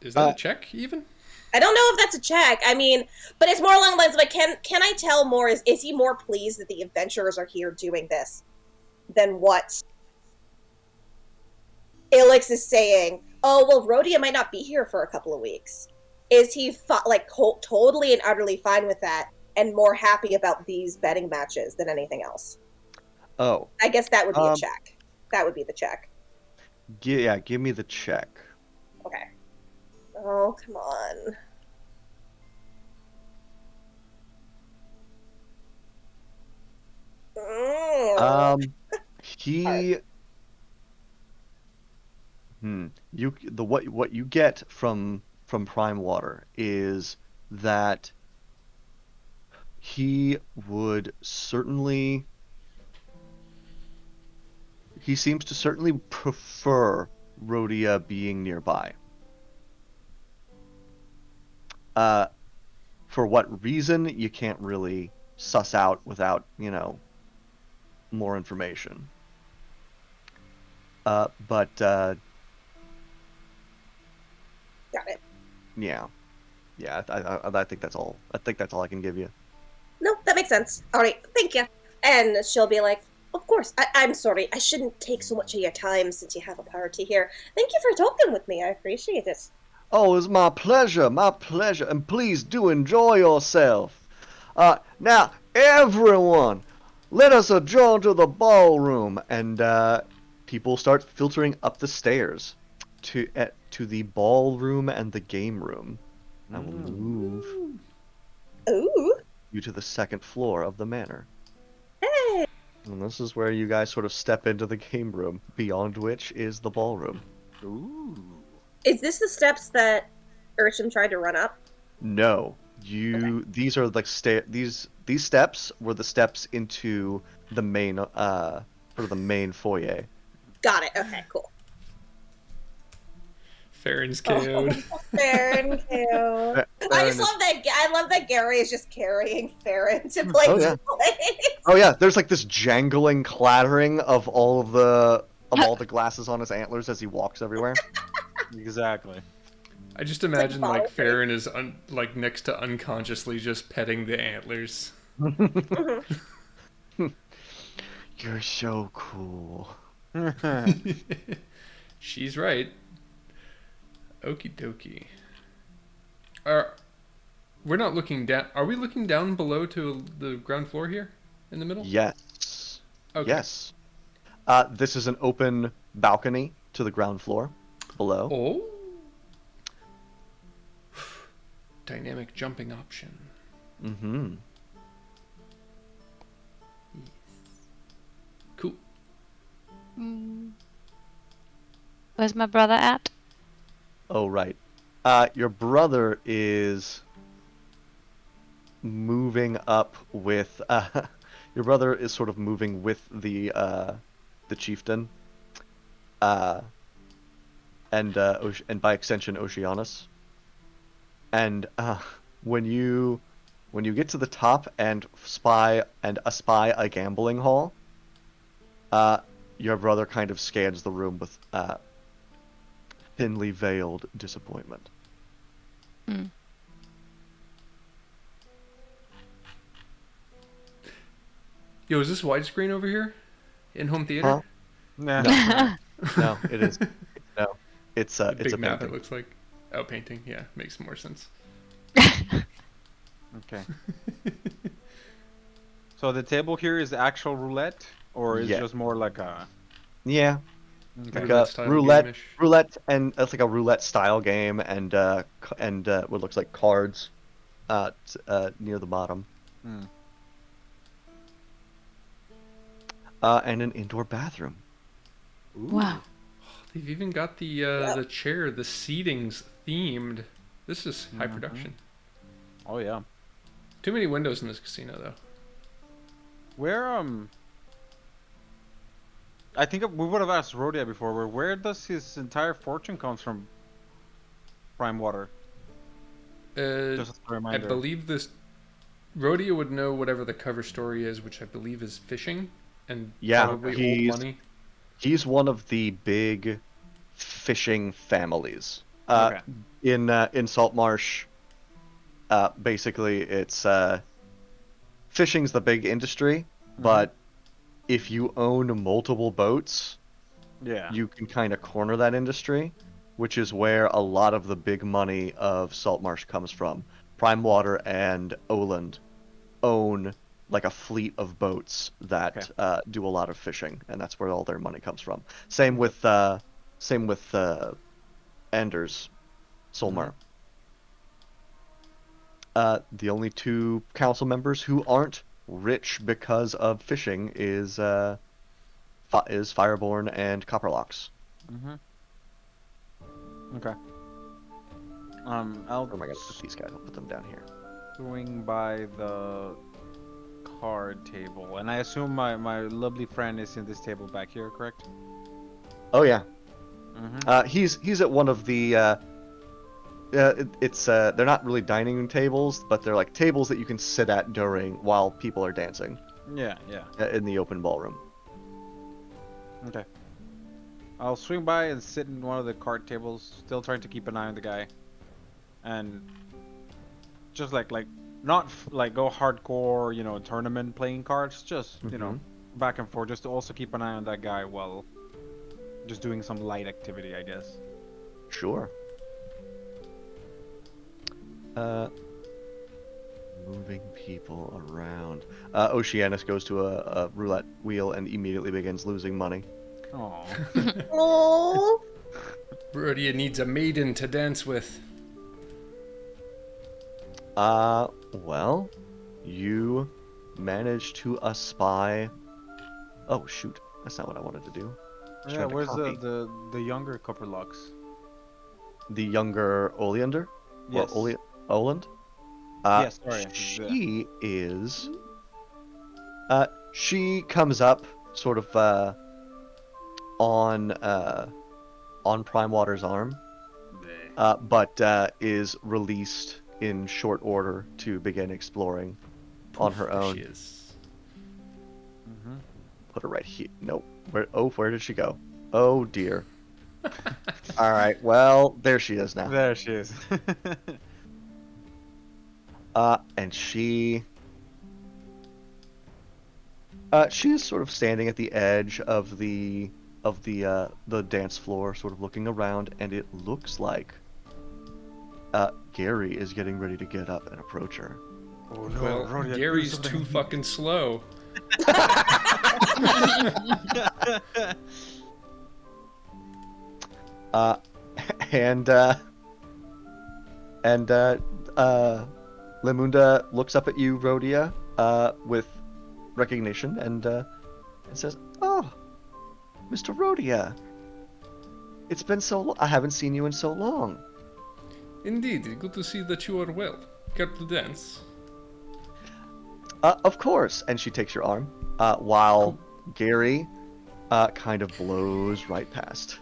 Is that a check, even? I don't know if that's a check. I mean, but it's more along the lines of, like, can I tell more? Is he more pleased that the adventurers are here doing this than what Ilix is saying? Oh, well, Rhodia might not be here for a couple of weeks. Is he totally and utterly fine with that and more happy about these betting matches than anything else? Oh. I guess that would be a check. That would be the check. Yeah, give me the check. Okay. Oh, come on. What you get from Prime Water is that he seems to certainly prefer Rhodia being nearby. For what reason, you can't really suss out without, more information. But Got it. yeah, I think that's all. I think that's all I can give you. No, that makes sense. All right, thank you. And she'll be like, of course, I'm sorry. I shouldn't take so much of your time since you have a party here. Thank you for talking with me. I appreciate it. Oh, it's my pleasure, and please do enjoy yourself. Now, everyone, let us adjourn to the ballroom, and people start filtering up the stairs to the ballroom and the game room. I will move you to the second floor of the manor. Hey! And this is where you guys sort of step into the game room, beyond which is the ballroom. Ooh. Is this the steps that Urchin tried to run up? No, these are like these steps were the steps into the main the main foyer. Got it. Okay, cool. Farron's KO'd. Farron KO. I just love that. I love that Gary is just carrying Farron to play. Oh yeah, there's like this jangling clattering of all the glasses on his antlers as he walks everywhere. Exactly. I just imagine like Farron is like next to unconsciously just petting the antlers. You're so cool. She's right. Okie dokie. We're not looking down. Are we looking down below to the ground floor here in the middle? Yes. Okay. Yes. This is an open balcony to the ground floor below. Oh. Dynamic jumping option. Mm-hmm. Yes. Cool. Where's my brother at? Oh, right. Your brother is moving up with. Your brother is sort of moving with the chieftain, and by extension Oceanus. And when you get to the top and espy a gambling hall, Your brother kind of scans the room with thinly veiled disappointment. Yo, is this widescreen over here? In-home theater? Huh? Nah. No, it is. No, it's The it's big a map, painting. it looks like. Oh, painting. Yeah, makes more sense. Okay. So the table here is actual roulette, or is Yeah. just more like a? Yeah, Okay. like Roulette a style roulette, game-ish. and it's like a roulette style game, and what looks like cards, near the bottom, Hmm. and an indoor bathroom. Wow. They've even got the chair, the seating's themed. This is high production. Oh yeah. Too many windows in this casino, though. Where I think we would have asked Rhodia before. Where does his entire fortune comes from? Prime Water. Just as a I reminder. believe this. Rhodia would know whatever the cover story is, which I believe is fishing and Yeah, probably old he's money. he's one of the big fishing families. Okay. In Saltmarsh, basically it's fishing's the big industry, but if you own multiple boats, Yeah. you can kind of corner that industry, which is where a lot of the big money of Saltmarsh comes from. Prime Water and Oland own like a fleet of boats that do a lot of fishing, and that's where all their money comes from. Same with Anders, Solmar. The only two council members who aren't rich because of fishing is Fireborn and Copperlocks. Okay. I'll Oh my god, put these guys. I'll put them down here. swing by the card table, and I assume my lovely friend is in this table back here, correct? Oh yeah. Mm-hmm. He's at one of the. They're not really dining room tables, but they're like tables that you can sit at while people are dancing Yeah, yeah. in the open ballroom. Okay. I'll swing by and sit in one of the card tables, still trying to keep an eye on the guy, and just like not like go hardcore, tournament playing cards, just back and forth, just to also keep an eye on that guy while just doing some light activity, I guess. Sure. Moving people around. Oceanus goes to a roulette wheel and immediately begins losing money. Oh. Oh, Rhodia needs a maiden to dance with. Well, you manage to espy. Oh shoot, that's not what I wanted to do. I was Yeah, trying to where's copy. the younger Copperlocks? The younger Oleander? Yes. Or Oland? Yes, sorry. She is. She comes up sort of on Prime Water's arm, but is released in short order to begin exploring on her There own. she is. Put her right here. Nope. Where did she go? Oh dear. All right. Well, there she is now. There she is. And she is sort of standing at the edge of the dance floor, sort of looking around, and it looks like Gary is getting ready to get up and approach her. Oh no, Well, Rhodia, do Gary's something. too fucking slow. And Lemunda looks up at you, Rhodia, with recognition, and says, "Oh, Mr. Rhodia, it's been I haven't seen you in so long." Indeed, good to see that you are well. Care to dance? Of course. And she takes your arm, while Gary kind of blows right past.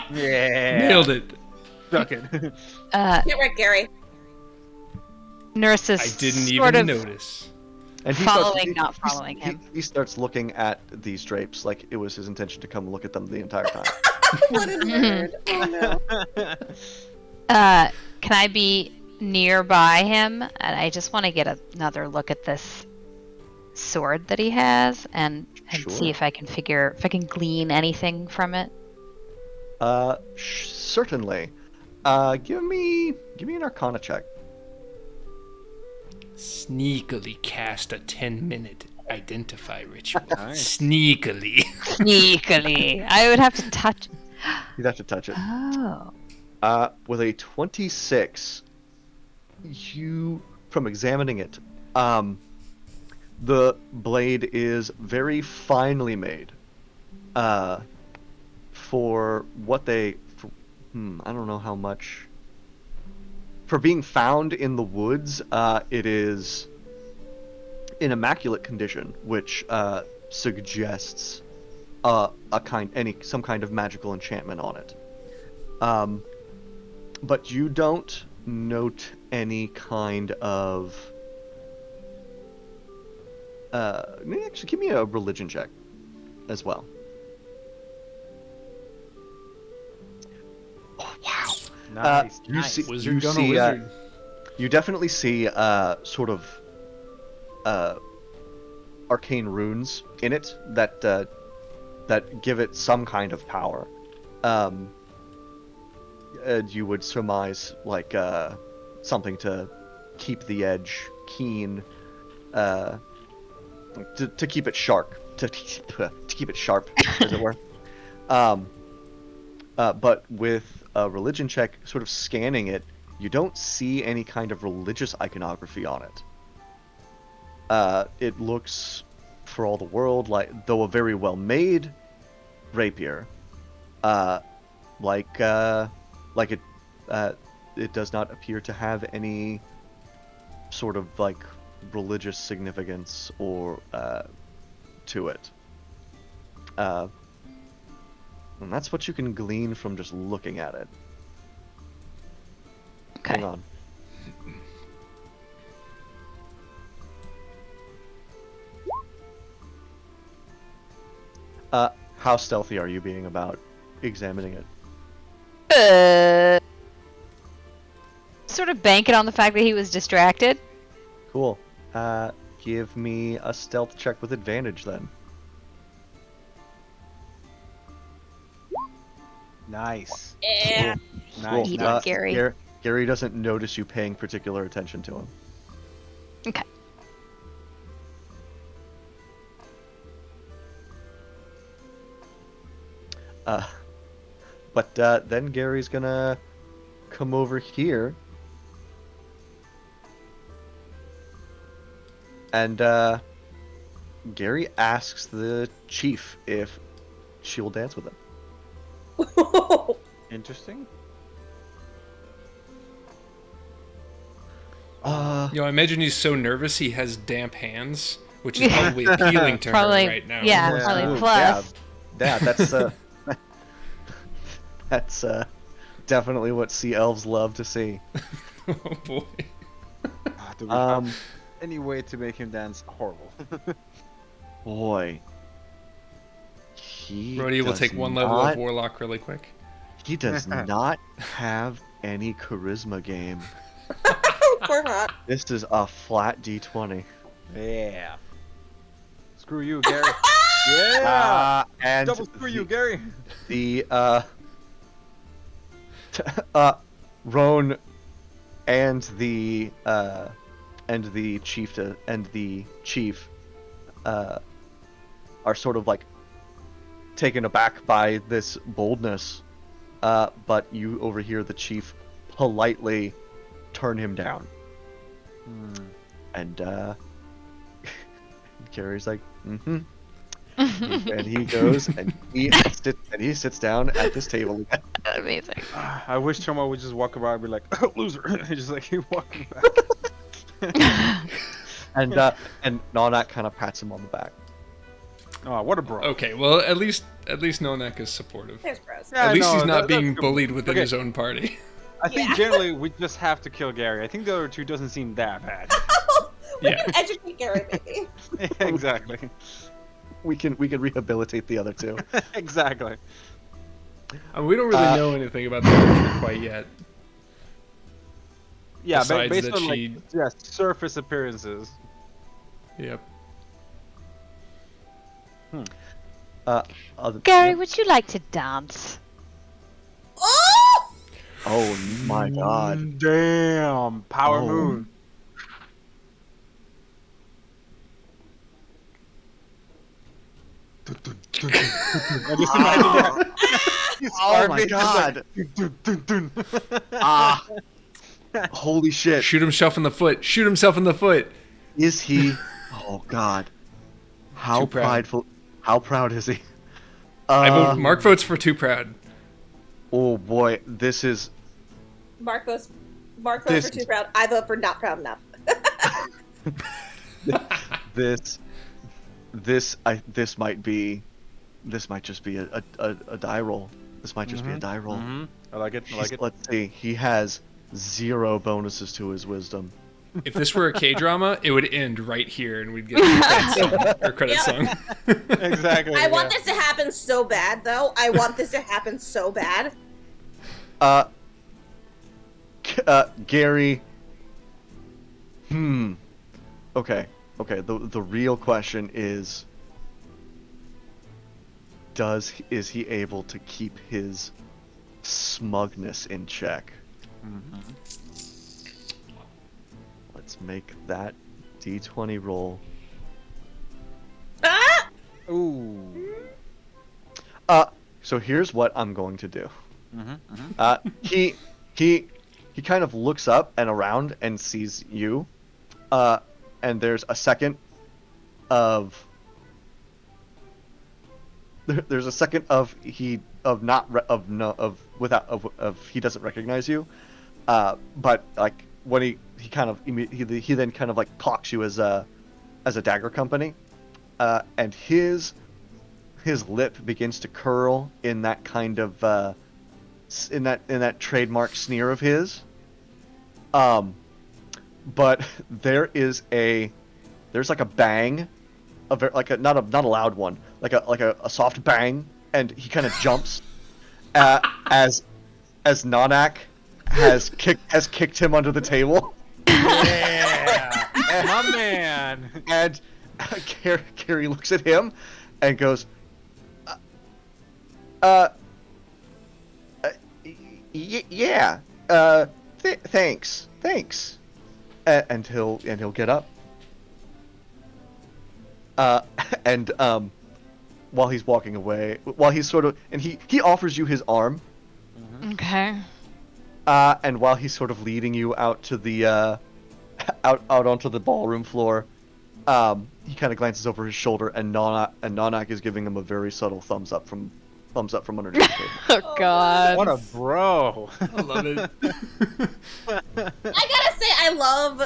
Yeah. Nailed it. Suck it. get right, Gary. Nurses I didn't sort even of notice. And Following, not following him. He starts looking at these drapes like it was his intention to come look at them the entire time. What a nerd. Oh no. Can I be nearby him? And I just want to get another look at this sword that he has, and Sure. see if I can glean anything from it. Certainly. Give me an Arcana check. Sneakily cast a 10-minute identify ritual. Nice. Sneakily. Sneakily. I would have to touch. You'd have to touch it. Oh. With a 26, from examining it, the blade is very finely made. For what I don't know how much. For being found in the woods, it is in immaculate condition, which suggests some kind of magical enchantment on it. But you don't note any kind of. Actually, give me a religion check, as well. Oh, wow. Nice. You nice. see, Wizard you gonna see, wizard. you definitely see sort of arcane runes in it that give it some kind of power. And you would surmise like something to keep the edge keen, to keep it sharp, to keep it sharp, as it were. But with a religion check, sort of scanning it, you don't see any kind of religious iconography on it. It looks, for all the world, like, though a very well-made rapier, it does not appear to have any sort of like religious significance or to it. And that's what you can glean from just looking at it. Okay. Hang on. How stealthy are you being about examining it? Sort of banking on the fact that he was distracted. Cool. Give me a stealth check with advantage then. Nice. Yeah. Nice. Eat it, nice. Gary. Gary doesn't notice you paying particular attention to him. Okay. But then Gary's gonna come over here. And Gary asks the chief if she will dance with him. Interesting. I imagine he's so nervous he has damp hands, which is probably appealing to Probably, her right now. yeah, Yeah. probably Ooh, plus. yeah, that's definitely what sea elves love to see. Oh boy. Do we have any way to make him dance? Horrible. Boy. Brody will take one level of Warlock really quick. He does not have any charisma game. Poor Hot. This is a flat D20. Yeah. Screw you, Gary. Yeah. And Double screw you, Gary. the Roan and the chief are sort of like taken aback by this boldness, but you overhear the chief politely turn him down. And Gary's like, mm-hmm. And he goes and he sits down at this table again. Amazing. I wish Tomo would just walk by and be like, oh, loser. Just like keep walking back. And Nonak kind of pats him on the back. Oh, what a bro. Okay, well at least Nonak is supportive. There's bros. Yeah, At least no, he's not that's being good. bullied within Okay. his own party. I think Yeah. generally we just have to kill Gary. I think the other two doesn't seem that bad. We Yeah. can educate Gary, maybe. Exactly. We can rehabilitate the other two. Exactly. We don't really know anything about the archer quite yet. Yeah, Besides based that on she- like yeah, surface appearances. Yep. Gary, would you like to dance? Oh! Oh my god. Damn, power Oh. move. I just imagine that. He's Oh my starving, god. it's like, dun, dun, dun. Ah. Holy shit. Shoot himself in the foot. Shoot himself in the foot. Is he? Oh god. How Too proud. prideful. How proud is he? I vote, Mark votes for too proud. Oh boy, this is Mark votes This- for too proud. I vote for not proud enough. this might just be a die roll. This might just be a die roll. Mhm. I like it. I like it. Let's see. He has 0 bonuses to his wisdom. If this were a K-drama, it would end right here, and we'd get a credit Yep. song. Exactly. I want yeah. this to happen so bad, though. I want this to happen so bad. Gary. Okay. The real question is is he able to keep his smugness in check? Let's make that D20 roll. Ah! Ooh. So here's what I'm going to do. He kind of looks up and around and sees you. And there's a second of he doesn't recognize you. But like when he then kind of like clocks you as a dagger company. And his lip begins to curl in that kind of in that trademark sneer of his. But there's like a bang, not a loud one, like a soft bang, and he kind of jumps as Nanak has kicked him under the table. Yeah. My man. And Carrie looks at him and goes, yeah, thanks. And he'll get up. And while he's walking away, he offers you his arm. Okay. And while he's sort of leading you out to the out onto the ballroom floor, he kind of glances over his shoulder, and Nanak is giving him a very subtle thumbs up from underneath the table. Oh God. What a bro. I love it. I gotta say, I love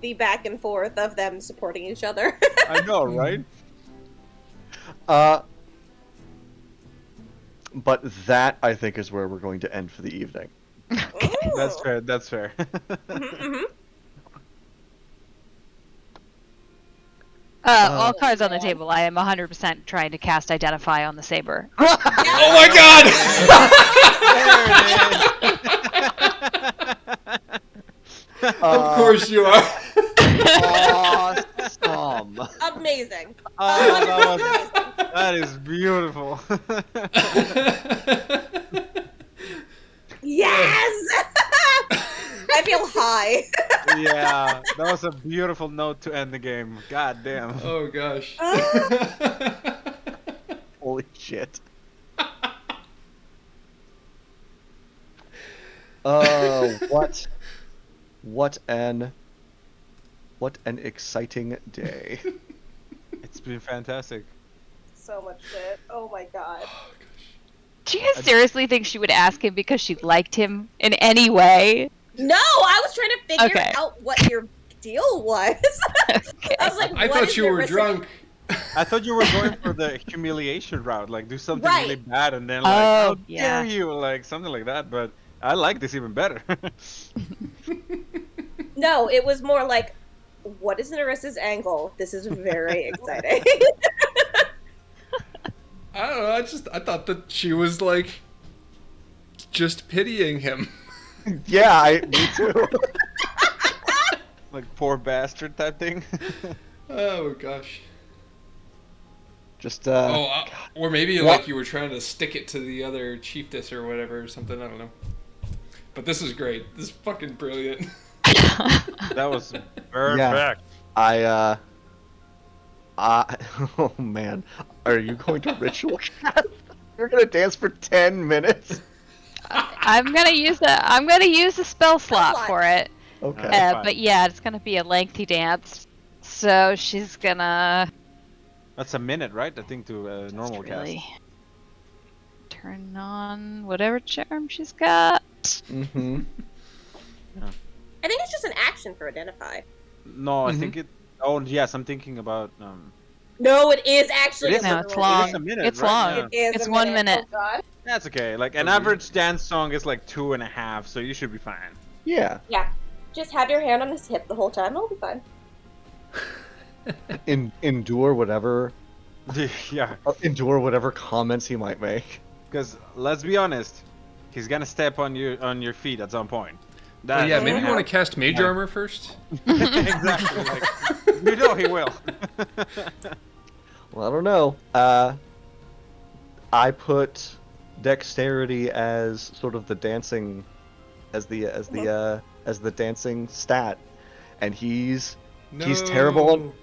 the back and forth of them supporting each other. I know, right? But that, I think, is where we're going to end for the evening. That's fair. That's fair. All cards on the table. I am 100% trying to cast Identify on the saber. Oh my god! Of course you are. Awesome. Amazing. That is beautiful. Yes! I feel high. Yeah, that was a beautiful note to end the game. God damn. Oh gosh. Holy shit. Oh, what an exciting day. It's been fantastic. So much shit. Oh my god. Do you guys seriously think she would ask him because she liked him in any way? No, I was trying to figure Okay. out what your deal was. Okay. I was like, I what thought is you your were risk- drunk. I thought you were going for the humiliation route, like do something Right. really bad and then like, Oh, how yeah. dare you, like something like that. But I like this even better. No, it was more like, what is Narissa's angle? This is very exciting. I don't know. I thought that she was like just pitying him. Yeah, me too. Like poor bastard type thing. Oh gosh. Just Or maybe What? like you were trying to stick it to the other chiefess or whatever or something. I don't know. But this is great. This is fucking brilliant. That was perfect. Yeah. Oh man, are you going to ritual cast? You're gonna dance for 10 minutes. I'm gonna use a spell slot slot. for it. Okay. Fine. But yeah, it's gonna be a lengthy dance. So she's gonna That's a minute, right? I think to normal really cast. turn on whatever charm she's got. Mm-hmm. I think it's just an action for identify. No, I think it. Oh yes, I'm thinking about. No, it is actually It is a No, a- it's literal long. It is a minute, It's right? long. Yeah. It is It's a 1 minute. Oh, God. That's okay. Like an Oh, average dance song is like 2.5, so you should be fine. Yeah. Yeah. Just have your hand on his hip the whole time. It'll be fine. Endure whatever Yeah, comments he might make. because let's be honest, he's gonna step on your feet at some point. Oh yeah, maybe you That's- want to cast Mage Armor first? exactly. Like, you know he will. Well, I don't know. I put dexterity as sort of the dancing, as the dancing stat, and he's terrible.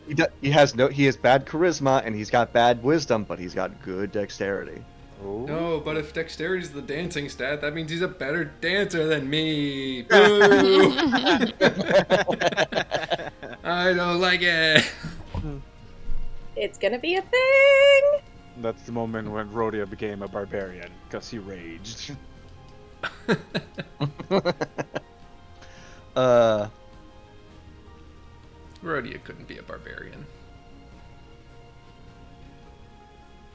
He has bad charisma and he's got bad wisdom, but he's got good dexterity. No, but if dexterity is the dancing stat, that means he's a better dancer than me. Boo! I don't like it. It's gonna be a thing. That's the moment when Rhodia became a barbarian because he raged. Rhodia couldn't be a barbarian.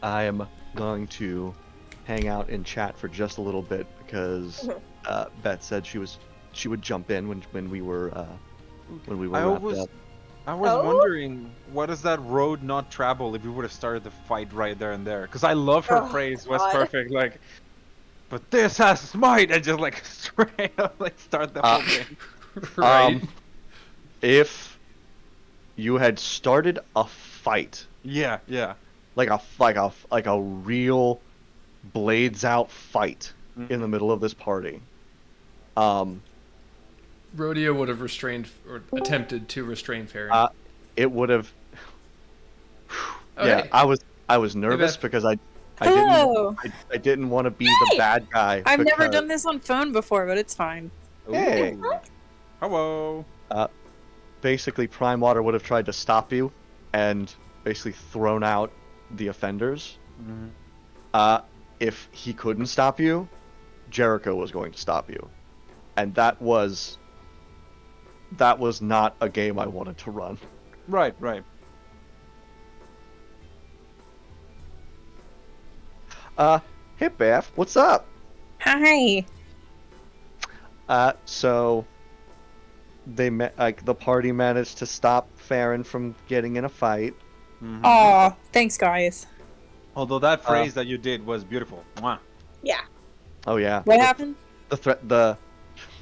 I am going to hang out in chat for just a little bit because Beth said she would jump in when we were wrapped up. I was Oh? wondering, what does that road not travel if we would have started the fight right there and there? Because I love her Oh, phrase was God. perfect, like, but this has smite, and just like straight up like start the whole thing. Right? If you had started a fight, Yeah. like a real blades out fight in the middle of this party, Rhodia would have restrained or attempted to restrain Farron. it would have. Oh, Yeah, hey. I was nervous Beth. because I Hello. didn't want to be the bad guy. I've never because- done this on phone before, but it's fine. Hey. Ooh. Hello. Basically, Prime Water would have tried to stop you and basically thrown out the offenders. If he couldn't stop you, Jericho was going to stop you, and that was not a game I wanted to run. Right. Hey Beth, what's up? Hi. So the party managed to stop Farron from getting in a fight. Aw, thanks, guys. Although that phrase that you did was beautiful. Mwah. Yeah. Oh yeah. What happened? The threat, the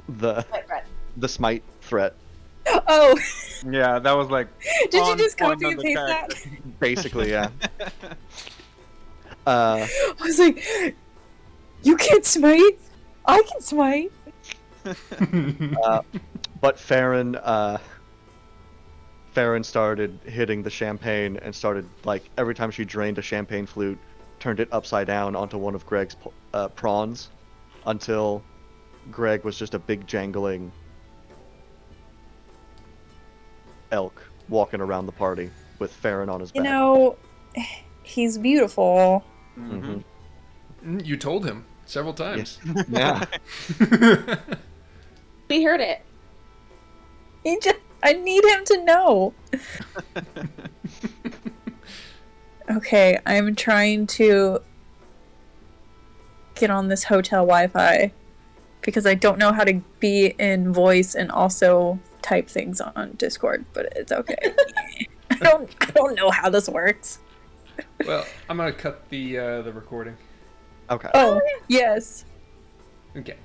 Right. the smite threat, Oh, Yeah, that was like. did you on just point copy on and the paste character. that? basically, yeah. I was like, you can't smite. I can smite. But Farron started hitting the champagne and started, like, every time she drained a champagne flute, turned it upside down onto one of Greg's prawns until Greg was just a big jangling elk walking around the party with Farron on his back. You know, he's beautiful. Mhm. You told him several times. Yeah. We heard it. I need him to know. Okay, I'm trying to get on this hotel Wi-Fi because I don't know how to be in voice and also type things on Discord, but it's okay. I don't know how this works. Well, I'm gonna cut the recording. Okay. Oh, yes. Okay.